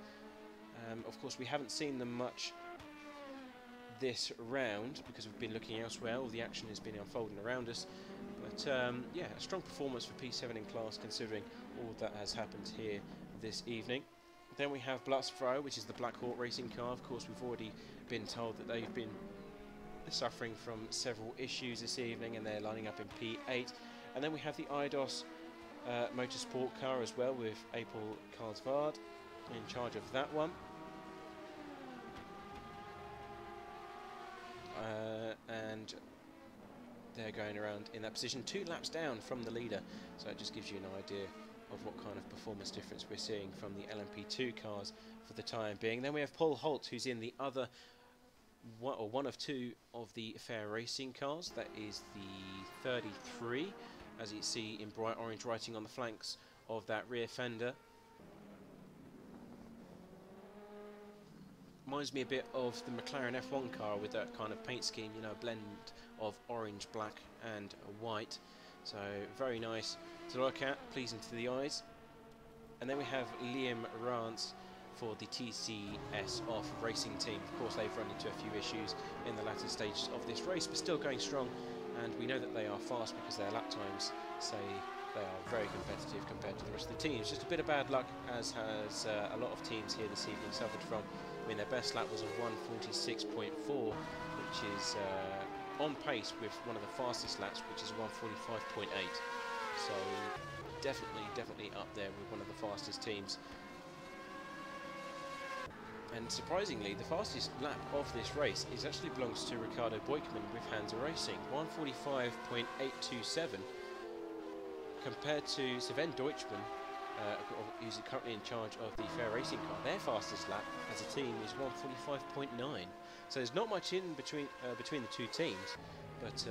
Of course, we haven't seen them much this round because we've been looking elsewhere. All the action has been unfolding around us, but yeah, a strong performance for P7 in class considering all that has happened here this evening. Then we have Blutsfro, which is the Black Hawk Racing car. Of course, we've already been told that they've been suffering from several issues this evening, and they're lining up in P8. And then we have the IDOS Motorsport car as well, with April Karlsvard in charge of that one. And they're going around in that position 2 laps down from the leader, so it just gives you an idea of what kind of performance difference we're seeing from the LMP2 cars for the time being. Then we have Paul Holt, who's in the other one of 2 of the Fair Racing cars. That is the 33, as you see in bright orange writing on the flanks of that rear fender. Reminds me a bit of the McLaren F1 car with that kind of paint scheme, you know, a blend of orange, black and white. So very nice to look at, pleasing to the eyes. And then we have Liam Rance for the TCS Off Racing team. Of course, they've run into a few issues in the latter stages of this race, but still going strong. And we know that they are fast because their lap times say they are very competitive compared to the rest of the teams. Just a bit of bad luck, as has a lot of teams here this evening suffered from. I mean, their best lap was a 1:46.4, which is on pace with one of the fastest laps, which is 1:45.8. So definitely up there with one of the fastest teams. And surprisingly, the fastest lap of this race actually belongs to Ricardo Boykman with Hansa Racing, 1:45.827, compared to Sven Deutschmann, who's currently in charge of the Fair Racing car. Their fastest lap as a team is 1:45.9. So there's not much in between the 2 teams, but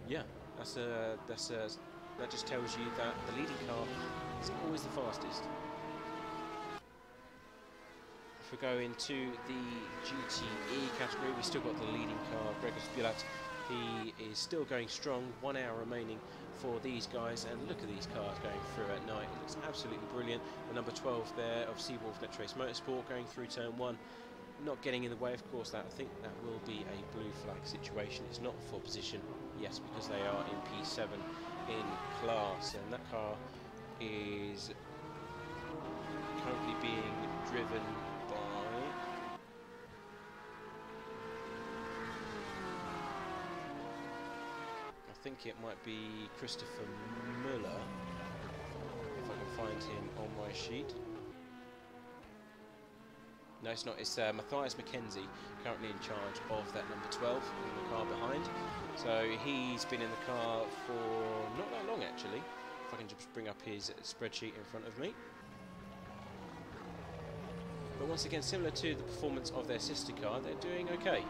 yeah, that just tells you that the leading car is always the fastest. If we go into the GTE category, we've still got the leading car, Gregor Spjulat. He is still going strong, 1 hour remaining for these guys, and look at these cars going through at night. It looks absolutely brilliant. The number 12 there of Seawolf Netrace Motorsport going through turn 1, not getting in the way. Of course, I think that will be a blue flag situation. It's not for position, yes, because they are in P7 in class, and that car is currently being driven by I think it might be Christopher Muller, if I can find him on my sheet. No, it's not. It's Matthias McKenzie, currently in charge of that number 12 in the car behind. So he's been in the car for not that long, actually. If I can just bring up his spreadsheet in front of me. But once again, similar to the performance of their sister car, they're doing okay.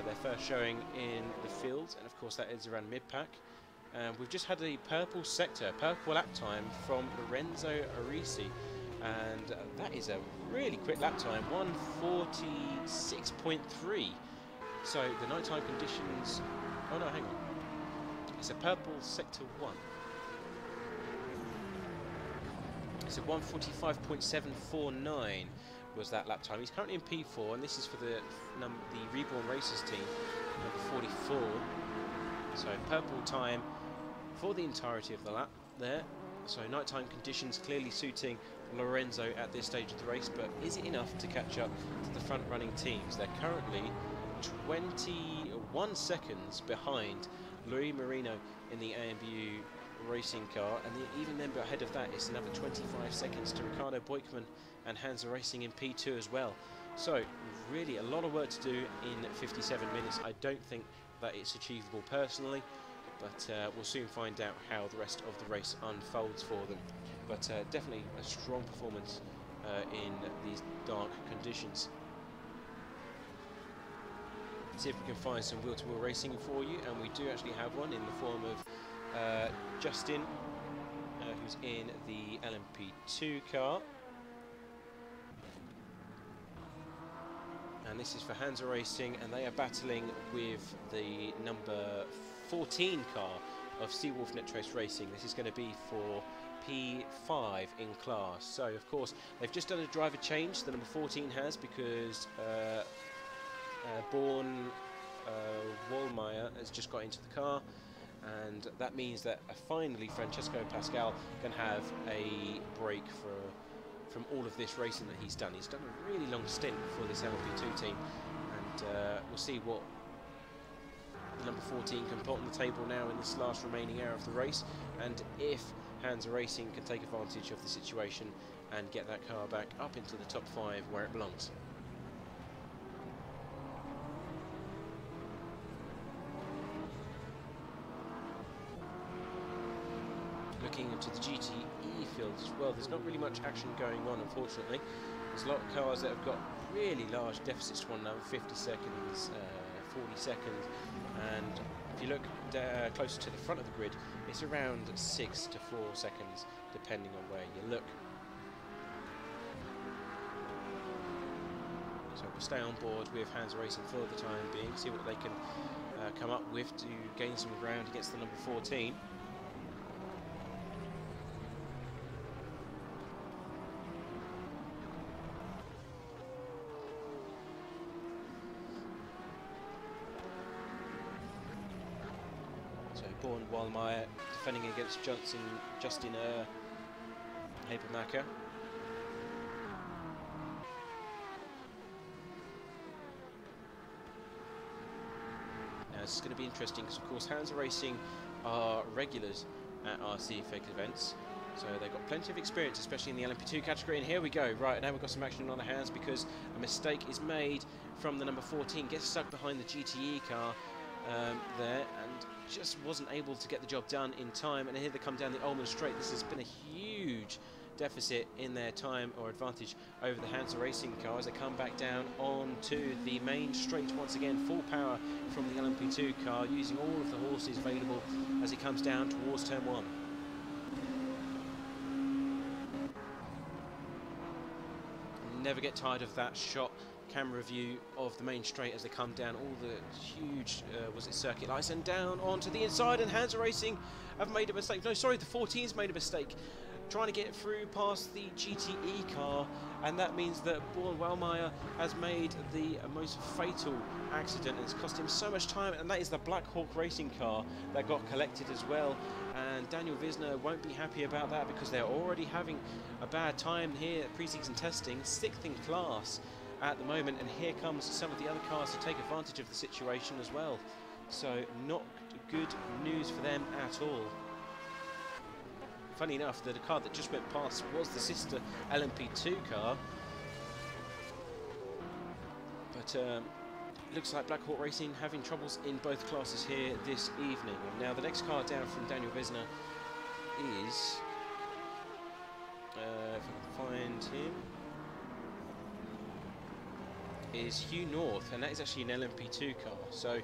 Their first showing in the field, and of course that is around mid-pack. And we've just had a purple sector, purple lap time from Lorenzo Arisi. And that is a really quick lap time, 1:46.3. So the nighttime conditions, oh no, hang on. It's a purple sector 1. It's a 1:45.749 was that lap time. He's currently in P4, and this is for the Reborn Racers team, number 44. So purple time for the entirety of the lap there. So nighttime conditions clearly suiting Lorenzo at this stage of the race, but is it enough to catch up to the front-running teams? They're currently 21 seconds behind Luis Marino in the AMBU racing car, and even then ahead of that it's another 25 seconds to Ricardo Boykman and Hansa Racing in P2 as well. So really a lot of work to do in 57 minutes. I don't think that it's achievable personally, but we'll soon find out how the rest of the race unfolds for them. But definitely a strong performance in these dark conditions. See if we can find some wheel-to-wheel racing for you, and we do actually have one in the form of Justin, who's in the LMP2 car. And this is for Hansa Racing, and they are battling with the number 14 car of Seawolf Netrace Racing. This is going to be for P5 in class. So, of course, they've just done a driver change, the number 14 has, because Born Wallmeyer has just got into the car, and that means that finally Francesco Pascal can have a break from all of this racing that he's done. He's done a really long stint for this LMP2 team, and we'll see what the number 14 can put on the table now in this last remaining hour of the race, and if Hansa Racing can take advantage of the situation and get that car back up into the top 5 where it belongs. Looking into the GTE field as well, there's not really much action going on, unfortunately. There's a lot of cars that have got really large deficits to one another, 50 seconds, 40 seconds, and if you look closer to the front of the grid, it's around 6 to 4 seconds, depending on where you look. So we'll stay on board with Hansa Racing for the time being, see what they can come up with to gain some ground against the number 14. Born Wallmeyer defending against Justin Habermacher. Now this is going to be interesting because, of course, Hansa Racing are regulars at RC Fake events, so they've got plenty of experience, especially in the LMP2 category. And here we go. Right, now we've got some action on our hands because a mistake is made from the number 14, gets stuck behind the GTE car there, and just wasn't able to get the job done in time. And here they come down the Ullman Straight. This has been a huge deficit in their time or advantage over the Hansa Racing car as they come back down onto the main straight once again. Full power from the LMP2 car, using all of the horses available as it comes down towards turn 1. Never get tired of that shot. Camera view of the main straight as they come down all the huge circuit lights and down onto the inside, and Hansa Racing have made a mistake. No, sorry, the 14's made a mistake trying to get through past the GTE car, and that means that Born Wallmeyer has made the most fatal accident, and it's cost him so much time, and that is the Black Hawk Racing car that got collected as well. And Daniel Wisner won't be happy about that because they're already having a bad time here at pre-season testing, 6th in class at the moment, and here comes some of the other cars to take advantage of the situation as well. So not good news for them at all. Funny enough, the car that just went past was the sister LMP2 car, but looks like Black Hawk Racing having troubles in both classes here this evening. And now the next car down from Daniel Wisner is, if I can find him, is Hugh North, and that is actually an LMP2 car. So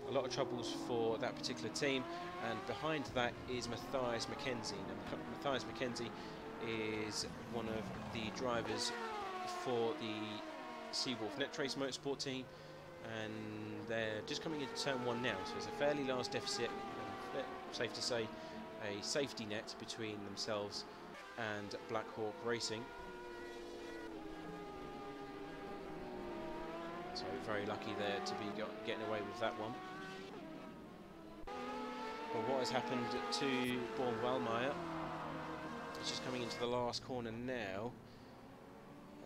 a lot of troubles for that particular team. And behind that is Matthias Mackenzie. Now, Matthias Mackenzie is one of the drivers for the Seawolf Netrace Motorsport team, and they're just coming into turn 1 now, so it's a fairly large deficit, and safe to say a safety net between themselves and Black Hawk Racing. So very lucky there to be getting away with that one. Well, what has happened to Born Wellmeyer? It's just coming into the last corner now,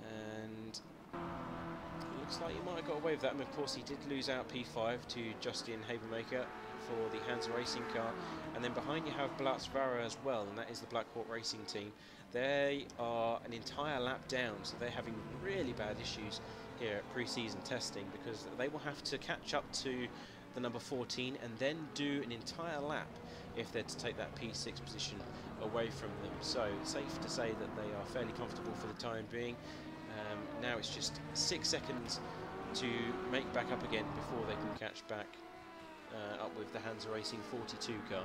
and it looks like he might have got away with that. And of course, he did lose out P5 to Justin Habermaker for the Hansa Racing car, and then behind you have Blatzvara as well, and that is the Black Hawk Racing team. They are an entire lap down, so they're having really bad issues here at pre-season testing, because they will have to catch up to the number 14 and then do an entire lap if they're to take that P6 position away from them. So it's safe to say that they are fairly comfortable for the time being. Now it's just 6 seconds to make back up again before they can catch back up with the Hansa Racing 42 car.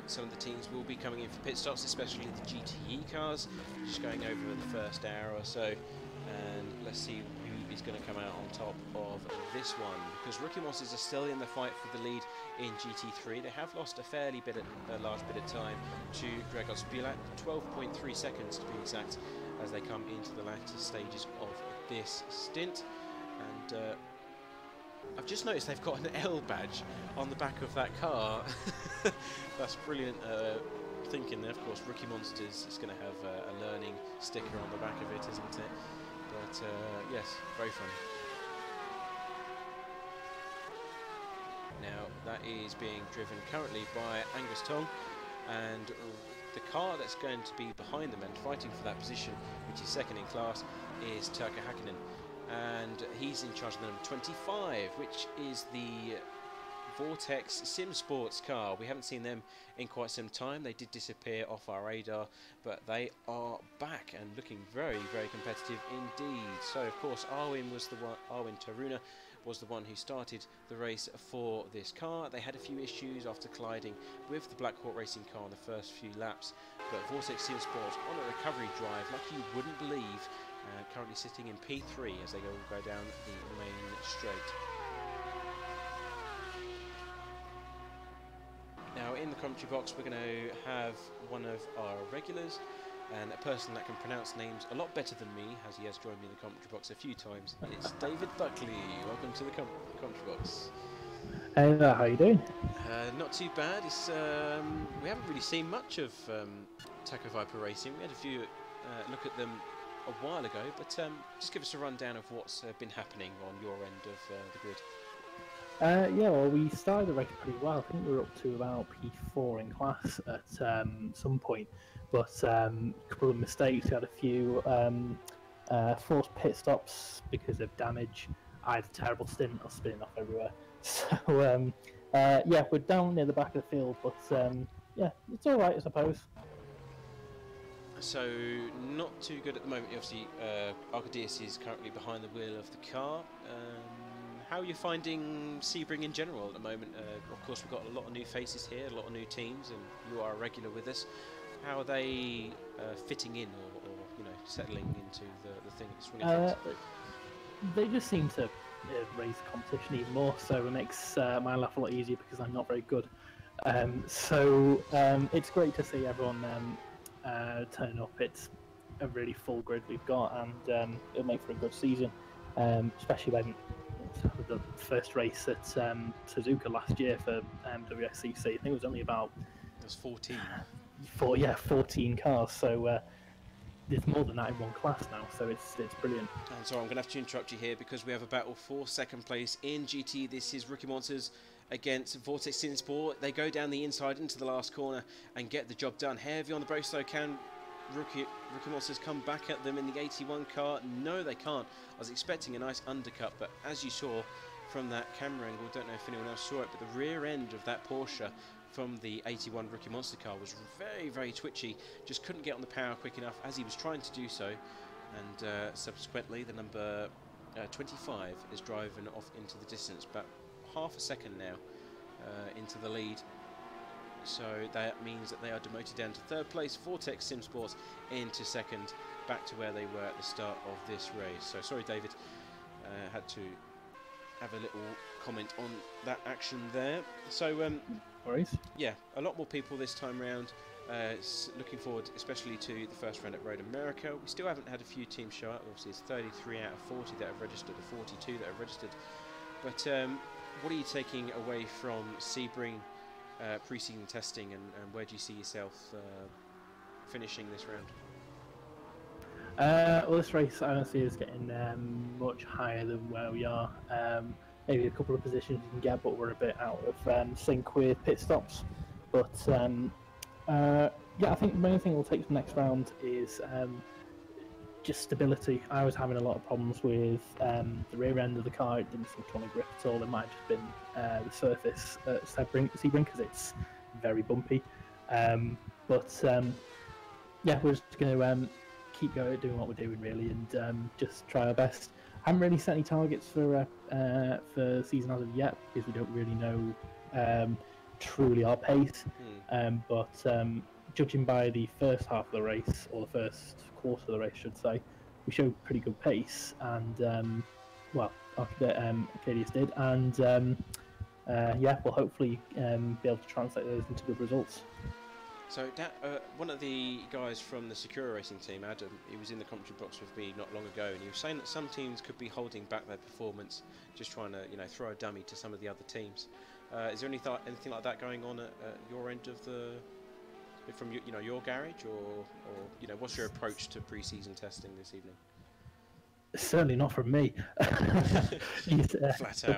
Some of the teams will be coming in for pit stops, especially the GTE cars, just going over the first hour or so, and let's see who is going to come out on top of this one, because Rookie Monsters are still in the fight for the lead in GT3. They have lost a large bit of time to Gregos Bilat, 12.3 seconds to be exact, as they come into the latter stages of this stint. And I've just noticed they've got an L badge on the back of that car. That's brilliant thinking there. Of course, Rookie Monsters is going to have a learning sticker on the back of it, isn't it? But yes, very funny. Now, that is being driven currently by Angus Tong, and the car that's going to be behind them and fighting for that position, which is second in class, is Turkka Hakkinen. And he's in charge of the number 25, which is the Vortex Sim Sports car. We haven't seen them in quite some time. They did disappear off our radar, but they are back and looking very, very competitive indeed. So, of course, Arwin Taruna was the one who started the race for this car. They had a few issues after colliding with the Black Hawk Racing car in the first few laps, but Vortex Sim Sports on a recovery drive like you wouldn't believe. Currently sitting in P3 as they go down the main straight. Now in the commentary box we're going to have one of our regulars, and a person that can pronounce names a lot better than me, as he has joined me in the commentary box a few times. It's David Buckley. Welcome to the commentary box. Hey there, how you doing? Not too bad. It's we haven't really seen much of Taco Viper Racing. We had a few look at them a while ago, but just give us a rundown of what's been happening on your end of the grid. Yeah, well, we started the race pretty well. I think we were up to about P4 in class at some point, but a couple of mistakes. We had a few forced pit stops because of damage. I had a terrible stint. I was spinning off everywhere. So yeah, we're down near the back of the field, but yeah, it's all right, I suppose. So not too good at the moment. Obviously, Arcadius is currently behind the wheel of the car. How are you finding Sebring in general at the moment? Of course, we've got a lot of new faces here, a lot of new teams, and you are a regular with us. How are they fitting in, or you know, settling into the thing? They just seem to raise the competition even more, so it makes my life a lot easier because I'm not very good. So it's great to see everyone turning up. It's a really full grid we've got, and it'll make for a good season, especially when the first race at Suzuka last year for WSCC, I think it was only about... It was 14. 14 cars, so there's more than that in one class now, so it's brilliant. I'm sorry, I'm going to have to interrupt you here because we have a battle for second place in GT. This is Rookie Monsters against Vortex Sinsport. They go down the inside into the last corner and get the job done. Heavy on the brakes though, can Rookie Monsters come back at them in the 81 car. No, they can't. I was expecting a nice undercut, but as you saw from that camera angle, don't know if anyone else saw it, but the rear end of that Porsche from the 81 Rookie Monster car was very, very twitchy. Just couldn't get on the power quick enough as he was trying to do so. And subsequently, the number 25 is driving off into the distance, about half a second now into the lead. So that means that they are demoted down to third place. Vortex Sim Sports into second, back to where they were at the start of this race. So sorry, David, had to have a little comment on that action there. So Worries. yeah, a lot more people this time round. Looking forward especially to the first round at Road America. We still haven't had a few teams show up. Obviously it's 33 out of 40 that have registered, or 42 that have registered. But what are you taking away from Sebring pre-season testing, and where do you see yourself finishing this round? Well, this race I don't see is getting much higher than where we are. Maybe a couple of positions you can get, but we're a bit out of sync with pit stops. But yeah, I think the main thing we'll take from next round is just stability. I was having a lot of problems with the rear end of the car. It didn't seem to want to grip at all. It might have just been the surface at Sebring because it's very bumpy. But yeah, we're just going to keep going, doing what we're doing really, and just try our best. I haven't really set any targets for season as of yet because we don't really know truly our pace. But judging by the first half of the race, or the first quarter of the race, I should say, we showed pretty good pace, and well, Arcadius did, and yeah, we'll hopefully be able to translate those into good results. So one of the guys from the Secura Racing team, Adam, he was in the commentary box with me not long ago, and he was saying that some teams could be holding back their performance, just trying to, you know, throw a dummy to some of the other teams. Is there anything like that going on at your end of the, from your garage, or what's your approach to pre-season testing this evening? Certainly not from me. The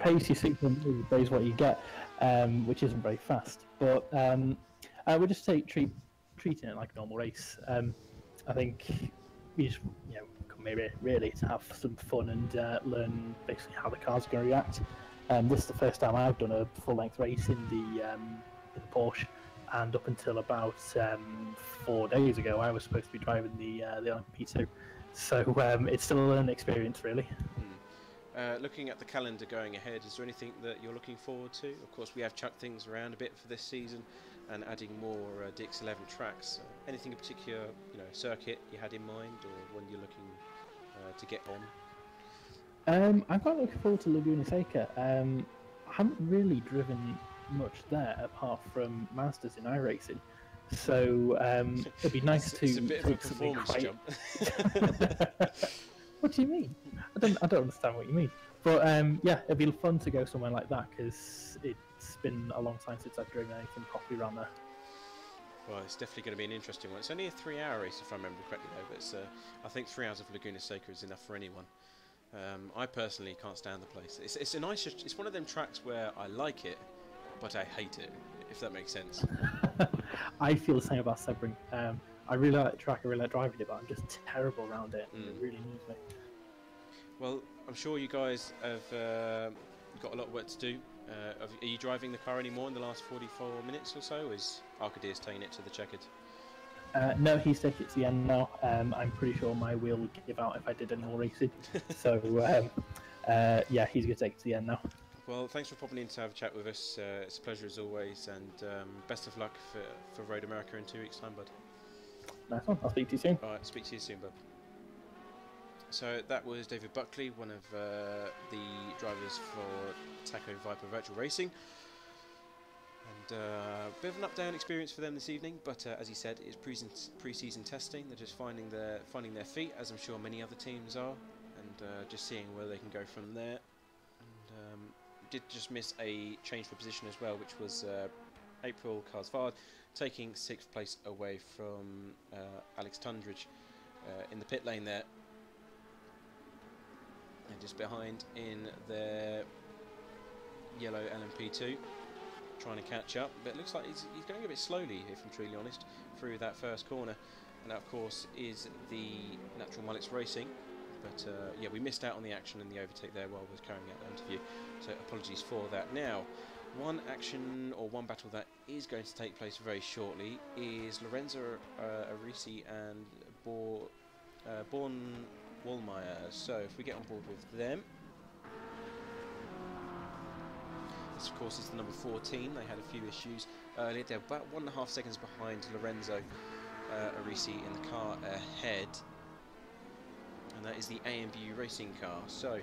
pace you see from me is what you get, which isn't very fast. But we'll just treating it like a normal race. I think we just come here really to have some fun and learn basically how the car's going to react. This is the first time I've done a full-length race in the Porsche, and up until about 4 days ago, I was supposed to be driving the LMP2. So it's still a learning experience, really. Looking at the calendar going ahead, is there anything that you're looking forward to? Of course, we have chucked things around a bit for this season, and adding more DX11 tracks. Anything in particular, circuit you had in mind, or one you're looking to get on? I'm quite looking forward to Laguna Seca. I haven't really driven much there apart from Masters in iRacing, so it'd be nice to. It's a bit of a performance jump. What do you mean? I don't understand what you mean. But yeah, it'd be fun to go somewhere like that because it's been a long time since I've driven anything properly around there. Well, it's definitely going to be an interesting one. It's only a 3-hour race, if I remember correctly, though. But it's, I think 3 hours of Laguna Seca is enough for anyone. I personally can't stand the place. It's a nice. It's one of them tracks where I like it, but I hate it. If that makes sense. I feel the same about Sebring. I really like the track. I really like driving it, but I'm just terrible around it. It really annoys me. Well, I'm sure you guys have got a lot of work to do. Are you driving the car anymore in the last 44 minutes or so? Or is Arcadius taking it to the checkered? No, he's taking it to the end now. I'm pretty sure my wheel would give out if I did any more racing. So, yeah, he's going to take it to the end now. Well, thanks for popping in to have a chat with us. It's a pleasure as always, and best of luck for Road America in 2 weeks' time, bud. Nice one. I'll speak to you soon. Alright, speak to you soon, bud. So that was David Buckley, one of the drivers for Taco Viper Virtual Racing. And a bit of an up-down experience for them this evening, but as he said, it's pre-season testing. They're just finding their feet, as I'm sure many other teams are, and just seeing where they can go from there. And did just miss a change for position as well, which was April Karsvard taking 6th place away from Alex Tundridge in the pit lane there. And just behind in their yellow LMP2, trying to catch up, but it looks like he's going a bit slowly, if I'm truly honest, through that first corner. and that of course is the Natural Mullets Racing. But yeah, we missed out on the action and the overtake there while we were carrying out the interview, so apologies for that. Now, one action or one battle that is going to take place very shortly is Lorenzo Arisi and Born Wallmeyer. So if we get on board with them, this of course is the number 14. They had a few issues earlier. They're about 1.5 seconds behind Lorenzo Arisi in the car ahead. And that is the AMBU racing car. So,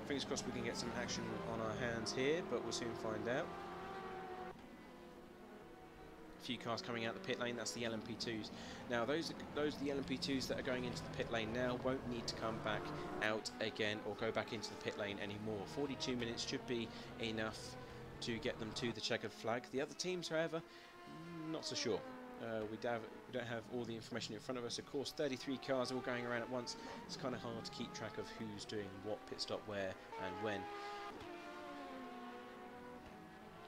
fingers crossed we can get some action on our hands here, but we'll soon find out. A few cars coming out the pit lane, that's the LMP2s. Now, those are the LMP2s that are going into the pit lane now, won't need to come back out again or go back into the pit lane anymore. 42 minutes should be enough to get them to the checkered flag. The other teams, however, not so sure. We don't have all the information in front of us. Of course, 33 cars all going around at once. It's kind of hard to keep track of who's doing what pit stop where and when.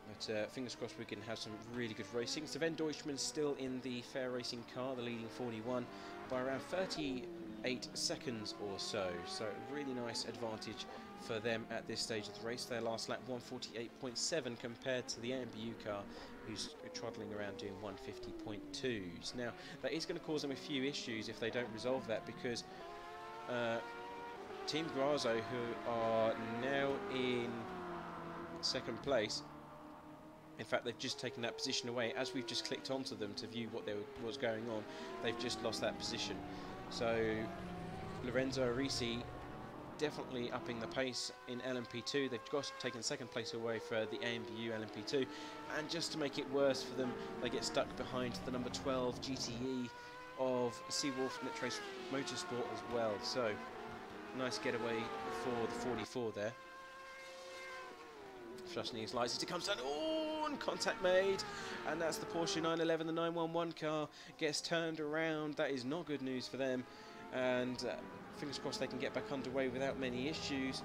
But fingers crossed we can have some really good racing. Sven Deutschmann still in the fair racing car, the leading 41 by around 38 seconds or so. So really nice advantage for them at this stage of the race. Their last lap 148.7 compared to the AMBU car, who's trotting around doing 150.2s. Now, that is going to cause them a few issues if they don't resolve that, because Team Grazo, who are now in second place, in fact, they've just taken that position away. As we've just clicked onto them to view what was going on, they've just lost that position. So, Lorenzo Arisi definitely upping the pace in LMP2. They've just taken second place away for the AMBU LMP2, and just to make it worse for them, they get stuck behind the number 12 GTE of Seawolf Nitrace Motorsport as well. So nice getaway for the 44 there. Flashing his lights as it comes down. Oh, and contact made, and that's the Porsche 911. The 911 car gets turned around. That is not good news for them, and fingers crossed they can get back underway without many issues.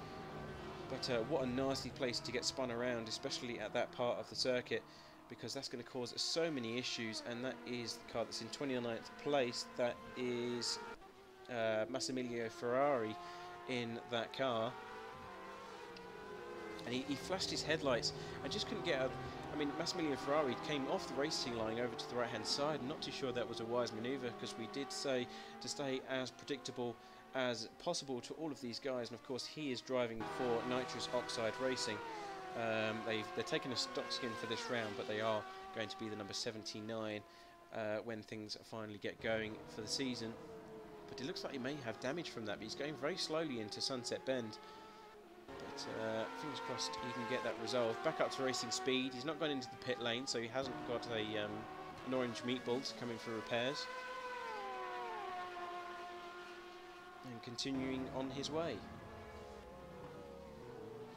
But what a nasty place to get spun around, especially at that part of the circuit, because that's going to cause so many issues. And that is the car that's in 29th place. That is Massimiliano Ferrari in that car. And he flashed his headlights and just couldn't get out. I mean, Massimiliano Ferrari came off the racing line over to the right hand side. Not too sure that was a wise manoeuvre, because we did say to stay as predictable as possible to all of these guys, and of course he is driving for Nitrous Oxide Racing. They're taking a stock skin for this round, but they are going to be the number 79 when things finally get going for the season. But it looks like he may have damage from that, but he's going very slowly into Sunset Bend. But fingers crossed he can get that resolved. Back up to racing speed. He's not gone into the pit lane, so he hasn't got an orange meatball coming for repairs. And continuing on his way.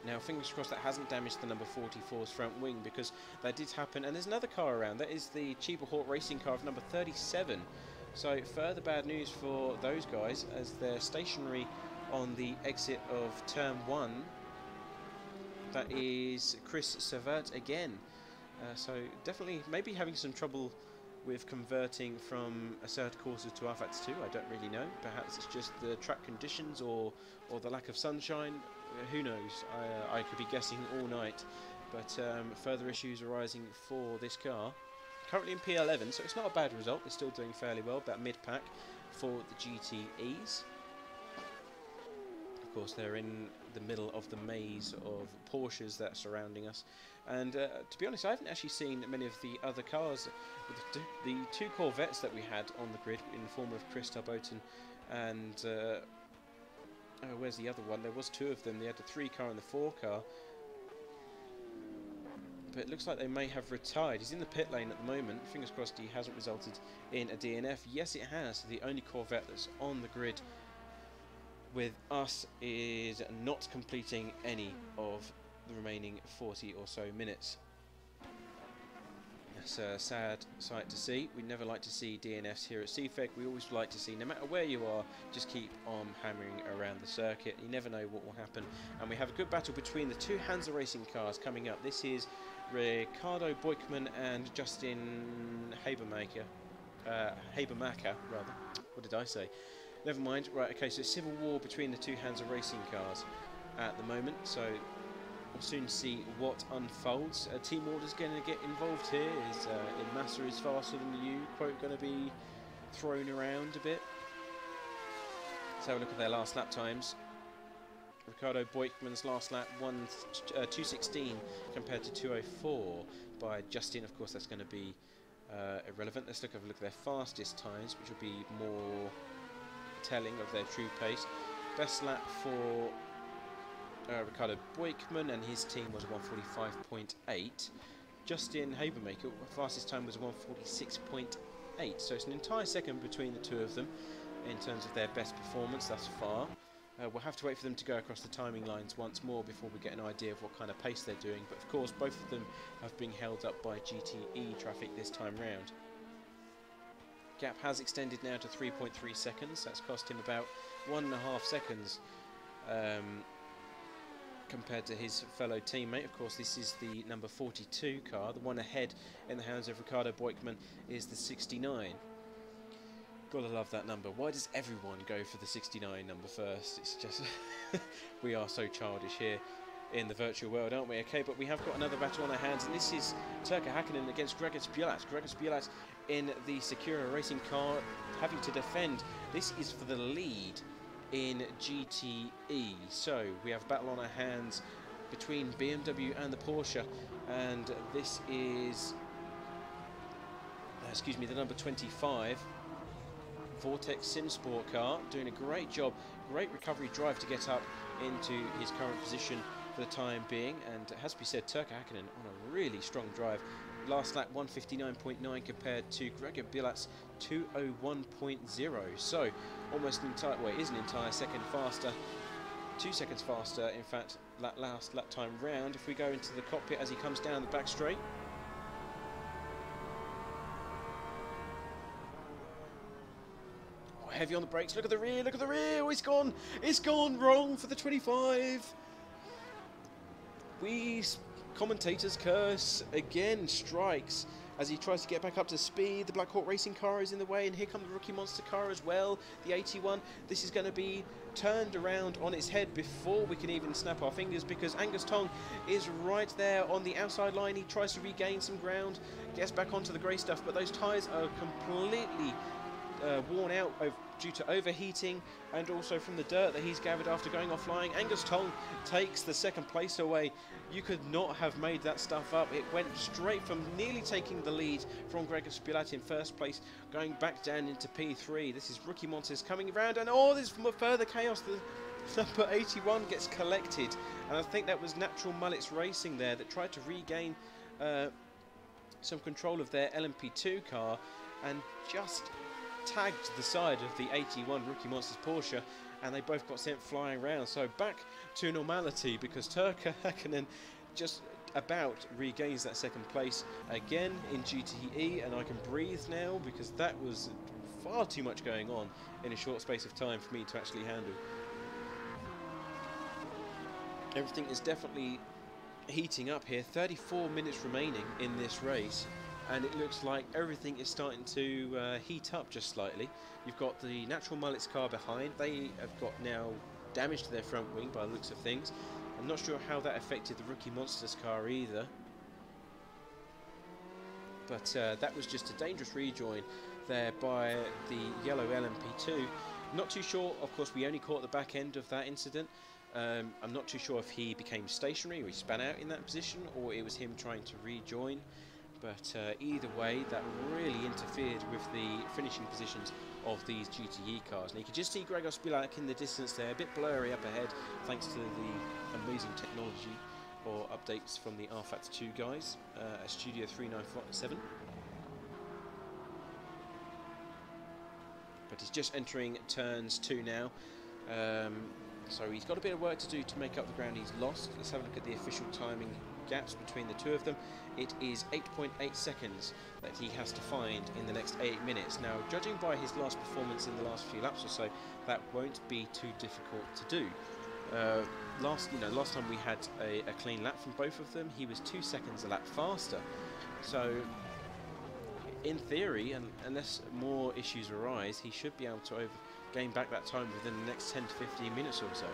Now, fingers crossed that hasn't damaged the number 44's front wing, because that did happen. And there's another car around. That is the Cheaper Hawk racing car of number 37. So further bad news for those guys, as they're stationary on the exit of turn 1. That is Chris Savert again. So definitely maybe having some trouble with converting from Assetto Corsa to Rfactor2. I don't really know. Perhaps it's just the track conditions or the lack of sunshine. Who knows? I could be guessing all night. But further issues arising for this car. Currently in P11, so it's not a bad result. They're still doing fairly well, about mid-pack for the GTEs. Of course, they're in the middle of the maze of Porsches that are surrounding us. And to be honest, I haven't actually seen many of the other cars. The two Corvettes that we had on the grid in the form of Chris Tarboton and where's the other one? There was two of them. They had the 3 car and the 4 car. But it looks like they may have retired. He's in the pit lane at the moment. Fingers crossed he hasn't resulted in a DNF. Yes, it has. The only Corvette that's on the grid with us is not completing any of the remaining 40 or so minutes. It's a sad sight to see. We never like to see DNFs here at CFEC. We always like to see, no matter where you are, just keep on hammering around the circuit. You never know what will happen. And we have a good battle between the two Hansa Racing cars coming up. This is Ricardo Boykman and Justin Habermacher, rather. What did I say? Never mind. Right, okay, so civil war between the two hands of racing cars at the moment, so we'll soon see what unfolds. Team Order's going to get involved here. Is Massa is faster than you quote going to be thrown around a bit? Let's have a look at their last lap times. Ricardo Boykman's last lap 2:16 compared to 2:04 by Justin. Of course, that's going to be irrelevant. Let's have a look at their fastest times, which will be more telling of their true pace. Best lap for Ricardo Boykman and his team was 1:45.8. Justin Habermaker, fastest time was 1:46.8. So it's an entire second between the two of them in terms of their best performance thus far. We'll have to wait for them to go across the timing lines once more before we get an idea of what kind of pace they're doing. But of course, both of them have been held up by GTE traffic this time round. Gap has extended now to 3.3 seconds. That's cost him about 1.5 seconds compared to his fellow teammate. Of course, this is the number 42 car. The one ahead in the hands of Ricardo Boykman is the 69. Gotta love that number. Why does everyone go for the 69 number first? It's just we are so childish here in the virtual world, aren't we? Okay, but we have got another battle on our hands, and this is Turka Hakkinen against Gregor Spielat. Gregor Spielat in the Secura racing car having to defend. This is for the lead in GTE. So we have a battle on our hands between BMW and the Porsche, and this is excuse me, the number 25 Vortex Sim Sport car, doing a great job, great recovery drive to get up into his current position for the time being. And it has to be said, Turka Hakkinen on a really strong drive. Last lap 1:59.9 compared to Gregor Bilat's 2:01.0. So almost an entire, well, it is an entire second faster, 2 seconds faster in fact that last lap time round. If we go into the cockpit as he comes down the back straight, heavy on the brakes, look at the rear, look at the rear, oh, it's gone wrong for the 25. We commentators curse again. Strikes as he tries to get back up to speed. The Black Hawk Racing car is in the way, and here comes the Rookie Monster car as well, the 81. This is going to be turned around on its head before we can even snap our fingers, because Angus Tong is right there on the outside line. He tries to regain some ground, gets back onto the grey stuff, but those tyres are completely worn out due to overheating and also from the dirt that he's gathered after going offline. Angus Tong takes the second place away. You could not have made that stuff up. It went straight from nearly taking the lead from Gregor Spielat in first place, going back down into P3. This is Rookie Monsters coming around, and oh, there's further chaos. The number 81 gets collected, and I think that was Natural Mullets Racing there that tried to regain some control of their LMP2 car and just tagged the side of the 81 Rookie Monsters Porsche, and they both got sent flying around. So back to normality, because Turka Hakkinen just about regains that second place again in GTE, and I can breathe now because that was far too much going on in a short space of time for me to actually handle. Everything is definitely heating up here. 34 minutes remaining in this race, and it looks like everything is starting to heat up just slightly. You've got the Natural Mullets car behind. They have got now damage to their front wing by the looks of things. I'm not sure how that affected the Rookie Monsters car either. But that was just a dangerous rejoin there by the yellow LMP2. Not too sure, of course we only caught the back end of that incident. I'm not too sure if he became stationary or he span out in that position, or it was him trying to rejoin. But either way, that really interfered with the finishing positions of these GTE cars. Now you can just see Gregor Spielat in the distance there, a bit blurry up ahead, thanks to the amazing technology or updates from the Rfactor2 guys at Studio 397. But he's just entering turns 2 now. So he's got a bit of work to do to make up the ground he's lost. Let's have a look at the official timing gaps between the two of them. It is 8.8 seconds that he has to find in the next 8 minutes. Now, judging by his last performance in the last few laps or so, that won't be too difficult to do. Last time we had a clean lap from both of them, he was 2 seconds a lap faster. So in theory, and unless more issues arise, he should be able to gain back that time within the next 10 to 15 minutes or so.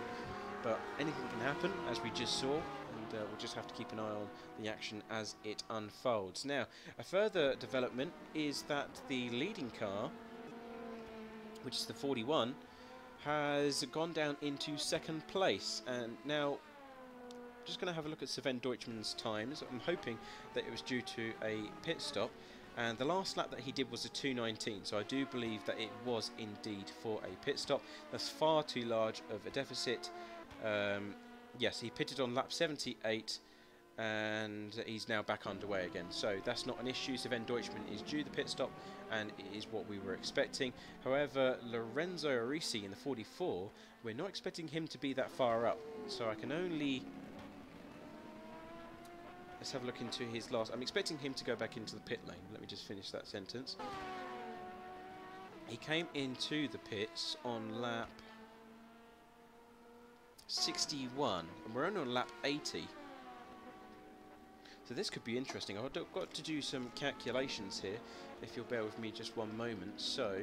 But anything can happen, as we just saw, and we'll just have to keep an eye on the action as it unfolds. Now, a further development is that the leading car, which is the 41, has gone down into second place, and now I'm just going to have a look at Sven Deutschmann's times. I'm hoping that it was due to a pit stop, and the last lap that he did was a 2:19, so I do believe that it was indeed for a pit stop. That's far too large of a deficit. Yes, he pitted on lap 78, and he's now back underway again, so that's not an issue. Sven Deutschmann is due the pit stop, and it is what we were expecting. However, Lorenzo Arisi in the 44, we're not expecting him to be that far up, so I can only... Let's have a look into his last... I'm expecting him to go back into the pit lane. Let me just finish that sentence. He came into the pits on lap 61, and we're only on lap 80. So this could be interesting. I've got to do some calculations here, if you'll bear with me just one moment. So,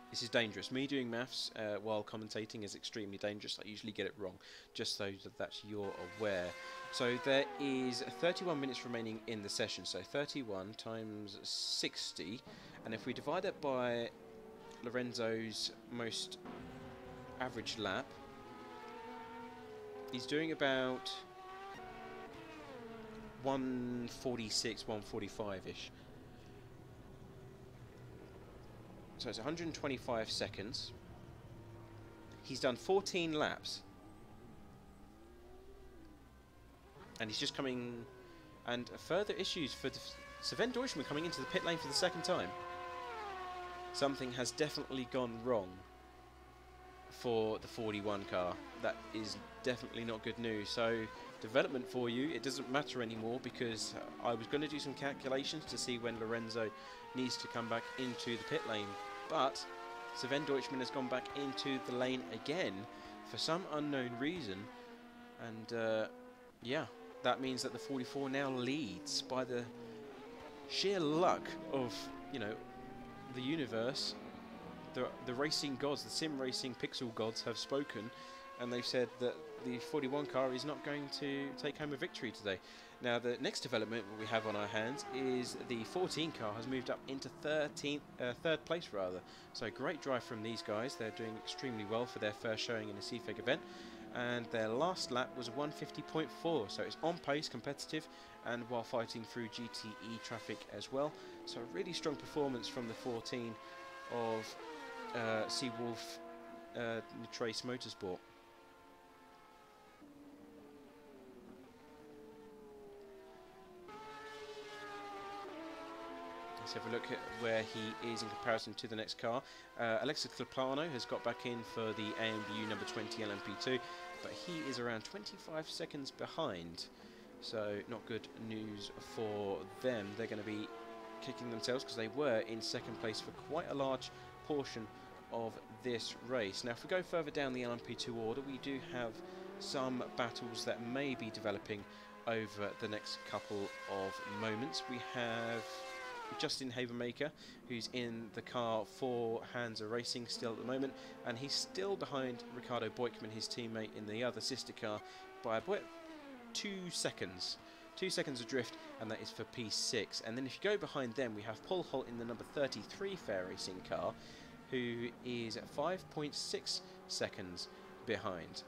this is dangerous. Me doing maths while commentating is extremely dangerous. I usually get it wrong, just so that you're aware. So there is 31 minutes remaining in the session, so 31 times 60, and if we divide it by Lorenzo's most average lap, he's doing about 146, 145-ish. So it's 125 seconds. He's done 14 laps. And he's just coming... And further issues for Sven Deutschmann coming into the pit lane for the second time. Something has definitely gone wrong for the 41 car. That is definitely not good news. So, development for you, it doesn't matter anymore, because I was going to do some calculations to see when Lorenzo needs to come back into the pit lane, but Sven Deutschmann has gone back into the lane again for some unknown reason, and yeah, that means that the 44 now leads by the sheer luck of, you know, the universe. The racing gods, the sim racing pixel gods have spoken, and they've said that the 41 car is not going to take home a victory today. Now, the next development we have on our hands is the 14 car has moved up into third place rather. So great drive from these guys. They're doing extremely well for their first showing in a CFEG event, and their last lap was 150.4, so it's on pace, competitive, and while fighting through GTE traffic as well. So a really strong performance from the 14 of Seawolf Trace Motorsport. Let's have a look at where he is in comparison to the next car. Alexis Claplano has got back in for the AMBU number 20 LMP2, but he is around 25 seconds behind. So not good news for them. They're going to be kicking themselves because they were in second place for quite a large portion of this race. Now, if we go further down the LMP2 order, we do have some battles that may be developing over the next couple of moments. We have Justin Havermaker, who's in the car for Hansa Racing still at the moment, and he's still behind Ricardo Boykman, his teammate in the other sister car, by about 2 seconds. 2 seconds adrift, and that is for P6. And then if you go behind them, we have Paul Holt in the number 33 Fair Racing car, who is at 5.6 seconds behind.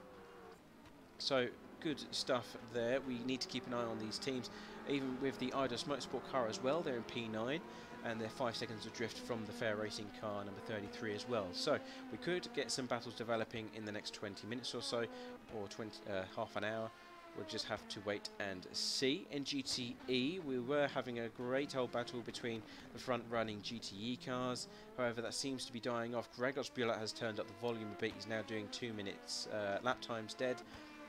So good stuff there. We need to keep an eye on these teams, even with the Eidos Motorsport car as well. They're in P9, and they're 5 seconds adrift from the Fair Racing car number 33 as well. So we could get some battles developing in the next 20 minutes or so, or half an hour. We'll just have to wait and see. In GTE, we were having a great old battle between the front-running GTE cars. However, that seems to be dying off. Gregos Bulat has turned up the volume a bit. He's now doing 2 minutes lap times dead.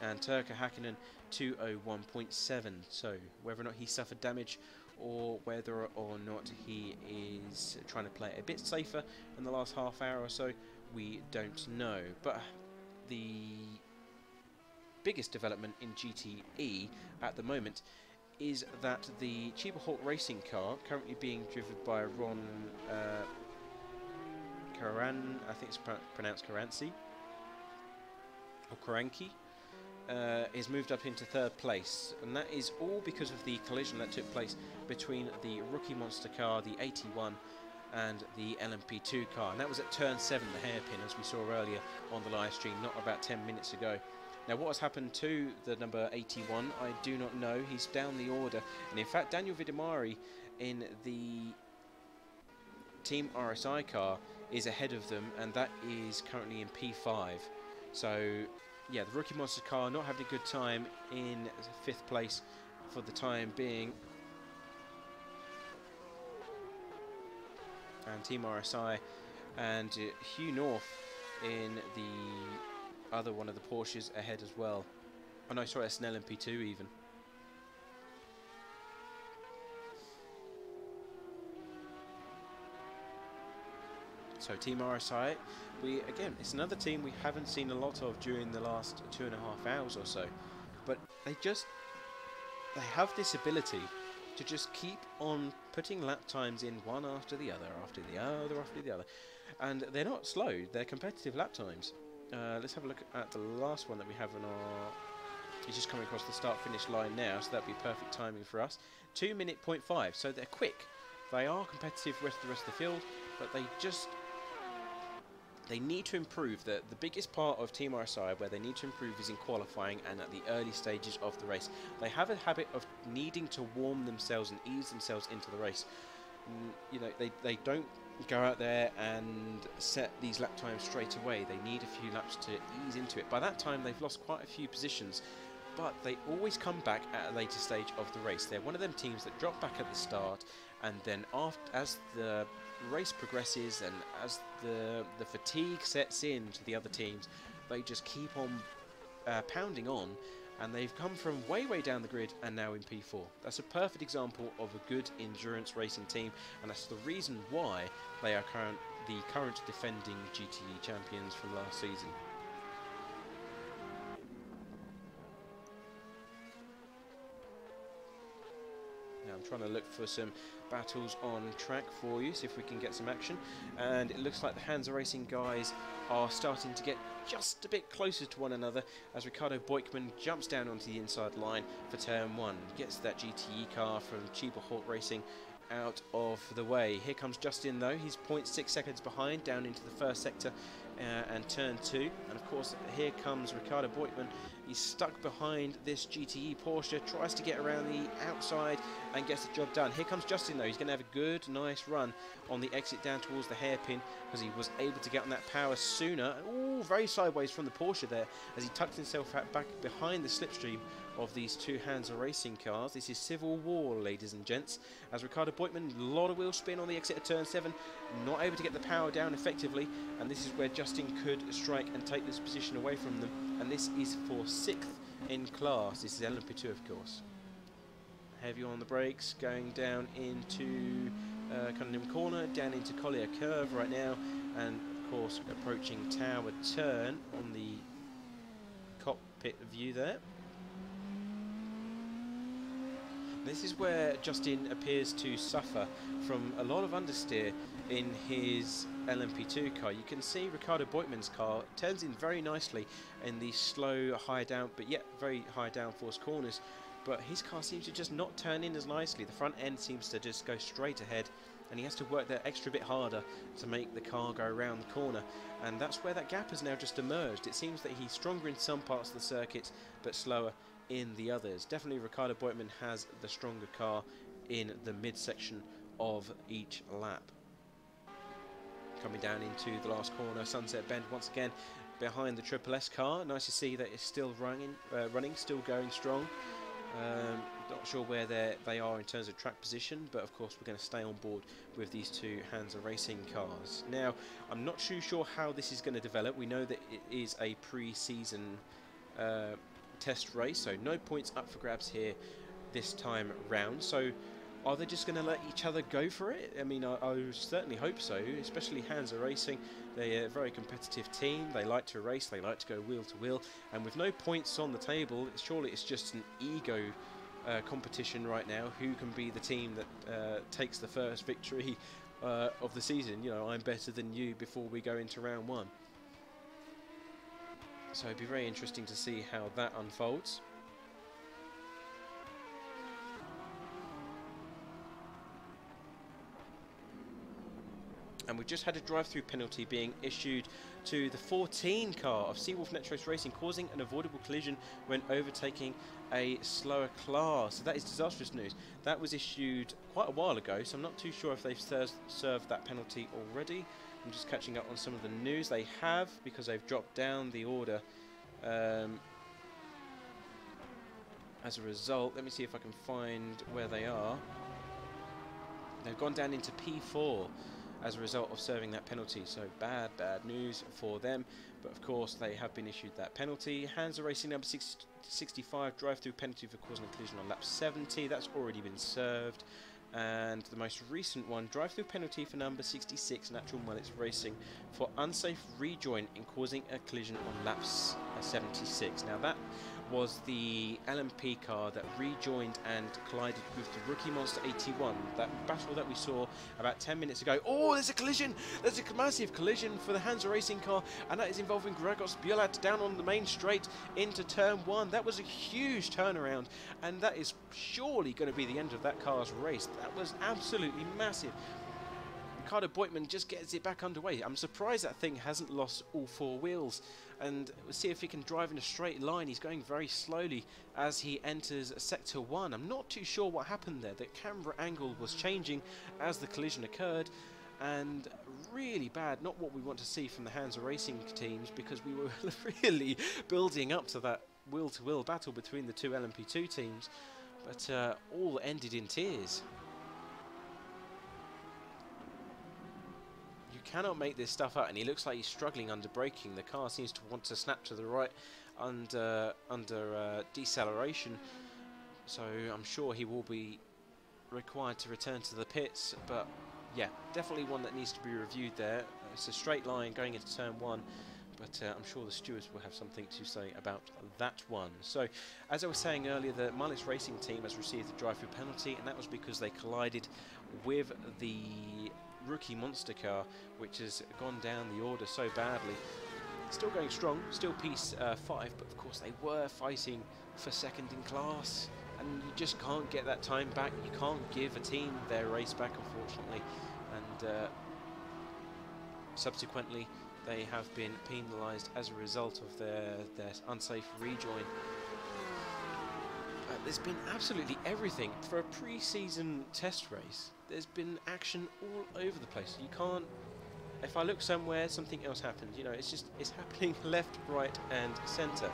And Turkka Hakkinen 2:01.7. So whether or not he suffered damage, or whether or not he is trying to play it a bit safer in the last half hour or so, we don't know. But the biggest development in GTE at the moment is that the Cheaper Hawk racing car, currently being driven by Ron Karan, I think it's pronounced Karanci, or Karanki, is moved up into 3rd place, and that is all because of the collision that took place between the rookie monster car, the 81, and the LMP2 car, and that was at turn 7, the hairpin, as we saw earlier on the live stream, not about 10 minutes ago. Now, what has happened to the number 81, I do not know. He's down the order, and in fact, Daniel Vidimari in the Team RSI car is ahead of them, and that is currently in P5. So, yeah, the rookie monster car not having a good time in 5th place for the time being. And Team RSI and Hugh North in the other one of the Porsches ahead as well. Oh no, sorry, that's an LMP2 even. So Team RSI, again, it's another team we haven't seen a lot of during the last 2.5 hours or so, but they have this ability to just keep on putting lap times in one after the other, after the other, after the other, and they're not slow, they're competitive lap times. Let's have a look at the last one that we have on our... He's just coming across the start-finish line now, so that'd be perfect timing for us. 2 minute 0.5, so they're quick. They are competitive with the rest of the field, but they need to improve. The biggest part of Team RSI where they need to improve is in qualifying and at the early stages of the race. They have a habit of needing to warm themselves and ease themselves into the race. You know, they don't go out there and set these lap times straight away. They need a few laps to ease into it. By that time, they've lost quite a few positions, but they always come back at a later stage of the race. They're one of them teams that drop back at the start, and then as the race progresses and as the fatigue sets in to the other teams, they just keep on pounding on, and they've come from way down the grid and now in P4. That's a perfect example of a good endurance racing team, and that's the reason why they are the current defending GTE champions from last season. Now I'm trying to look for some battles on track for you, see if we can get some action, and it looks like the Hansa Racing guys are starting to get just a bit closer to one another as Ricardo Boykman jumps down onto the inside line for turn 1, gets that GTE car from Cheaper Hawk Racing out of the way. Here comes Justin though, he's 0.6 seconds behind down into the first sector and turn 2, and of course here comes Ricardo Boykman. He's stuck behind this GTE Porsche, tries to get around the outside and gets the job done. Here comes Justin though, he's going to have a good, nice run on the exit down towards the hairpin because he was able to get on that power sooner. Ooh, very sideways from the Porsche there as he tucked himself back behind the slipstream of these two Hansa Racing cars. This is Civil War, ladies and gents, as Ricardo Boykman, a lot of wheel spin on the exit of turn 7, not able to get the power down effectively, and this is where Justin could strike and take this position away from them, and this is for 6th in class. This is LMP2, of course. Heavy on the brakes, going down into Cunningham Corner, down into Collier Curve right now, and of course approaching Tower Turn on the cockpit view there. This is where Justin appears to suffer from a lot of understeer in his LMP2 car. You can see Ricardo Boykman's car turns in very nicely in the slow, high down, but yet very high downforce corners, but his car seems to just not turn in as nicely. The front end seems to just go straight ahead, and he has to work that extra bit harder to make the car go around the corner, and that's where that gap has now just emerged. It seems that he's stronger in some parts of the circuit, but slower in the others. Definitely Ricardo Boykman has the stronger car in the midsection of each lap. Coming down into the last corner, Sunset Bend once again behind the Triple S car. Nice to see that it's still running, still going strong. Not sure where they are in terms of track position, but of course we're going to stay on board with these two Hansa Racing cars. Now, I'm not too sure how this is going to develop. We know that it is a pre-season test race, so no points up for grabs here this time round. So are they just going to let each other go for it? I mean, I certainly hope so, especially Hansa Racing. They're a very competitive team. They like to race, they like to go wheel to wheel, and with no points on the table, surely it's just an ego competition right now. Who can be the team that takes the first victory of the season? You know, I'm better than you before we go into round 1. So it'd be very interesting to see how that unfolds. And we just had a drive-through penalty being issued to the 14 car of Seawolf Netros Racing, causing an avoidable collision when overtaking a slower class. So that is disastrous news. That was issued quite a while ago, so I'm not too sure if they've served that penalty already. I'm just catching up on some of the news. They have, because they've dropped down the order. As a result, let me see if I can find where they are. They've gone down into P4 as a result of serving that penalty, so bad news for them. But of course they have been issued that penalty. Hansa Racing number 65, drive-through penalty for causing a collision on lap 70, that's already been served. And the most recent one, drive-through penalty for number 66, Natural Mullets Racing, for unsafe rejoin in causing a collision on laps 76. Now that was the LMP car that rejoined and collided with the Rookie Monster 81. That battle that we saw about 10 minutes ago. Oh, there's a collision! There's a massive collision for the Hansa Racing car, and that is involving Gregos Bielat down on the main straight into turn 1. That was a huge turnaround, and that is surely going to be the end of that car's race. That was absolutely massive. Ricardo Beutmann just gets it back underway. I'm surprised that thing hasn't lost all 4 wheels. And we'll see if he can drive in a straight line. He's going very slowly as he enters Sector 1. I'm not too sure what happened there. The camera angle was changing as the collision occurred. And really bad, not what we want to see from the Hansa Racing teams, because we were really building up to that wheel-to-wheel battle between the two LMP2 teams. But all ended in tears. Cannot make this stuff out, and he looks like he's struggling under braking. The car seems to want to snap to the right under deceleration, so I'm sure he will be required to return to the pits. But yeah, definitely one that needs to be reviewed there. It's a straight line going into turn 1, but I'm sure the stewards will have something to say about that one. So, as I was saying earlier, the Mullets Racing team has received the drive-through penalty, and that was because they collided with the Rookie Monster car, which has gone down the order so badly. Still going strong, still P5, but of course they were fighting for second in class, and you just can't get that time back. You can't give a team their race back, unfortunately, and subsequently they have been penalised as a result of their unsafe rejoin. There's been absolutely everything for a pre-season test race. There's been action all over the place. You can't. If I look somewhere, something else happens. You know, it's happening left, right, and centre.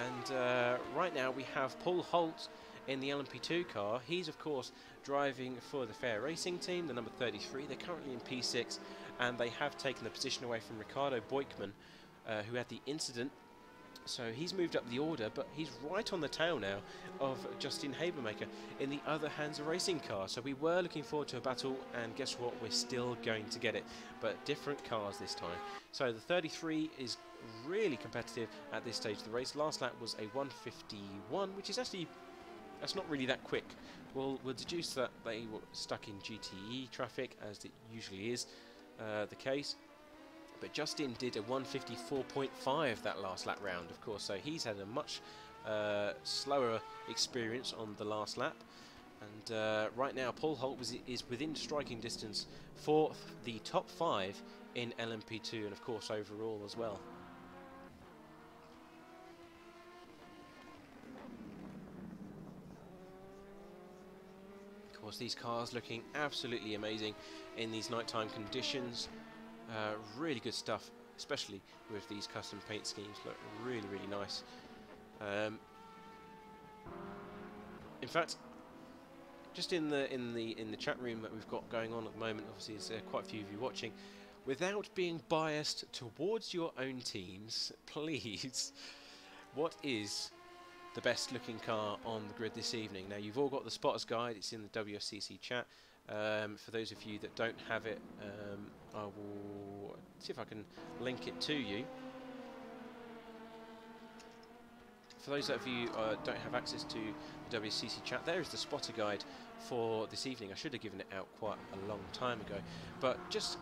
And right now we have Paul Holt in the LMP2 car. He's of course driving for the Fair Racing team, the number 33. They're currently in P6, and they have taken the position away from Ricardo Beutmann, who had the incident. So he's moved up the order, but he's right on the tail now of Justin Habermaker in the other Hansa Racing car. So we were looking forward to a battle, and guess what? We're still going to get it, but different cars this time. So the 33 is really competitive at this stage of the race. Last lap was a 1:51, which is actually, that's not really that quick. We'll deduce that they were stuck in GTE traffic, as it usually is the case. But Justin did a 1:54.5 that last lap round, of course, so he's had a much slower experience on the last lap. And right now, Paul Holt is within striking distance for the top 5 in LMP2, and of course overall as well. Of course, these cars looking absolutely amazing in these nighttime conditions. Really good stuff, especially with these custom paint schemes. Look really, really nice. In fact, just in the chat room that we've got going on at the moment, obviously there's quite a few of you watching. Without being biased towards your own teams, please, what is the best looking car on the grid this evening? Now, you've all got the Spotter's Guide. It's in the WSCC chat. For those of you that don't have it, I will see if I can link it to you. for those of you don't have access to the WCC chat, there is the spotter guide for this evening. I should have given it out quite a long time ago, but just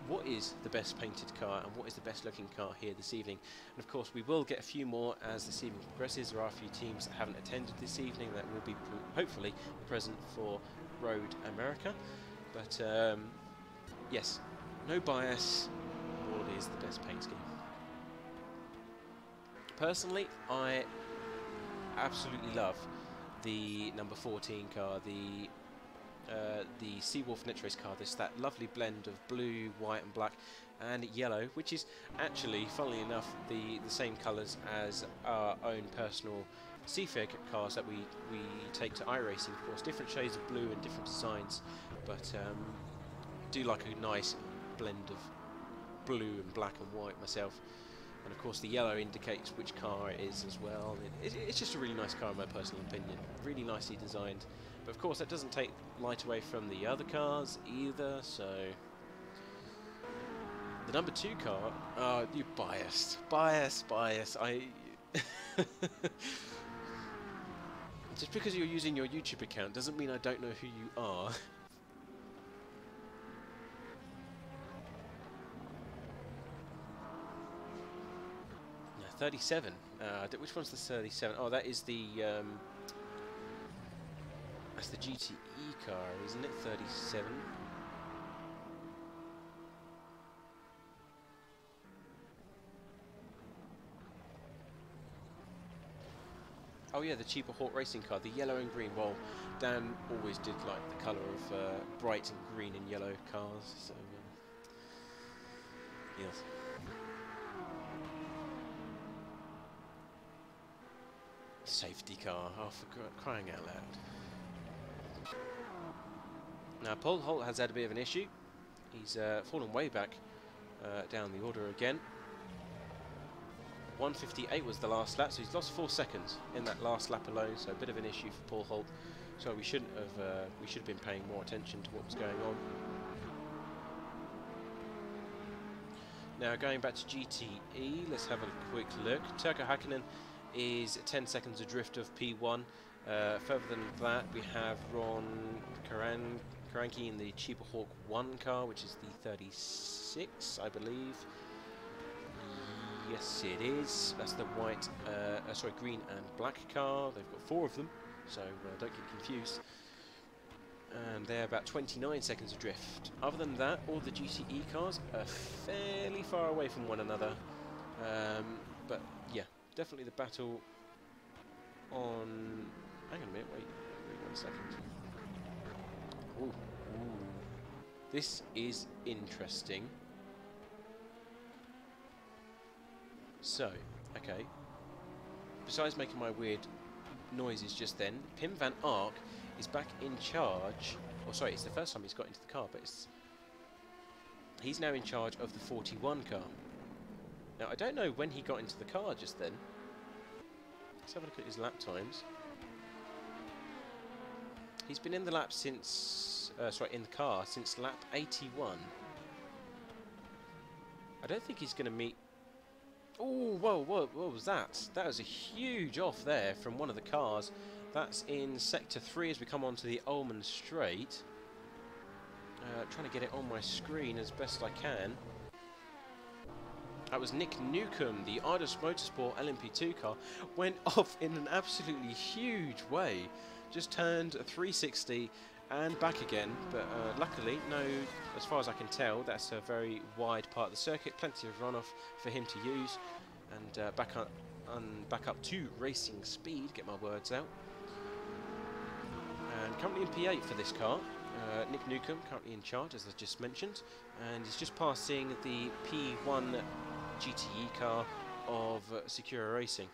what is the best painted car and what is the best looking car here this evening. And of course we will get a few more as this evening progresses. There are a few teams that haven't attended this evening that will be hopefully present for Road America, but yes, no bias, what is the best paint scheme. Personally, I absolutely love the number 14 car, the Seawolf Nitrace car. This that lovely blend of blue, white and black and yellow, which is actually, funnily enough, the same colours as our own personal Seafig cars that we take to iRacing. Of course, different shades of blue and different designs, but do like a nice blend of blue and black and white myself. And of course the yellow indicates which car it is as well. It's just a really nice car in my personal opinion, really nicely designed. But of course that doesn't take light away from the other cars either, so... The number 2 car, you biased, I... Just because you're using your YouTube account doesn't mean I don't know who you are. 37. Which one's the 37? Oh, that is the that's the GTE car, isn't it? 37. Oh yeah, the cheaper Hawk racing car, the yellow and green. Well, Dan always did like the colour of bright and green and yellow cars, so yes. Safety car, oh for crying out loud. Now Paul Holt has had a bit of an issue. He's fallen way back down the order again. 1:58 was the last lap, so he's lost 4 seconds in that last lap alone, so a bit of an issue for Paul Holt. So we should have been paying more attention to what was going on. Now going back to GTE, let's have a quick look. Turko Hakkinen is 10 seconds adrift of P1. Further than that, we have Ron Karanki in the cheaper Hawk 1 car, which is the 36, I believe. Yes, it is. That's the white, sorry, green and black car. They've got 4 of them, so don't get confused. And they're about 29 seconds adrift. Other than that, all the GTE cars are fairly far away from one another. But yeah, definitely the battle on... Hang on a minute, wait 1 second. Ooh. This is interesting. So, okay. Besides making my weird noises just then, Pim van Ark is back in charge. Or sorry, it's the first time he's got into the car, but he's now in charge of the 41 car. Now, I don't know when he got into the car just then. Let's have a look at his lap times. He's been in the lap since... in the car since lap 81. I don't think he's going to meet... Oh, whoa, what was that? That was a huge off there from one of the cars. That's in Sector 3 as we come onto the Ullman Straight. Trying to get it on my screen as best I can. That was Nick Newcomb, the Eidos Motorsport LMP2 car. Went off in an absolutely huge way. Just turned a 360 and back again. But luckily, no, as far as I can tell, that's a very wide part of the circuit. Plenty of runoff for him to use. And back up to racing speed, get my words out. And currently in P8 for this car. Nick Newcomb currently in charge, as I just mentioned. And he's just passing the P1 GTE car of Secura Racing.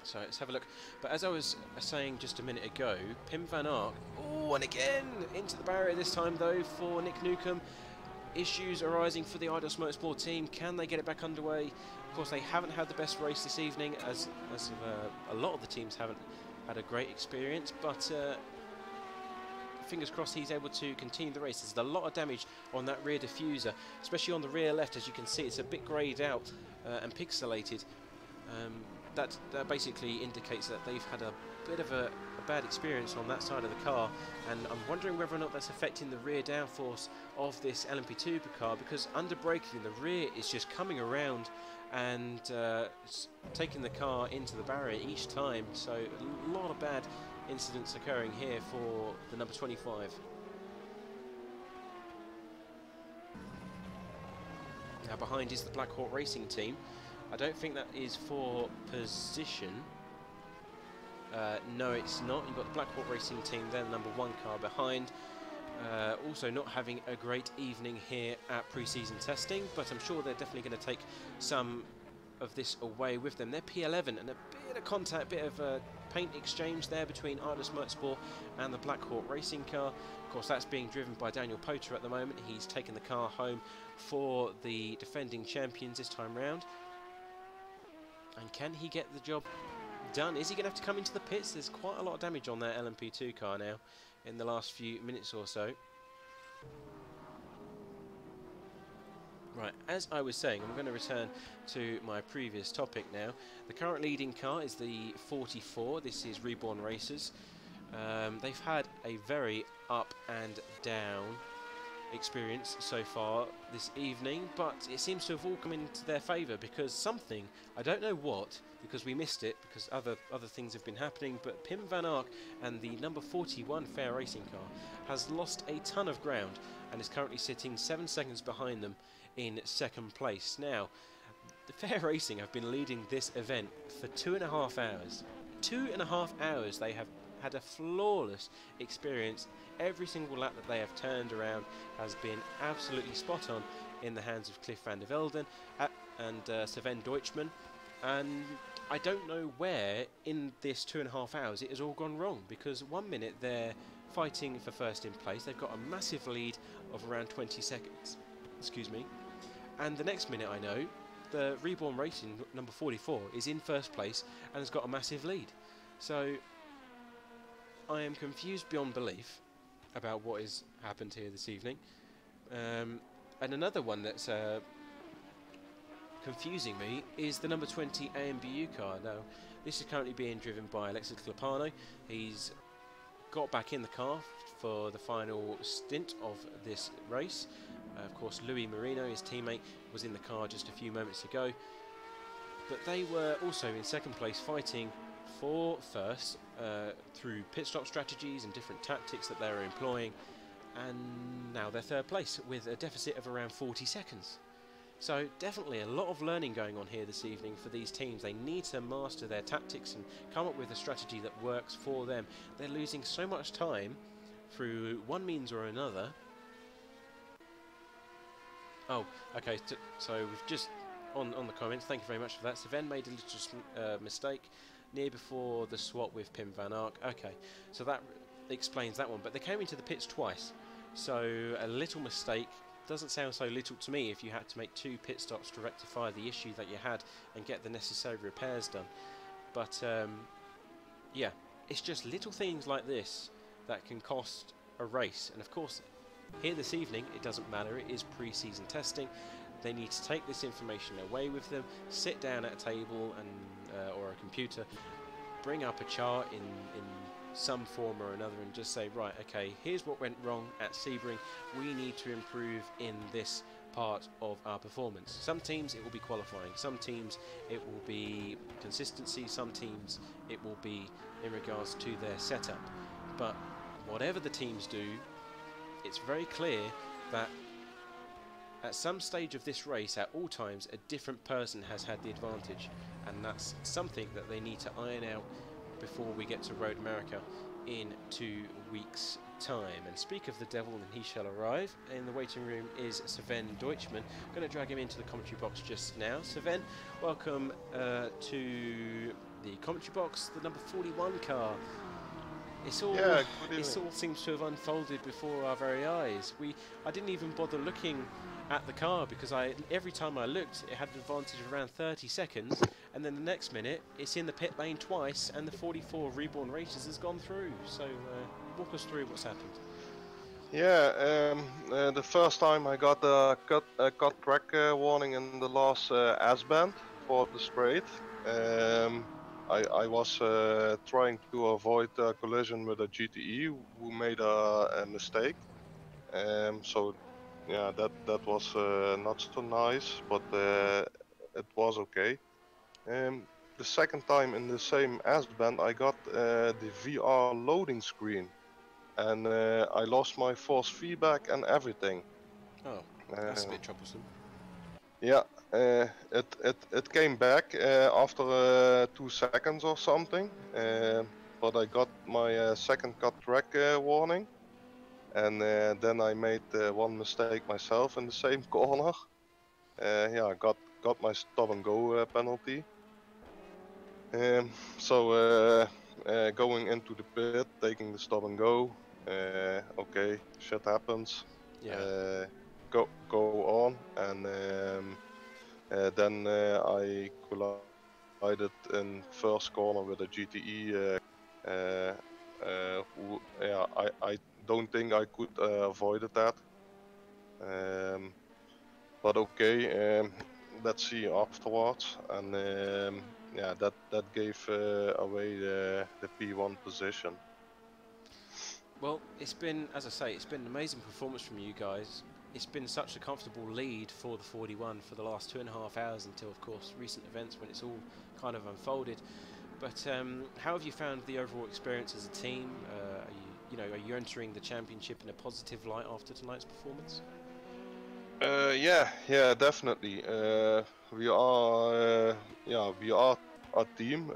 So let's have a look. But as I was saying just a minute ago, Pim van Ark, oh, and again into the barrier this time though for Nick Newcomb. Issues arising for the Eidos Motorsport team. Can they get it back underway? Of course, they haven't had the best race this evening, as a lot of the teams haven't had a great experience. But fingers crossed he's able to continue the race. There's a lot of damage on that rear diffuser, especially on the rear left. As you can see, it's a bit greyed out and pixelated. That basically indicates that they've had a bit of a bad experience on that side of the car, and I'm wondering whether or not that's affecting the rear downforce of this LMP2 car, because under braking the rear is just coming around and taking the car into the barrier each time. So a lot of bad incidents occurring here for the number 25. Now behind is the Black Hawk Racing team. I don't think that is for position. No, it's not. You've got the Black Hawk Racing team there, the number 1 car behind. Also not having a great evening here at pre-season testing, but I'm sure they're definitely going to take some of this away with them. They're P11, and a bit of contact, bit of a paint exchange there between Ardus Motorsport and the Black Hawk Racing car. Of course, that's being driven by Daniel Potter at the moment. He's taken the car home for the defending champions this time round. And can he get the job done? Is he going to have to come into the pits? There's quite a lot of damage on that LMP2 car now in the last few minutes or so. Right, as I was saying, I'm going to return to my previous topic now. The current leading car is the 44. This is Reborn Racers. They've had a very up and down experience so far this evening, but it seems to have all come into their favour, because something, I don't know what, because we missed it, because other things have been happening, but Pim van Ark and the number 41 Fair Racing car has lost a ton of ground and is currently sitting 7 seconds behind them in second place. Now, the Fair Racing have been leading this event for 2.5 hours. 2.5 hours they have had a flawless experience. Every single lap that they have turned around has been absolutely spot on in the hands of Cliff van der Velden and Sven Deutschmann, and I don't know where in this 2.5 hours it has all gone wrong, because 1 minute they're fighting for first in place, they've got a massive lead of around 20 seconds, excuse me, and the next minute I know the Reborn Racing number 44 is in first place and has got a massive lead. So I am confused beyond belief about what has happened here this evening. And another one that's confusing me is the number 20 AMBU car. Now, this is currently being driven by Alexis Clapano. He's got back in the car for the final stint of this race. Of course, Louis Marino, his teammate, was in the car just a few moments ago. But they were also in second place, fighting for first through pit stop strategies and different tactics that they were employing, and now they're third place with a deficit of around 40 seconds. So definitely a lot of learning going on here this evening for these teams. They need to master their tactics and come up with a strategy that works for them. They're losing so much time through one means or another. Oh, okay, so we've just on the comments, thank you very much for that. Sven made a little mistake near before the swap with Pim van Ark. Okay, so that explains that one, but they came into the pits twice, so a little mistake doesn't sound so little to me if you had to make 2 pit stops to rectify the issue that you had and get the necessary repairs done. But yeah, it's just little things like this that can cost a race, and of course here this evening it doesn't matter, it is pre-season testing. They need to take this information away with them, sit down at a table and or a computer, bring up a chart in some form or another and just say, right, okay, here's what went wrong at Sebring, we need to improve in this part of our performance. Some teams it will be qualifying, some teams it will be consistency, some teams it will be in regards to their setup. But whatever the teams do, it's very clear that at some stage of this race, at all times, a different person has had the advantage, and that's something that they need to iron out before we get to Road America in 2 weeks' time. And speak of the devil, and he shall arrive. In the waiting room is Sven Deutschmann. I'm going to drag him into the commentary box just now. Sven, welcome to the commentary box, the number 41 car. It's all, it all seems to have unfolded before our very eyes. I didn't even bother looking at the car, because every time I looked it had an advantage of around 30 seconds, and then the next minute it's in the pit lane twice and the 44 Reborn Racers has gone through. So walk us through what's happened. Yeah, the first time I got a cut track warning in the last S-band for the straight. I was trying to avoid a collision with a GTE who made a mistake. So yeah, that was not so nice, but it was okay. The second time in the same S-band, I got the VR loading screen, and I lost my force feedback and everything. Oh, that's a bit troublesome. Yeah, it came back after 2 seconds or something, but I got my second cut track warning, and then I made one mistake myself in the same corner. Yeah, got my stop and go penalty. So going into the pit, taking the stop and go. Okay, shit happens. Yeah. Go on, and then I collided in first corner with a GTE. Yeah, I don't think I could avoided that. But okay, let's see afterwards. And yeah, that gave away the P1 position. Well, it's been, as I say, it's been an amazing performance from you guys. It's been such a comfortable lead for the 41 for the last 2.5 hours until, of course, recent events when it's all kind of unfolded. But how have you found the overall experience as a team? Are you entering the championship in a positive light after tonight's performance? Yeah, definitely. We are a team.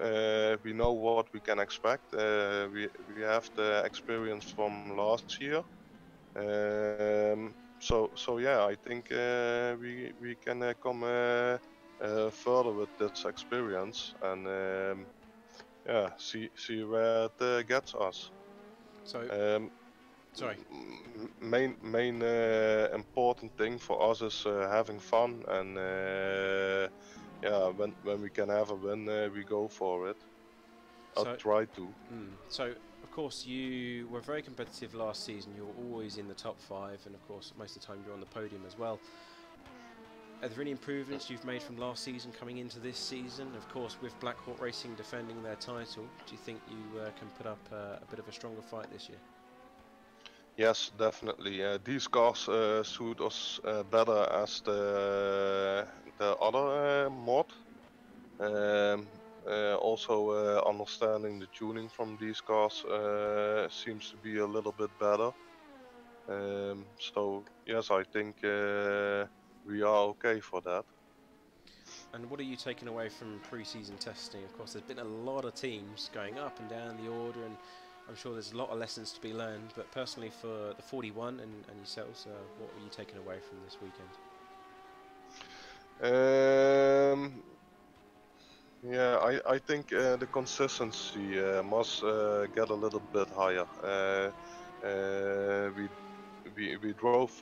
We know what we can expect. We have the experience from last year. So yeah, I think we can come further with this experience, and yeah, see where it gets us. So, Um, sorry. main important thing for us is having fun, and yeah, when we can have a win, we go for it. I'll try to. So, of course, you were very competitive last season. You were always in the top 5, and of course, most of the time you're on the podium as well. Are there any improvements you've made from last season coming into this season? Of course, with Black Hawk Racing defending their title, do you think you can put up a bit of a stronger fight this year? Yes, definitely. These cars suit us better as the other mod. Also, understanding the tuning from these cars seems to be a little bit better. So yes, I think we are okay for that. And what are you taking away from pre-season testing? Of course, there's been a lot of teams going up and down the order, and I'm sure there's a lot of lessons to be learned. But personally, for the 41 and yourselves, what were you taking away from this weekend? Yeah, I think the consistency must get a little bit higher. We drove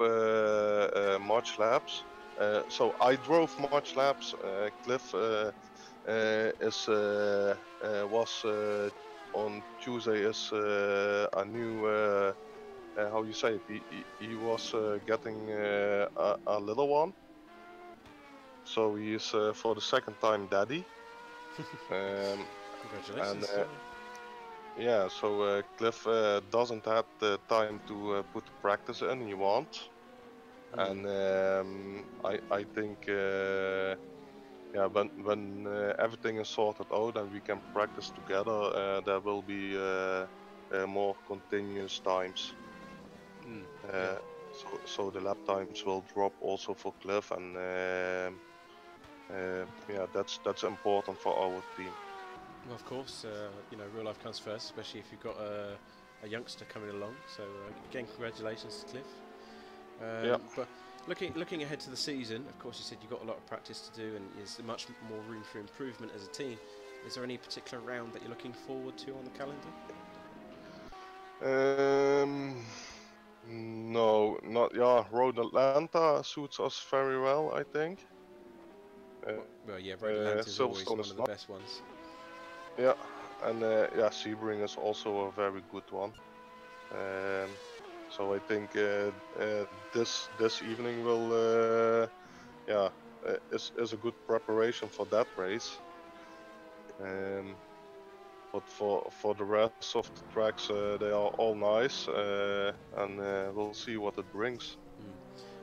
much laps. So I drove much laps. Cliff is was on Tuesday is a new how you say it. He was getting a little one. So he is for the second time daddy. Congratulations. And yeah, so Cliff doesn't have the time to put the practice in he wants, and I think yeah, when everything is sorted out and we can practice together, there will be more continuous times. Yeah. So the lap times will drop also for Cliff, and yeah, that's important for our team. Well, of course, real life comes first, especially if you've got a youngster coming along. So again, congratulations to Cliff. Yeah. But looking ahead to the season, of course, you said you've got a lot of practice to do, and there's much more room for improvement as a team. Is there any particular round that you're looking forward to on the calendar? No, not yeah. Road Atlanta suits us very well, I think. Well, yeah, Road Atlanta is always Silverstone one is of the not. best ones. Yeah, and yeah, Sebring is also a very good one. So I think this evening will is a good preparation for that race. But for the rest of the tracks, they are all nice, and we'll see what it brings.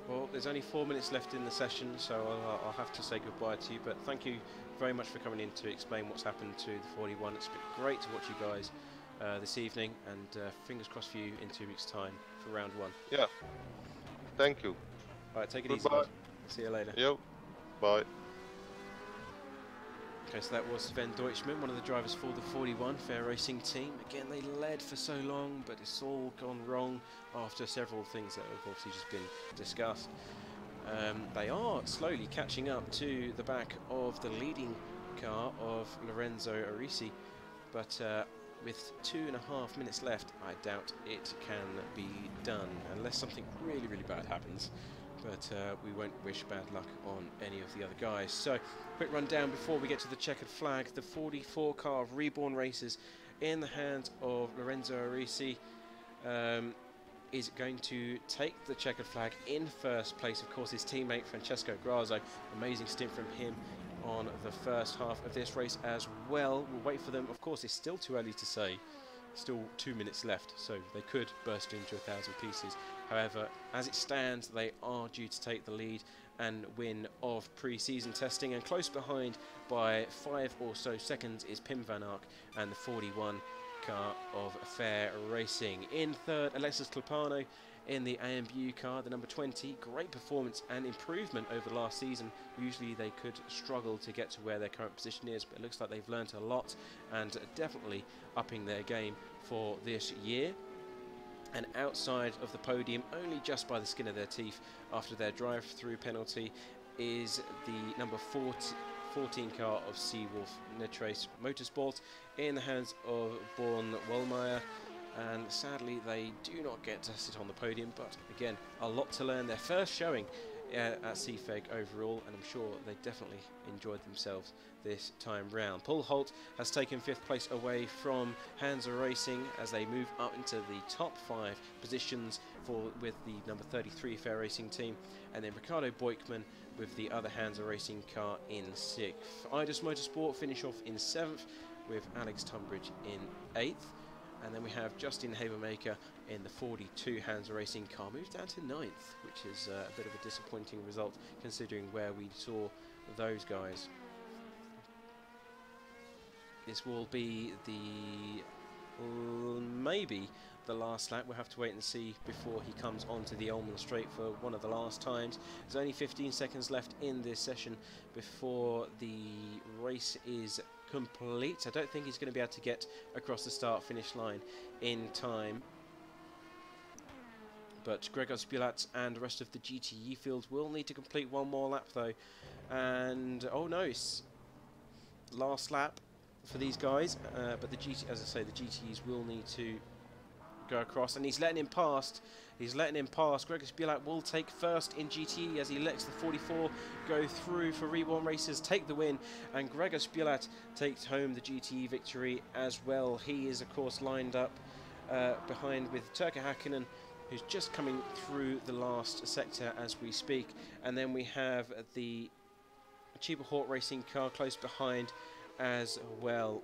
Well, there's only 4 minutes left in the session, so I'll have to say goodbye to you. But thank you very much for coming in to explain what's happened to the 41. It's been great to watch you guys this evening, and fingers crossed for you in 2 weeks' time for round 1. Yeah. Thank you. All right, take it Goodbye. easy, bud. See you later. Yep. Bye. Okay, so that was Sven Deutschmann, one of the drivers for the 41 Fair Racing team. Again, they led for so long, but it's all gone wrong after several things that have obviously just been discussed. They are slowly catching up to the back of the leading car of Lorenzo Arisi, but with 2.5 minutes left, I doubt it can be done, unless something really, really bad happens. But we won't wish bad luck on any of the other guys. So, quick rundown before we get to the checkered flag. The 44 car of Reborn Racers in the hands of Lorenzo Arisi is going to take the checkered flag in first place. Of course, his teammate Francesco Grasso, amazing stint from him on the first half of this race as well. We'll wait for them. Of course, it's still too early to say. Still 2 minutes left, so they could burst into 1,000 pieces. However, as it stands, they are due to take the lead and win of pre-season testing, and close behind by 5 or so seconds is Pim van Ark and the 41 car of Fair Racing. In third, Alexis Clopano in the AMBU car, the number 20. Great performance and improvement over last season. Usually they could struggle to get to where their current position is, but it looks like they've learnt a lot and definitely upping their game for this year. And outside of the podium, only just by the skin of their teeth after their drive-through penalty, is the number 14 car of Seawolf Nitrace Motorsport in the hands of Born Wollmeyer. And sadly they do not get to sit on the podium, but again, a lot to learn. Their first showing at CFEG overall, and I'm sure they definitely enjoyed themselves this time round. Paul Holt has taken 5th place away from Hansa Racing as they move up into the top 5 positions with the number 33 Fair Racing team, and then Ricardo Boykman with the other Hansa Racing car in 6th. Idus Motorsport finish off in 7th with Alex Tunbridge in 8th. And then we have Justin Habermaker in the 42 Hansa Racing car, moved down to 9th, which is a bit of a disappointing result considering where we saw those guys. This will be maybe the last lap. We'll have to wait and see before he comes onto the Ullman Straight for one of the last times. There's only 15 seconds left in this session before the race is complete. I don't think he's going to be able to get across the start-finish line in time. But Gregor Spulat and the rest of the GTE field will need to complete one more lap though. And oh no, it's last lap for these guys. But the as I say, the GTEs will need to go across, and he's letting him past. He's letting him pass. Gregor Spulat will take first in GTE as he lets the 44 go through for Reborn Racers, take the win, and Gregor Spulat takes home the GTE victory as well. He is of course lined up behind with Turkka Hakkinen, who's just coming through the last sector as we speak, and then we have the Cheaper Hawk Racing car close behind as well.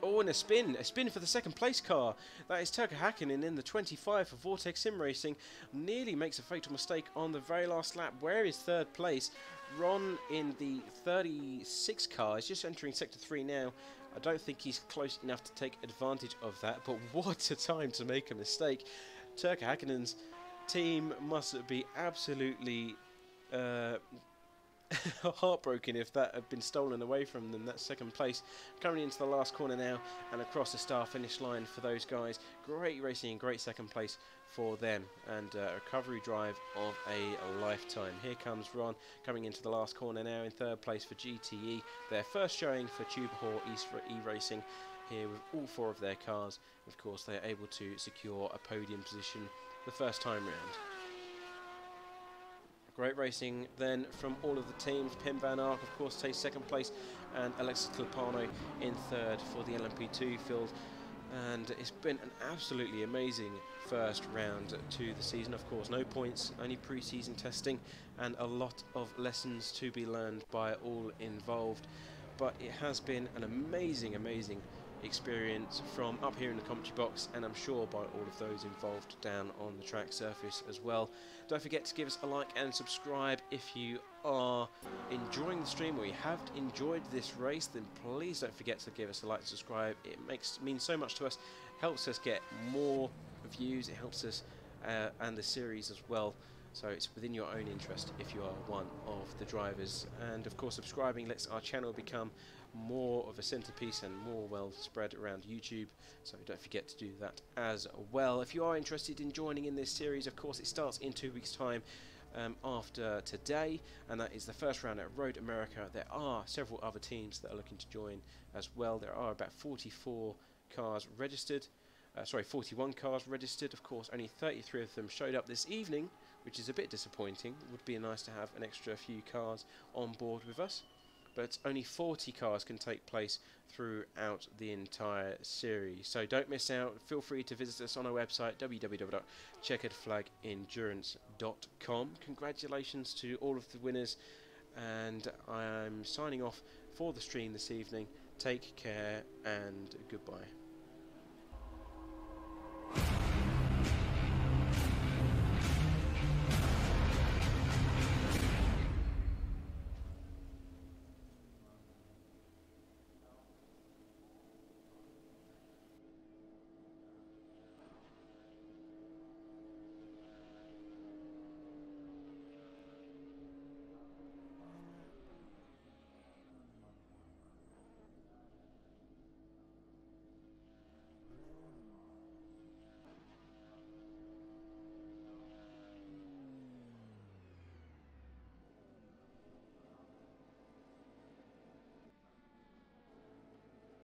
Oh, and a spin for the second place car. That is Turkka Hakkinen in the 25 for Vortex Sim Racing. Nearly makes a fatal mistake on the very last lap. Where is third place? Ron in the 36 car is just entering sector 3 now. I don't think he's close enough to take advantage of that, but what a time to make a mistake. Turkka Hakkinen's team must be absolutely heartbroken if that had been stolen away from them. That second place coming into the last corner now and across the start finish line for those guys. Great racing and great second place for them, and a recovery drive of a lifetime. Here comes Ron coming into the last corner now in third place for GTE, their first showing for Tubahor East for E-Racing here with all 4 of their cars. Of course they are able to secure a podium position the first time round. Great racing then from all of the teams. Pim van Ark, of course, takes second place, and Alexis Clopano in third for the LMP2 field. And it's been an absolutely amazing first round to the season. Of course, no points, only pre-season testing, and a lot of lessons to be learned by all involved. But it has been an amazing experience from up here in the commentary box, and I'm sure by all of those involved down on the track surface as well. Don't forget to give us a like and subscribe if you are enjoying the stream or you have enjoyed this race. Then please don't forget to give us a like and subscribe. It means so much to us, helps us get more views, it helps us and the series as well. So it's within your own interest if you are one of the drivers. And of course, subscribing lets our channel become more of a centerpiece and more well spread around YouTube, so don't forget to do that as well. If you are interested in joining in this series, of course it starts in 2 weeks time after today, and that is the first round at Road America. There are several other teams that are looking to join as well. There are about 44 cars registered, 41 cars registered. Of course only 33 of them showed up this evening, which is a bit disappointing. Would be nice to have an extra few cars on board with us, but only 40 cars can take place throughout the entire series. So don't miss out. Feel free to visit us on our website, www.checkeredflagendurance.com. Congratulations to all of the winners, and I'm signing off for the stream this evening. Take care and goodbye.